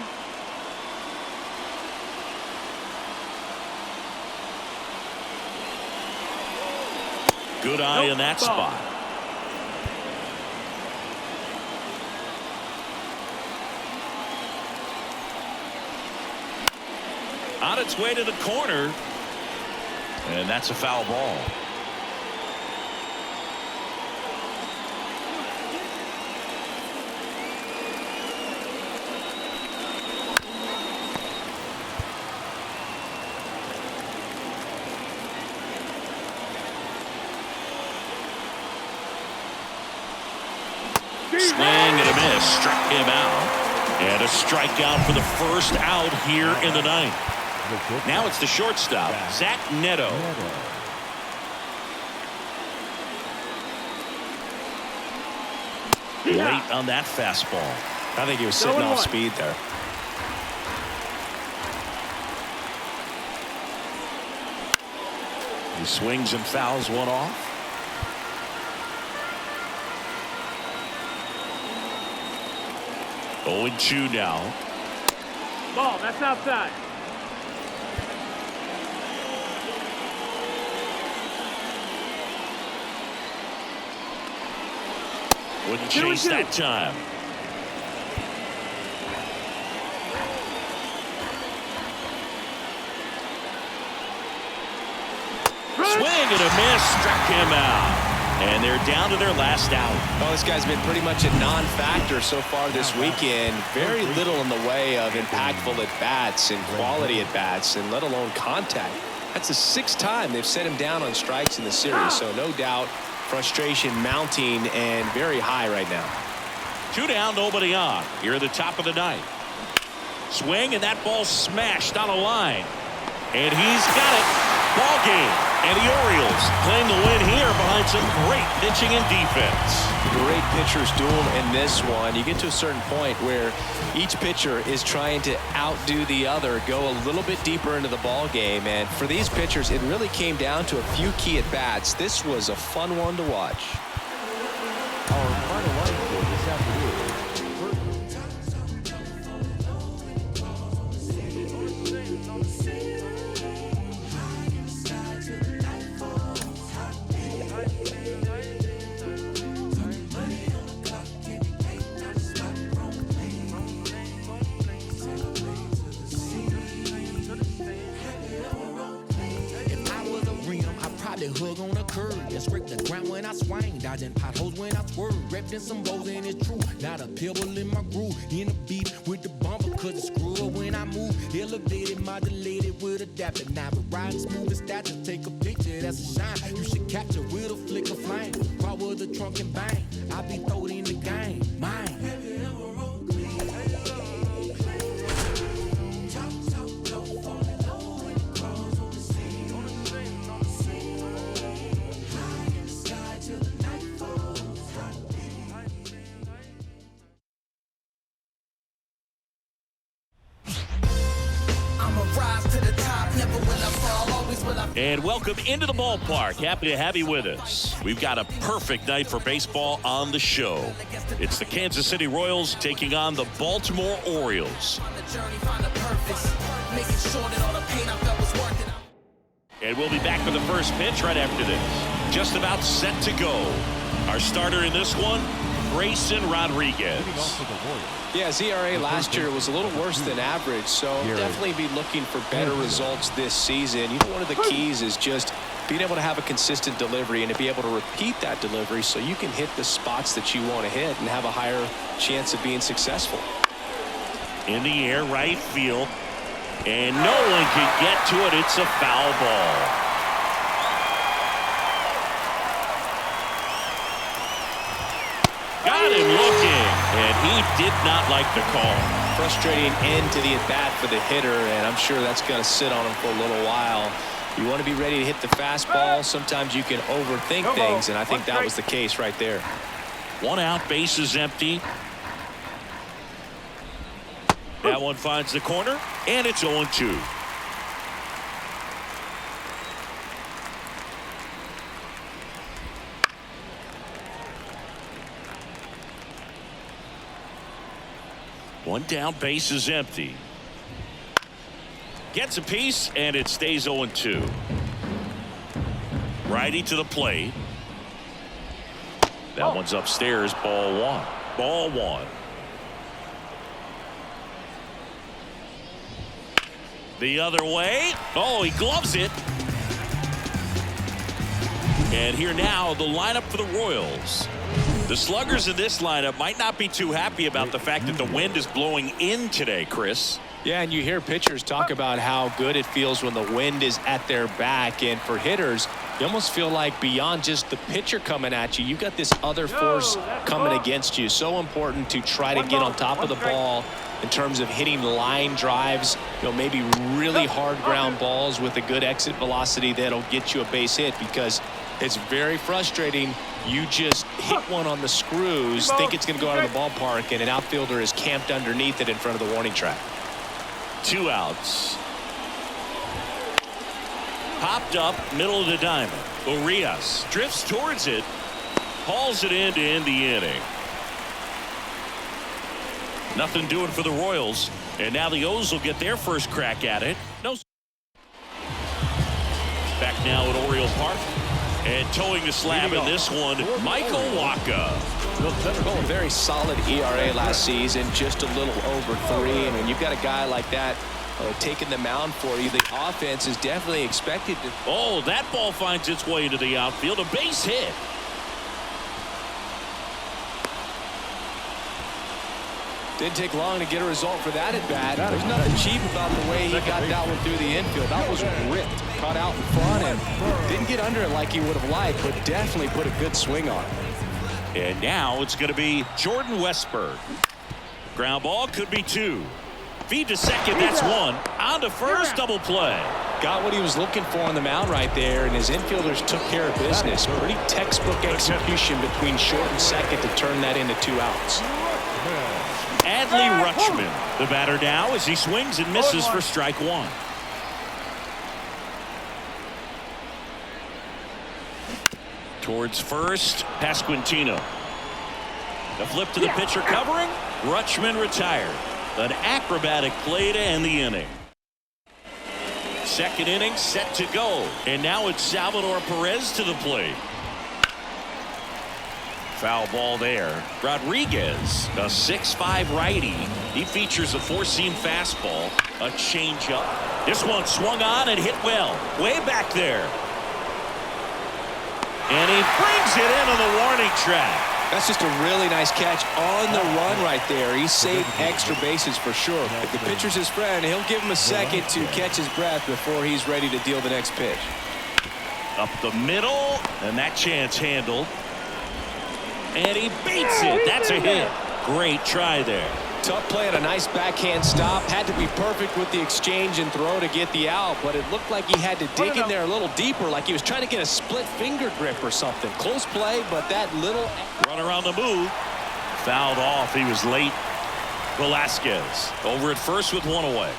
Good eye in that spot. On its way to the corner. And that's a foul ball. Swing and a miss. Struck him out. And a strikeout for the first out here in the ninth. Now it's the shortstop, Zach Neto. Late on that fastball. I think he was sitting off speed there. He swings and fouls one off. Oh, 0-2 now. Ball, that's outside. Wouldn't chase that time. Swing and a miss. Struck him out. And they're down to their last out. Well, this guy's been pretty much a non-factor so far this weekend. Very little in the way of impactful at-bats and quality at-bats, and let alone contact. That's the 6th time they've set him down on strikes in the series, so no doubt frustration mounting and very high right now. 2 down, nobody on. Here at the top of the ninth. Swing, and that ball smashed on a line. And he's got it. Ball game. And the Orioles claim the win here behind some great pitching and defense. Great pitchers duel in this one. You get to a certain point where each pitcher is trying to outdo the other, go a little bit deeper into the ball game. And for these pitchers, it really came down to a few key at-bats. This was a fun one to watch. Our final line for this afternoon. Hug on a curve and scrape the ground when I swing, dodging potholes when I swerve, wrapped in some bows and it's true. Not a pebble in my groove, in the beat with the bumper, cause it's screw up when I move. Elevated, modulated with adapter. Now but riding smooth and stature, take a picture, that's a shine. You should capture with a flick of flame. Crawl with the trunk and bang. I be throwed in the game, mine. And welcome into the ballpark. Happy to have you with us. We've got a perfect night for baseball on the show. It's the Kansas City Royals taking on the Baltimore Orioles. And we'll be back for the first pitch right after this. Just about set to go. Our starter in this one, Grayson Rodriguez. Yeah, ERA last year was a little worse than average, so definitely be looking for better results this season. You know, one of the keys is just being able to have a consistent delivery and to be able to repeat that delivery so you can hit the spots that you want to hit and have a higher chance of being successful. In the air, right field, and no one can get to it. It's a foul ball. Got him looking, and he did not like the call. Frustrating end to the at-bat for the hitter, and I'm sure that's going to sit on him for a little while. You want to be ready to hit the fastball. Sometimes you can overthink things, and I think that was the case right there. 1 out, bases empty. That one finds the corner, and it's 0-2. One down, base is empty. Gets a piece, and it stays 0-2. Righty to the plate. That one's upstairs. Ball one. Ball one. The other way. Oh, he gloves it. And here now, the lineup for the Royals. The sluggers in this lineup might not be too happy about the fact that the wind is blowing in today, Chris. Yeah, and you hear pitchers talk about how good it feels when the wind is at their back. And for hitters, you almost feel like beyond just the pitcher coming at you, you've got this other force coming against you. So important to try to get on top of the ball in terms of hitting line drives, maybe really hard ground balls with a good exit velocity that'll get you a base hit, because it's very frustrating. You just hit one on the screws, think it's going to go out of the ballpark, and an outfielder is camped underneath it in front of the warning track. 2 outs. Popped up, middle of the diamond. Urias drifts towards it, hauls it in to end the inning. Nothing doing for the Royals, and now the O's will get their first crack at it. No. Back now at Oriole Park, and towing the slab in this one, Michael Wacha. A very solid ERA last season, just a little over 3. And when you've got a guy like that taking the mound for you, the offense is definitely expected to. Oh, that ball finds its way into the outfield. A base hit. Didn't take long to get a result for that at bat. There's nothing cheap about the way he got that one through the infield. That was ripped, caught out in front, and didn't get under it like he would have liked, but definitely put a good swing on it. And now it's going to be Jordan Westburg. Ground ball could be 2. Feed to second, that's 1. On to first, double play. Got what he was looking for on the mound right there, and his infielders took care of business. Pretty textbook execution between short and second to turn that into 2 outs. Adley Rutschman, the batter now, as he swings and misses for strike 1. Towards first, Pasquantino. The flip to the pitcher covering. Rutschman retired. An acrobatic play to end the inning. Second inning set to go. And now it's Salvador Perez to the plate. Foul ball there. Rodriguez, a 6'5" righty. He features a 4-seam fastball, a changeup. This one swung on and hit well. Way back there. And he brings it in on the warning track. That's just a really nice catch on the run right there. He saved extra bases for sure. If the pitcher's his friend, he'll give him a second to catch his breath before he's ready to deal the next pitch. Up the middle, and that chance handled. And he beats it. That's a hit. Great try there. Tough play and a nice backhand stop. Had to be perfect with the exchange and throw to get the out, but it looked like he had to dig in there a little deeper, like he was trying to get a split finger grip or something. Close play, but that little run around the move. Fouled off. He was late. Velasquez over at first with 1 away.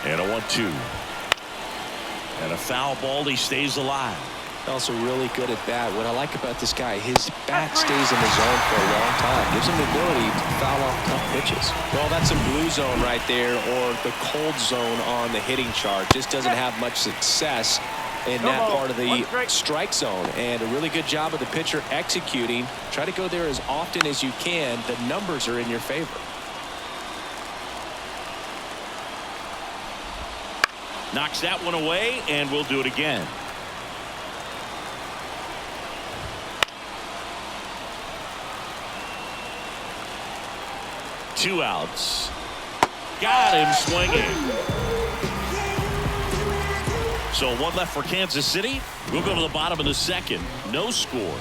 And a 1-2. And a foul ball. He stays alive. Also really good at bat. What I like about this guy, his bat stays in the zone for a long time. Gives him the ability to foul off tough pitches. Well, that's a blue zone right there, or the cold zone on the hitting chart. Just doesn't have much success in that part of the strike zone. And a really good job of the pitcher executing. Try to go there as often as you can. The numbers are in your favor. Knocks that one away, and we'll do it again. Two outs. Got him swinging. So 1 left for Kansas City. We'll go to the bottom of the second. No score.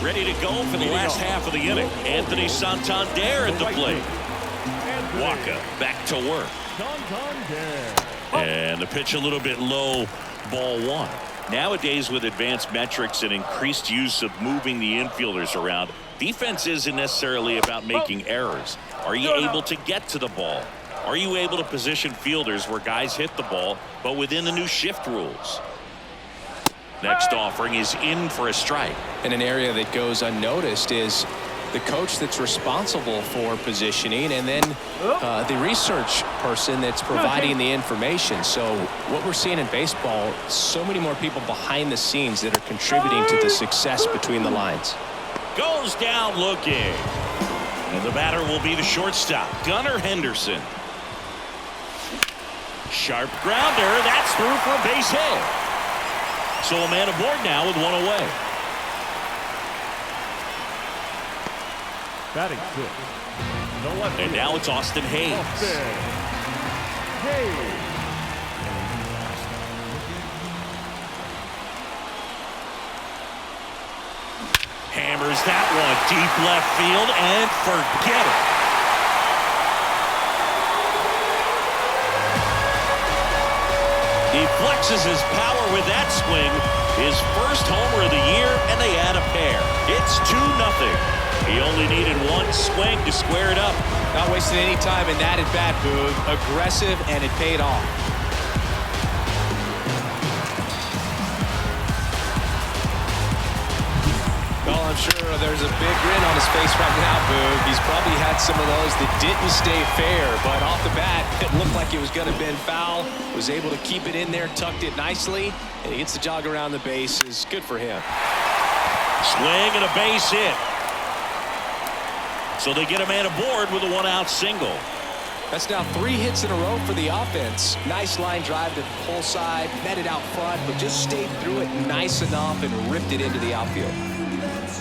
Ready to go for the last half of the inning. Anthony Santander at the plate. Wacha back to work. And the pitch a little bit low, ball 1. Nowadays, with advanced metrics and increased use of moving the infielders around, defense isn't necessarily about making errors. Are you able to get to the ball? Are you able to position fielders where guys hit the ball, but within the new shift rules? Next offering is in for a strike. And an area that goes unnoticed is the coach that's responsible for positioning, and then the research person that's providing the information. So what we're seeing in baseball, so many more people behind the scenes that are contributing to the success between the lines. Goes down looking. And the batter will be the shortstop, Gunnar Henderson. Sharp grounder. That's through for a base hit. So a man aboard now with one away. Batting six. The left And now it's Austin Hayes. Hammers that one deep left field and forget it. He flexes his power with that swing. His first homer of the year, and they add a pair. It's 2-0. He only needed one swing to square it up. Not wasting any time in that at-bat, Boog. Aggressive, and it paid off. Well, I'm sure there's a big grin on his face right now, Boog. He's probably had some of those that didn't stay fair, but off the bat, it looked like it was going to bend foul. Was able to keep it in there, tucked it nicely, and he gets the jog around the bases. Good for him. Swing and a base hit. So they get a man aboard with a one-out single. That's now 3 hits in a row for the offense. Nice line drive to the pull side, met it out front, but just stayed through it nice enough and ripped it into the outfield.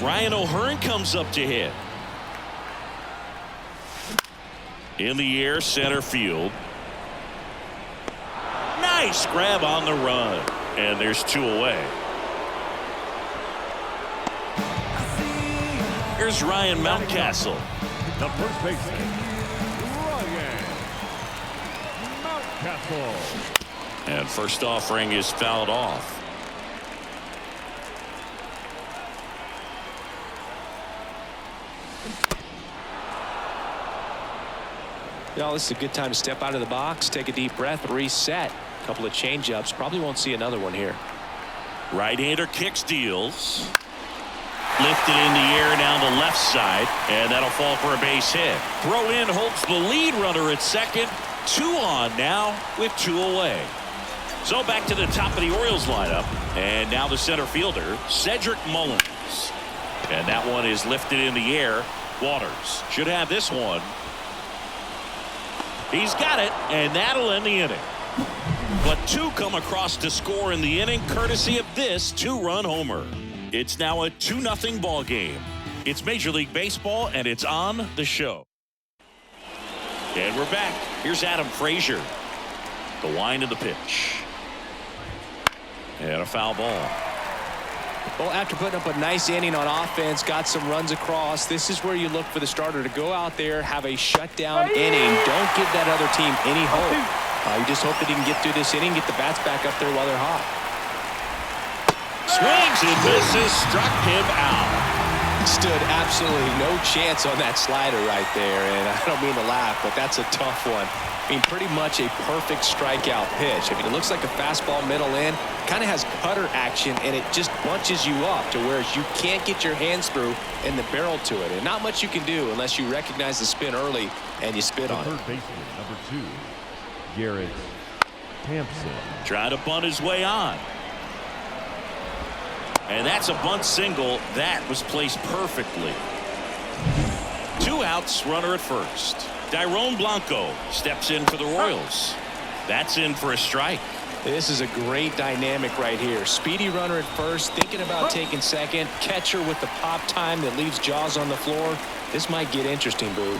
Ryan O'Hearn comes up to hit. In the air, center field. Nice grab on the run. And there's 2 away. Here's Ryan Mountcastle. The first baseman, Ryan Mountcastle. And first offering is fouled off. Well, this is a good time to step out of the box, take a deep breath, reset. A couple of change-ups. Probably won't see another one here. Right-hander kicks, deals. Lifted in the air down the left side, and that'll fall for a base hit. Throw in holds the lead runner at second. 2 on now with 2 away. So back to the top of the Orioles lineup, and now the center fielder, Cedric Mullins. And that one is lifted in the air. Waters should have this one. He's got it, and that'll end the inning. But 2 come across to score in the inning, courtesy of this 2-run homer. It's now a 2-0 ball game. It's Major League Baseball, and it's on the show. And we're back. Here's Adam Frazier. The wind of the pitch. And a foul ball. Well, after putting up a nice inning on offense, got some runs across, this is where you look for the starter to go out there, have a shutdown inning. Don't give that other team any hope. You just hope that he can get through this inning, get the bats back up there while they're hot. Swings and misses, struck him out. Stood absolutely no chance on that slider right there, and I don't mean to laugh, but that's a tough one. I mean, pretty much a perfect strikeout pitch. I mean, it looks like a fastball middle in, kind of has cutter action, and it just bunches you up to where you can't get your hands through and the barrel to it. And not much you can do unless you recognize the spin early and you spit on it. Third baseman, number 2, Garrett Hampson. Trying to bunt his way on. And that's a bunt single. That was placed perfectly. 2 outs, runner at first. Dairon Blanco steps in for the Royals. That's in for a strike. This is a great dynamic right here. Speedy runner at first, thinking about taking second. Catcher with the pop time that leaves Jaws on the floor. This might get interesting, Boo.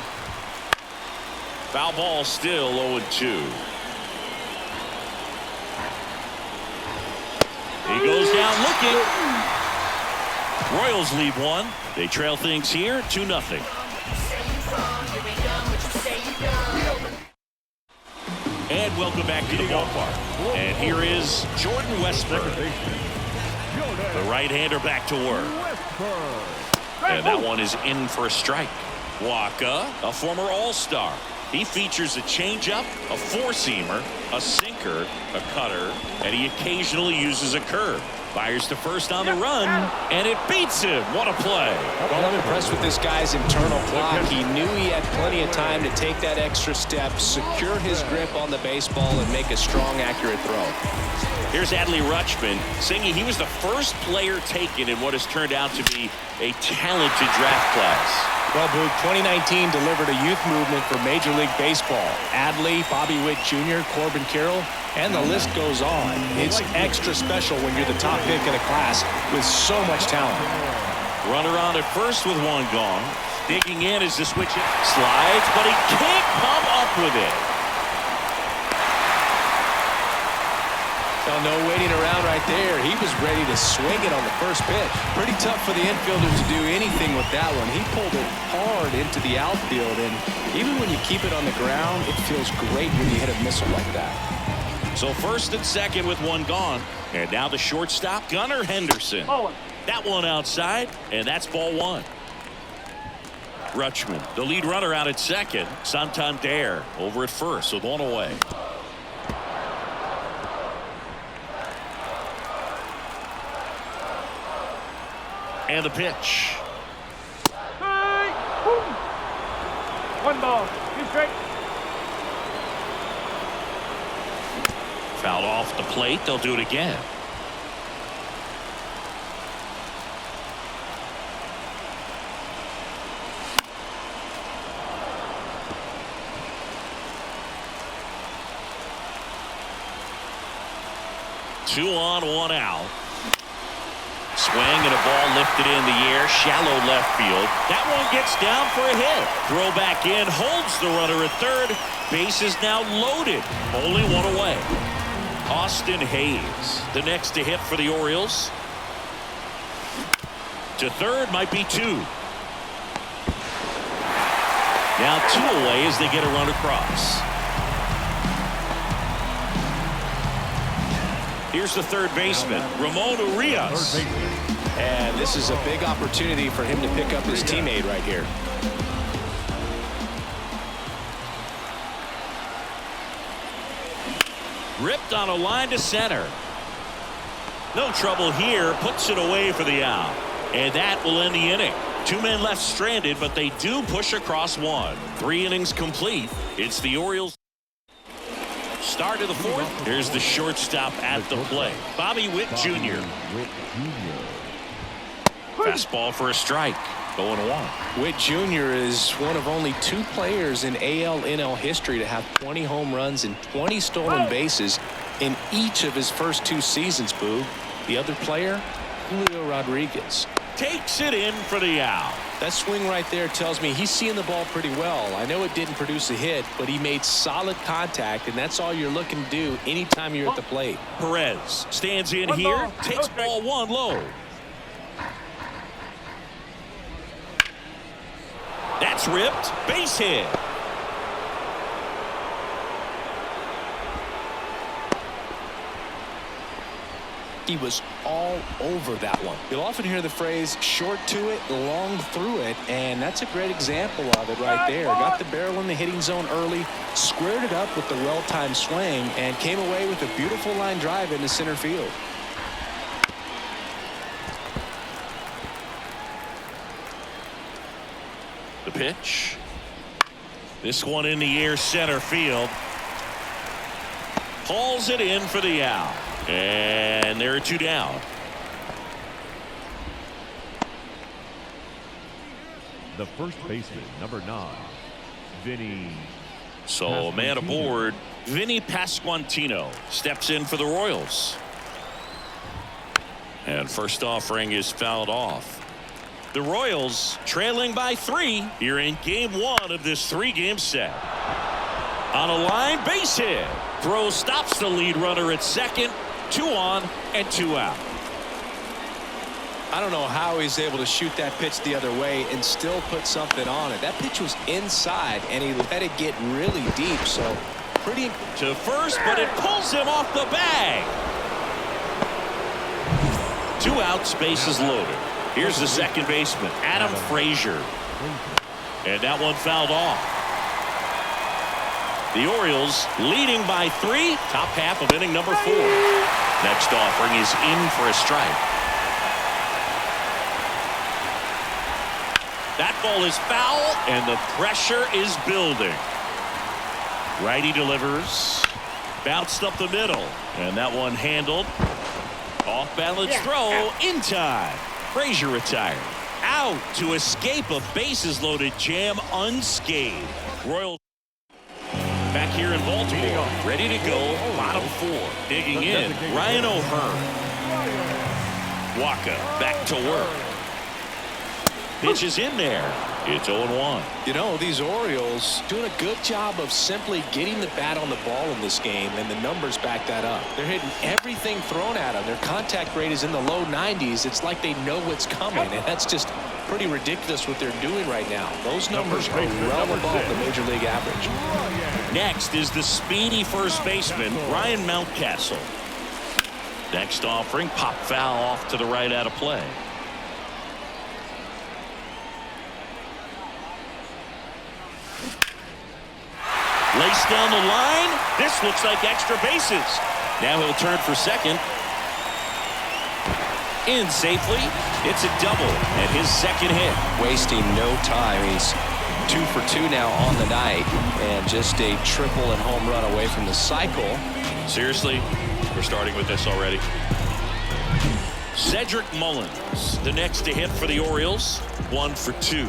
Foul ball still 0-2. He goes down looking. Royals lead 1. They trail things here 2-0. And welcome back to the ballpark. And here is Jordan Westburg. The right-hander back to work. And that one is in for a strike. Waka, a former All-Star. He features a changeup, a four-seamer, a single. sinker, a cutter, and he occasionally uses a curve. Fires to first on the run, and it beats him. What a play. Well, I'm impressed with this guy's internal clock. He knew he had plenty of time to take that extra step, secure his grip on the baseball, and make a strong, accurate throw. Here's Adley Rutschman singing he was the first player taken in what has turned out to be a talented draft class. Well, Boog, 2019 delivered a youth movement for Major League Baseball. Adley, Bobby Witt Jr., Corbin Carroll, and the list goes on. It's extra special when you're the top pick in a class with so much talent. Runner on at first with one gone. Digging in as the switch slides, but he can't come up with it. So no waiting around right there. He was ready to swing it on the first pitch. Pretty tough for the infielder to do anything with that one. He pulled it hard into the outfield, and even when you keep it on the ground, it feels great when you hit a missile like that. So first and second with one gone. And now the shortstop, Gunnar Henderson. That one outside, and that's ball one. Rutschman, the lead runner out at second. Santander over at first with one away. And the pitch. One ball, two straight. Fouled off the plate. They'll do it again. Two on, one out. Swing and a ball lifted in the air, shallow left field. That one gets down for a hit. Throw back in, holds the runner at third. Base is now loaded. Only one away. Austin Hayes, the next to hit for the Orioles. To third, might be two. Now two away as they get a run across. Here's the third baseman, Ramon Urias. And this is a big opportunity for him to pick up his teammate right here. Ripped on a line to center. No trouble here. Puts it away for the out. And that will end the inning. Two men left stranded, but they do push across one. 3 innings complete. It's the Orioles. Start of the fourth. Here's the shortstop at the plate. Bobby Witt Jr. Fastball for a strike. 0-1. Witt Jr. is one of only 2 players in AL/NL history to have 20 home runs and 20 stolen bases in each of his first 2 seasons, Boo. The other player, Julio Rodriguez. Takes it in for the out. That swing right there tells me he's seeing the ball pretty well. I know it didn't produce a hit, but he made solid contact, and that's all you're looking to do anytime you're at the plate. Perez stands in here, takes ball one low. That's ripped. Base hit. He was all over that one. You'll often hear the phrase short to it, long through it, and that's a great example of it right there. Got the barrel in the hitting zone early, squared it up with the well-timed swing, and came away with a beautiful line drive into center field. The pitch. This one in the air, center field. Hauls it in for the out. And there are 2 down. The first baseman, number 9, Vinny. So a man aboard. Vinny Pasquantino steps in for the Royals. And first offering is fouled off. The Royals trailing by 3 here in game 1 of this 3-game set. On a line, base hit. Throw stops the lead runner at second. 2 on and 2 out. I don't know how he's able to shoot that pitch the other way and still put something on it. That pitch was inside, and he let it get really deep. So pretty to first, but it pulls him off the bag. 2 outs, bases loaded. Here's the second baseman, Adam Frazier. And that one fouled off. The Orioles leading by 3. Top half of inning number 4. Next offering is in for a strike. That ball is foul, and the pressure is building. Righty delivers. Bounced up the middle, and that one handled. Off balance throw in time. Frazier retired. Out to escape a bases loaded jam unscathed. Royals back here in Baltimore, ready to go. Bottom 4. Digging in, Ryan O'Hearn. Waka back to work. Pitch is in there. It's 0-1. You know, these Orioles doing a good job of simply getting the bat on the ball in this game, and the numbers back that up. They're hitting everything thrown at them. Their contact rate is in the low 90s. It's like they know what's coming, and that's just pretty ridiculous what they're doing right now. Those numbers are well above the major league average. Next is the speedy first baseman, Ryan Mountcastle. Next offering, pop foul off to the right out of play. Laced down the line. This looks like extra bases. Now he'll turn for second. In safely. It's a double and his second hit. Wasting no time. He's 2 for 2 now on the night, and just a triple and home run away from the cycle. Seriously, we're starting with this already. Cedric Mullins, the next to hit for the Orioles. 1 for 2.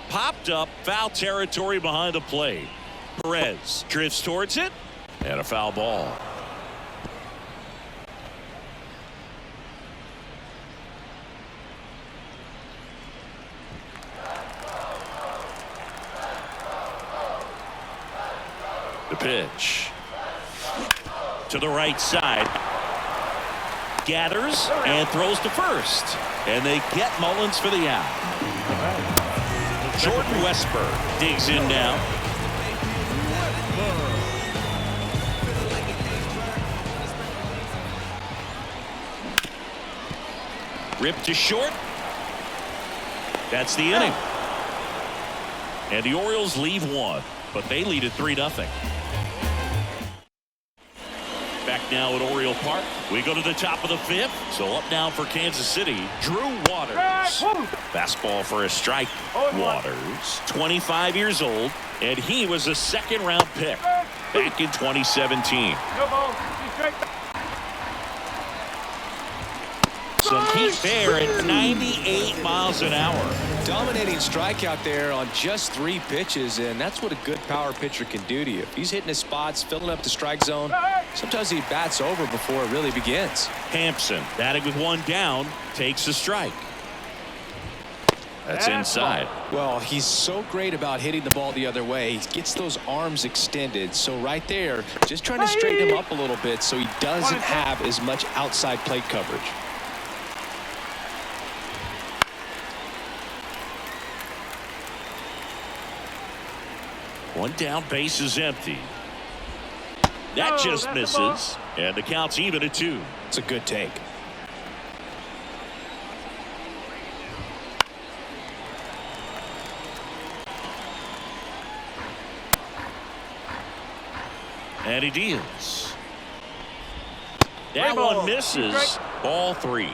Popped up, foul territory behind the plate. Perez drifts towards it, and a foul ball. The pitch to the right side. Gathers and throws to first, and they get Mullins for the out. Jordan Westberg digs in now. Ripped to short. That's the inning. And the Orioles leave 1, but they lead at 3-0. Back now at Oriole Park. We go to the top of the 5th. So up now for Kansas City, Drew Waters. Fastball for a strike. Waters, 25 years old, and he was a second-round pick back in 2017. Some heat there at 98 miles an hour. Dominating strikeout there on just 3 pitches, and that's what a good power pitcher can do to you. If he's hitting his spots, filling up the strike zone, sometimes he bats over before it really begins. Hampson, batting with 1 down, takes a strike. That's inside. Well, he's so great about hitting the ball the other way. He gets those arms extended. So right there, just trying to straighten him up a little bit so he doesn't have as much outside plate coverage. One down, base is empty. That just misses, and the count's even at 2. It's a good take. And he deals. That one misses. Ball 3.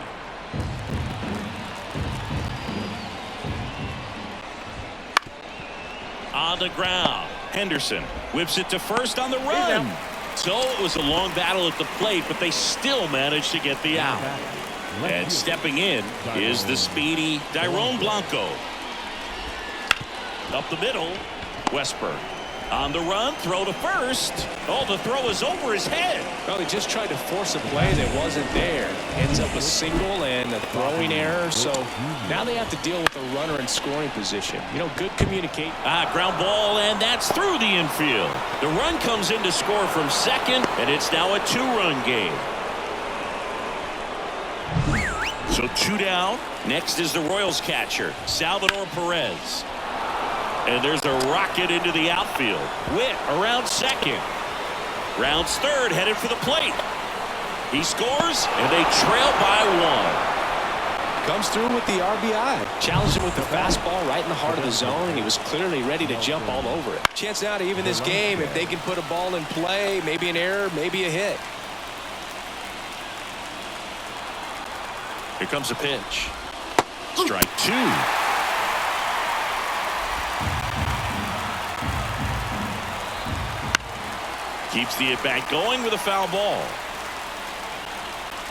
On the ground. Henderson whips it to first on the run. So it was a long battle at the plate, but they still managed to get the out. And stepping in is the speedy Dairon Blanco. Up the middle, Westberg. On the run, throw to first. Oh, the throw is over his head. Well, he just tried to force a play that wasn't there. Ends up a single and a throwing error. So now they have to deal with a runner in scoring position. You know, good communicate. Ground ball, and that's through the infield. The run comes in to score from second, and it's now a 2-run game. So 2 down. Next is the Royals catcher, Salvador Perez. And there's a rocket into the outfield. Witt around second. Rounds third, headed for the plate. He scores, and they trail by 1. comes through with the RBI. Challenged him with the fastball right in the heart of the zone, and he was clearly ready to jump all over it. Chance now to even this game if they can put a ball in play, maybe an error, maybe a hit. Here comes a pitch. Strike two. Keeps the at-bat going with a foul ball.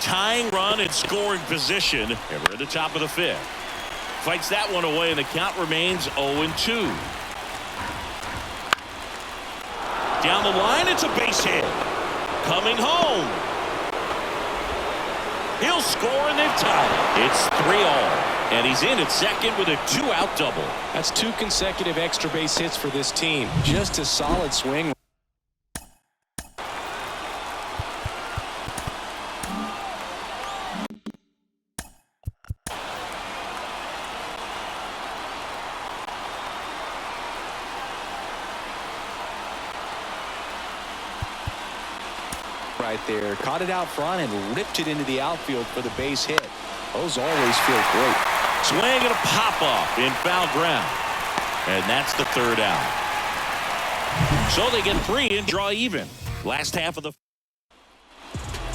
Tying run in scoring position, and we're at the top of the fifth. Fights that one away, and the count remains 0-2. Down the line, it's a base hit. Coming home. He'll score, and they've tied it. It's 3-all, and he's in at second with a 2-out double. That's 2 consecutive extra base hits for this team. Just a solid swing. Right there, caught it out front and ripped it into the outfield for the base hit. Those always feel great. Swing and a pop-up in foul ground, and that's the 3rd out. So they get 3 and draw even. Last half of the.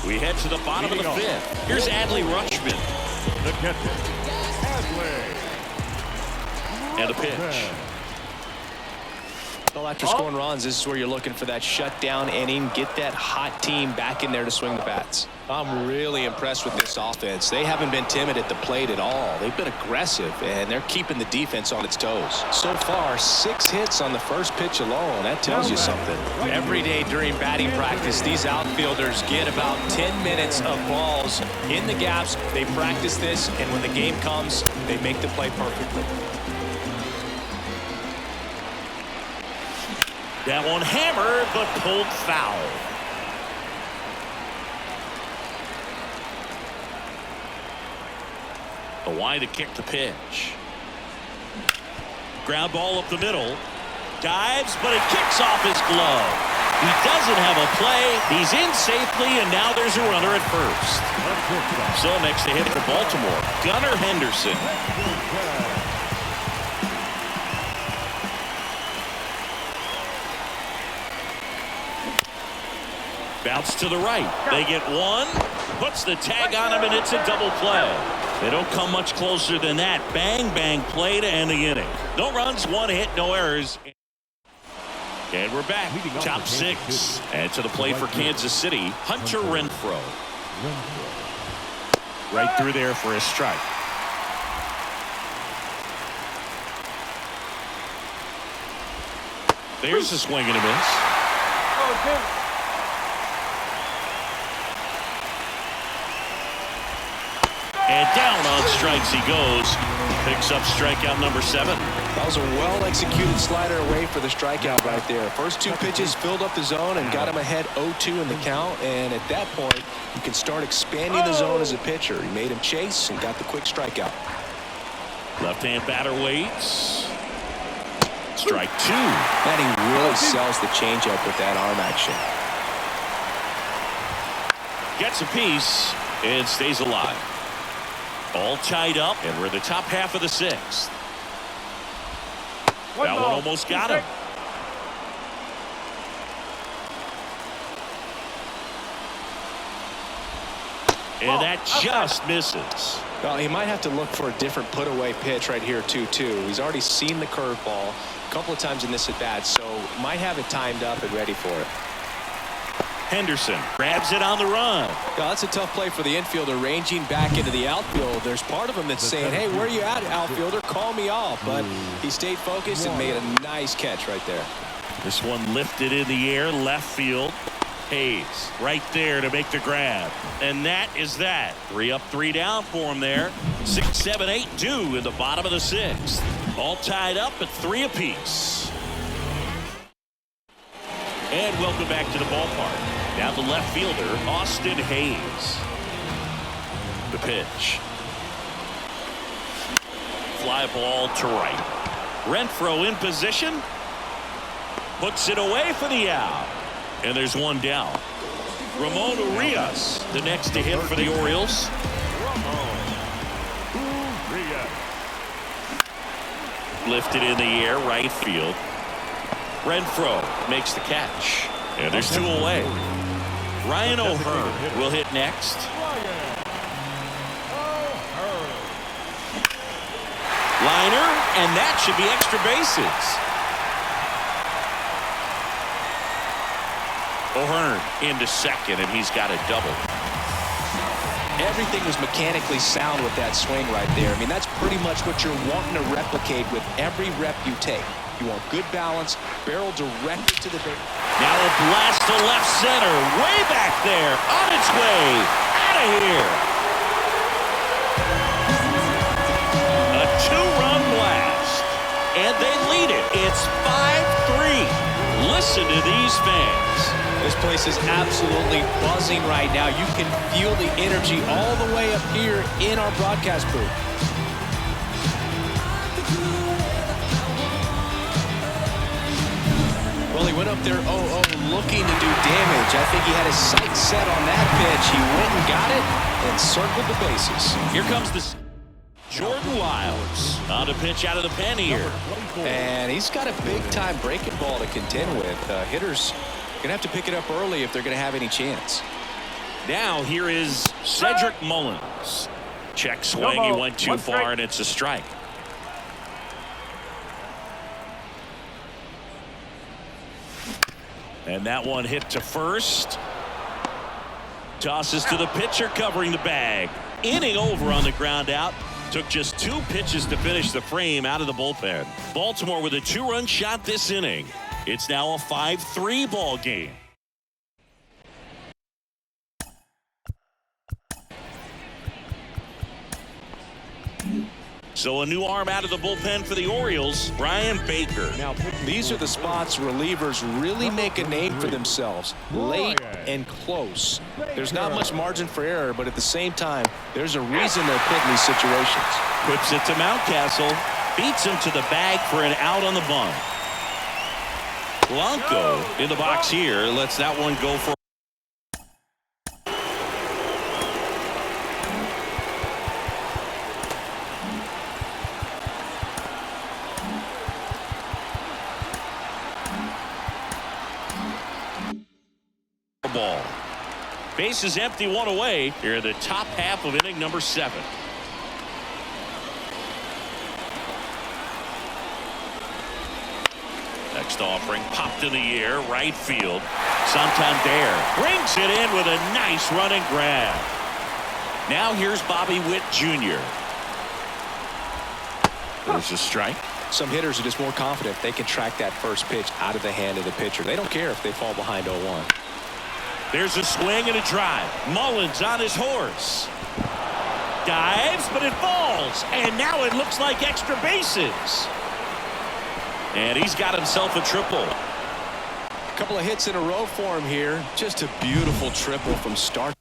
We head to the bottom of the 5th. Here's Adley Rutschman. The catcher, Adley. And a pitch. Well, after scoring runs, this is where you're looking for that shutdown inning. Get that hot team back in there to swing the bats. I'm really impressed with this offense. They haven't been timid at the plate at all. They've been aggressive, and they're keeping the defense on its toes. So far, 6 hits on the first pitch alone. That tells you something. Every day during batting practice, these outfielders get about 10 minutes of balls in the gaps. They practice this, and when the game comes, they make the play perfectly. That one hammered, but pulled foul. The wide to kick the pitch. Ground ball up the middle. Dives, but it kicks off his glove. He doesn't have a play. He's in safely, and now there's a runner at first. So next to hit for Baltimore, Gunnar Henderson. Bounce to the right. They get 1. Puts the tag on him, and it's a double play. They don't come much closer than that. Bang, bang play to end the inning. No runs, 1 hit, no errors. And we're back. Top 6. And to the plate for Kansas City, Hunter Renfroe. Right through there for a strike. There's a swing and a miss. And down on strikes he goes. Picks up strikeout number 7. That was a well-executed slider away for the strikeout right there. First 2 pitches filled up the zone and got him ahead 0-2 in the count. And at that point, you can start expanding the zone as a pitcher. He made him chase and got the quick strikeout. Left-hand batter waits. Strike 2. Manning really sells the changeup with that arm action. Gets a piece and stays alive. All tied up, and we're in the top half of the 6th. That one almost got him. And that just misses. Well, he might have to look for a different put-away pitch right here, 2-2. He's already seen the curveball a couple of times in this at-bat, so might have it timed up and ready for it. Henderson grabs it on the run. Well, that's a tough play for the infielder, ranging back into the outfield. There's part of him that's saying, hey, where are you at, outfielder? Call me off. But he stayed focused and made a nice catch right there. This one lifted in the air, left field. Hayes right there to make the grab. And that is that. 3 up, 3 down for him there. 6, 7, 8 due in the bottom of the 6th. All tied up at 3 apiece. And welcome back to the ballpark. Now the left fielder, Austin Hayes. The pitch. Fly ball to right. Renfroe in position. Puts it away for the out. And there's one down. Ramon Urias, the next to hit for the Orioles. Lifted in the air, right field. Renfroe makes the catch. And there's 2 away. Ryan O'Hearn will hit next. Liner, and that should be extra bases. O'Hearn into second, and he's got a double. Everything was mechanically sound with that swing right there. I mean, that's pretty much what you're wanting to replicate with every rep you take. You want good balance, barrel directly to the base. Now a blast to left center, way back there, on its way, out of here. A 2-run blast, and they lead it. It's 5-3. Listen to these fans. This place is absolutely buzzing right now. You can feel the energy all the way up here in our broadcast booth. Well, he went up there 0-0 looking to do damage. I think he had his sights set on that pitch. He went and got it and circled the bases. Here comes the Jordan Lyles on the pitch out of the pen here. And he's got a big-time breaking ball to contend with. Hitters going to have to pick it up early if they're going to have any chance. Now here is Cedric Mullins. Check swing. He went too far, and it's a strike. And that one hit to first. Tosses to the pitcher covering the bag. Inning over on the ground out. Took just 2 pitches to finish the frame out of the bullpen. Baltimore with a 2-run shot this inning. It's now a 5-3 ball game. So a new arm out of the bullpen for the Orioles, Brian Baker. Now, these are the spots relievers really make a name for themselves. Late and close. There's not much margin for error, but at the same time, there's a reason they're put in these situations. Whips it to Mountcastle. Beats him to the bag for an out on the bunt. Blanco in the box here. Lets that one go for ball. Base is empty, 1 away. Here in the top half of inning number 7. Next offering popped in the air, right field. Santander brings it in with a nice running grab. Now here's Bobby Witt Jr. There's a strike. Some hitters are just more confident they can track that first pitch out of the hand of the pitcher. They don't care if they fall behind 0-1. There's a swing and a drive. Mullins on his horse. Dives, but it falls. And now it looks like extra bases. And he's got himself a triple. A couple of hits in a row for him here. Just a beautiful triple from start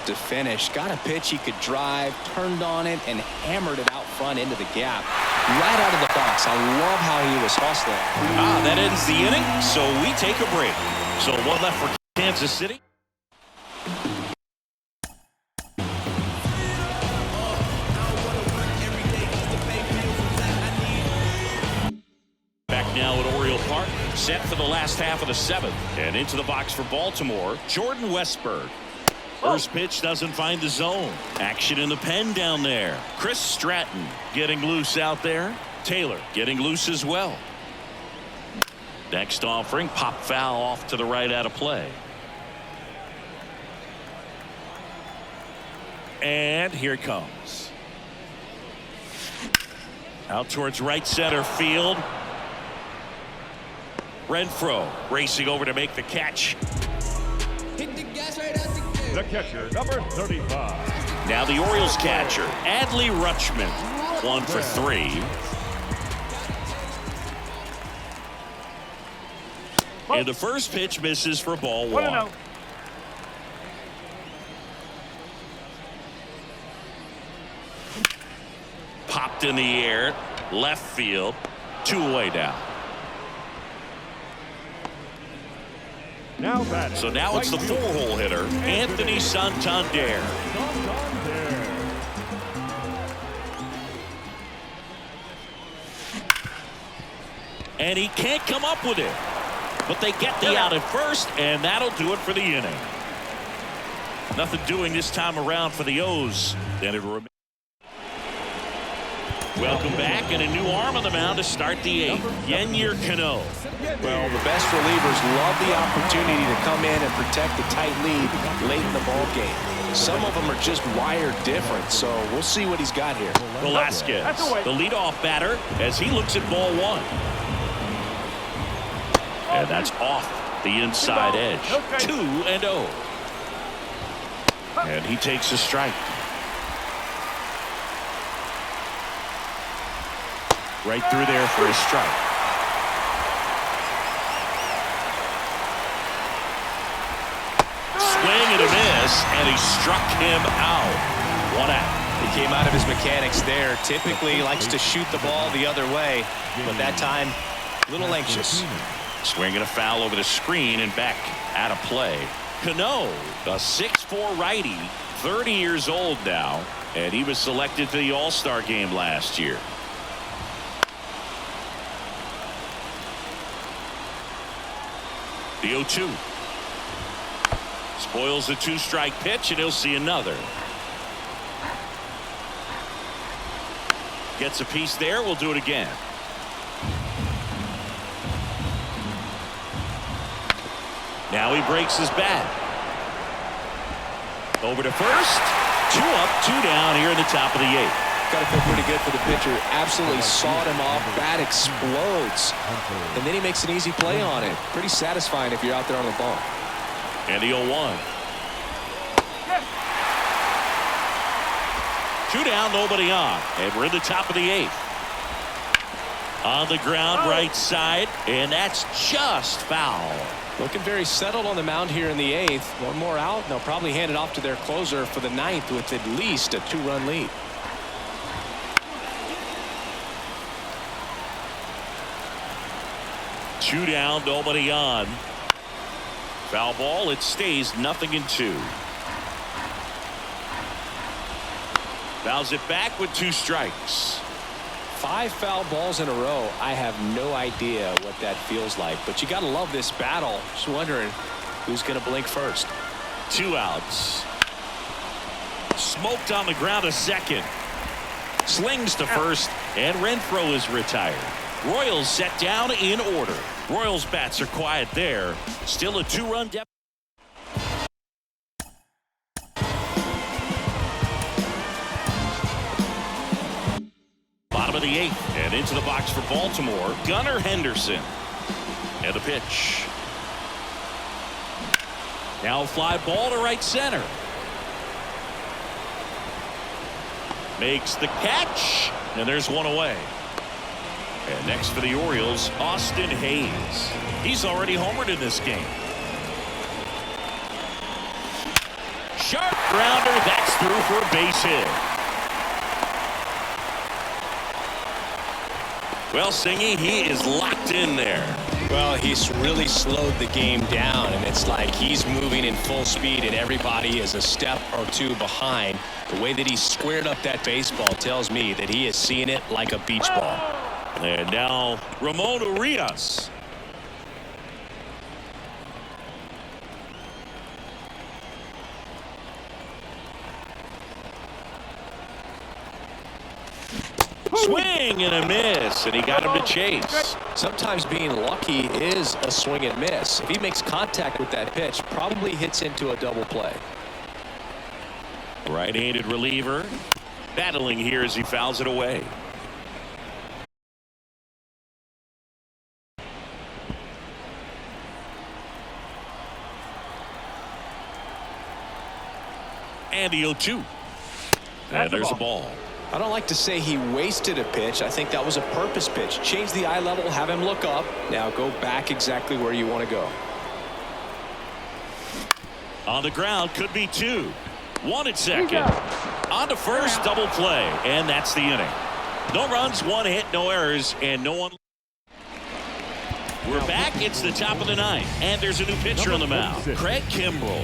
to finish. Got a pitch he could drive, turned on it, and hammered it out front into the gap. Right out of the box. I love how he was hustling. That ends the inning, so we take a break. So 1 left for Kansas City. Back now at Oriole Park, set for the last half of the 7th. And into the box for Baltimore, Jordan Westburg. First pitch doesn't find the zone. Action in the pen down there. Chris Stratton getting loose out there. Taylor getting loose as well. Next offering, pop foul off to the right out of play. And here it comes. Out towards right center field. Renfroe racing over to make the catch. Hit the gas right out the gate. The catcher, number 35. Now the Orioles catcher, Adley Rutschman, 1 for 3. And the first pitch misses for ball 1. Popped in the air, left field, 2 away now. So now it's the 4-hole hitter, Anthony Santander. And he can't come up with it. But they get the out at first, and that'll do it for the inning. Nothing doing this time around for the O's. Then it remains. Welcome back, and a new arm on the mound to start the eighth. Yennier Cano. Well, the best relievers love the opportunity to come in and protect a tight lead late in the ball game. Some of them are just wired different, so we'll see what he's got here. Velasquez, the leadoff batter, as he looks at ball one. And that's off the inside edge. 2-0. And he takes a strike. Right through there for a strike. Swing and a miss, and he struck him out. 1 out. He came out of his mechanics there. Typically likes to shoot the ball the other way, but that time a little anxious. Swing and a foul over the screen and back out of play. Cano, a 6'4" righty, 30 years old now, and he was selected for the All-Star game last year. The 0-2. Spoils the 2-strike pitch, and he'll see another. Gets a piece there. We'll do it again. Now he breaks his bat. Over to first. 2 up, 2 down here in the top of the 8th. Got to feel pretty good for the pitcher. Absolutely sawed him off. Bat explodes. And then he makes an easy play on it. Pretty satisfying if you're out there on the ball. And the 0-1. 2 down, nobody on. And we're in the top of the 8th. On the ground, right side. And that's just foul. Looking very settled on the mound here in the 8th. One more out, and they'll probably hand it off to their closer for the 9th with at least a 2-run lead. Two down, nobody on. Foul ball. It stays 0-2. Fouls it back with 2 strikes. 5 foul balls in a row. I have no idea what that feels like, but you got to love this battle. Just wondering who's going to blink first. 2 outs. Smoked on the ground a second. Slings to first, and Renfroe is retired. Royals set down in order. Royals bats are quiet there. Still a 2-run deficit. Bottom of the 8th, and into the box for Baltimore, Gunnar Henderson. And the pitch. Now a fly ball to right center. Makes the catch, and there's one away. And next for the Orioles, Austin Hayes. He's already homered in this game. Sharp grounder, that's through for a base hit. Well, Singy, he is locked in there. Well, he's really slowed the game down, and it's like he's moving in full speed, and everybody is a step or 2 behind. The way that he squared up that baseball tells me that he is seeing it like a beach ball. And now Ramon Urias. Swing and a miss, and he got him to chase. Sometimes being lucky is a swing and miss. If he makes contact with that pitch, probably hits into a double play. Right-handed reliever battling here as he fouls it away. And the 0-2. And there's a ball. I don't like to say he wasted a pitch. I think that was a purpose pitch. Change the eye level, have him look up. Now go back exactly where you want to go. On the ground, could be 2. 1 at second. On to first, double play. And that's the inning. No runs, 1 hit, no errors, and no one. We're back. It's the top of the 9th, and there's a new pitcher on the mound, Craig Kimbrell.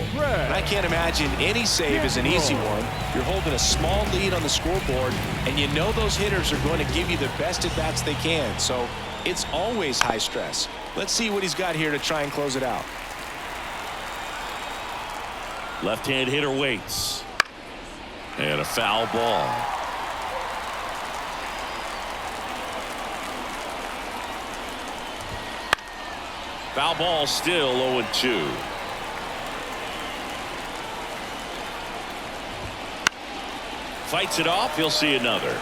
I can't imagine any save is an easy one. You're holding a small lead on the scoreboard, and you know those hitters are going to give you the best at bats they can. So It's always high stress. Let's see what he's got here to try and close it out. Left-hand hitter waits. And a foul ball. Foul ball, still 0-2. Fights it off. He'll see another.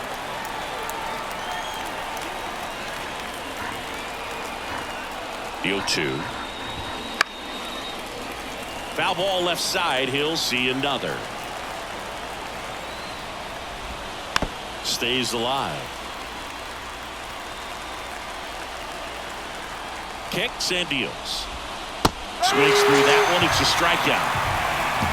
The 0-2. Foul ball left side. He'll see another. Stays alive. Kicks and deals. Swings through that one. It's a strikeout.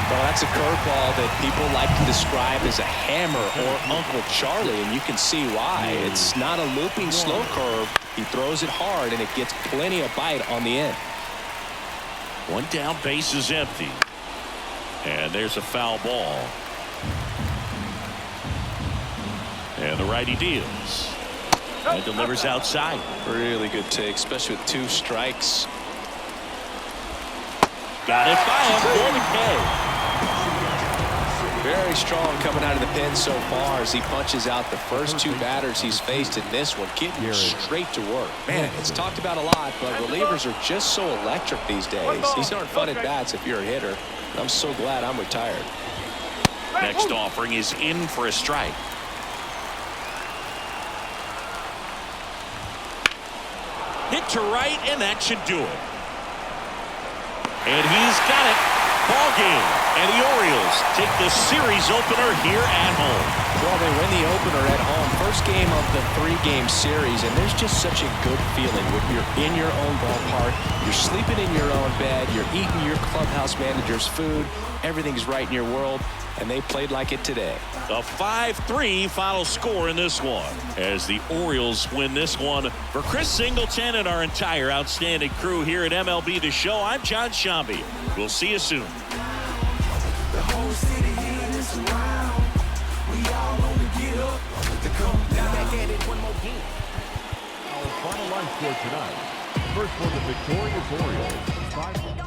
Well, that's a curveball that people like to describe as a hammer or Uncle Charlie, and you can see why. It's not a looping slow curve. He throws it hard, and it gets plenty of bite on the end. One down, base is empty. And there's a foul ball. And the righty deals. And delivers outside. Really good take, especially with 2 strikes. Got it by him for the K. Very strong coming out of the pen so far as he punches out the first 2 batters he's faced in this one, getting straight to work. Man, it's talked about a lot, but relievers are just so electric these days. These aren't fun at bats if you're a hitter. I'm so glad I'm retired. Next offering is in for a strike. Hit to right, and that should do it. And he's got it. Ball game. And the Orioles take the series opener here at home. Well, they win the opener at home. First game of the 3-game series, and there's just such a good feeling when you're in your own ballpark, you're sleeping in your own bed, you're eating your clubhouse manager's food, everything's right in your world, and they played like it today. A 5-3 final score in this one as the Orioles win this one. For Chris Singleton and our entire outstanding crew here at MLB The Show, I'm John Shambi. We'll see you soon. The whole city here is around. We all on the get up to come down. Back at it one more game. Our final line score tonight. First for the victorious Orioles, 5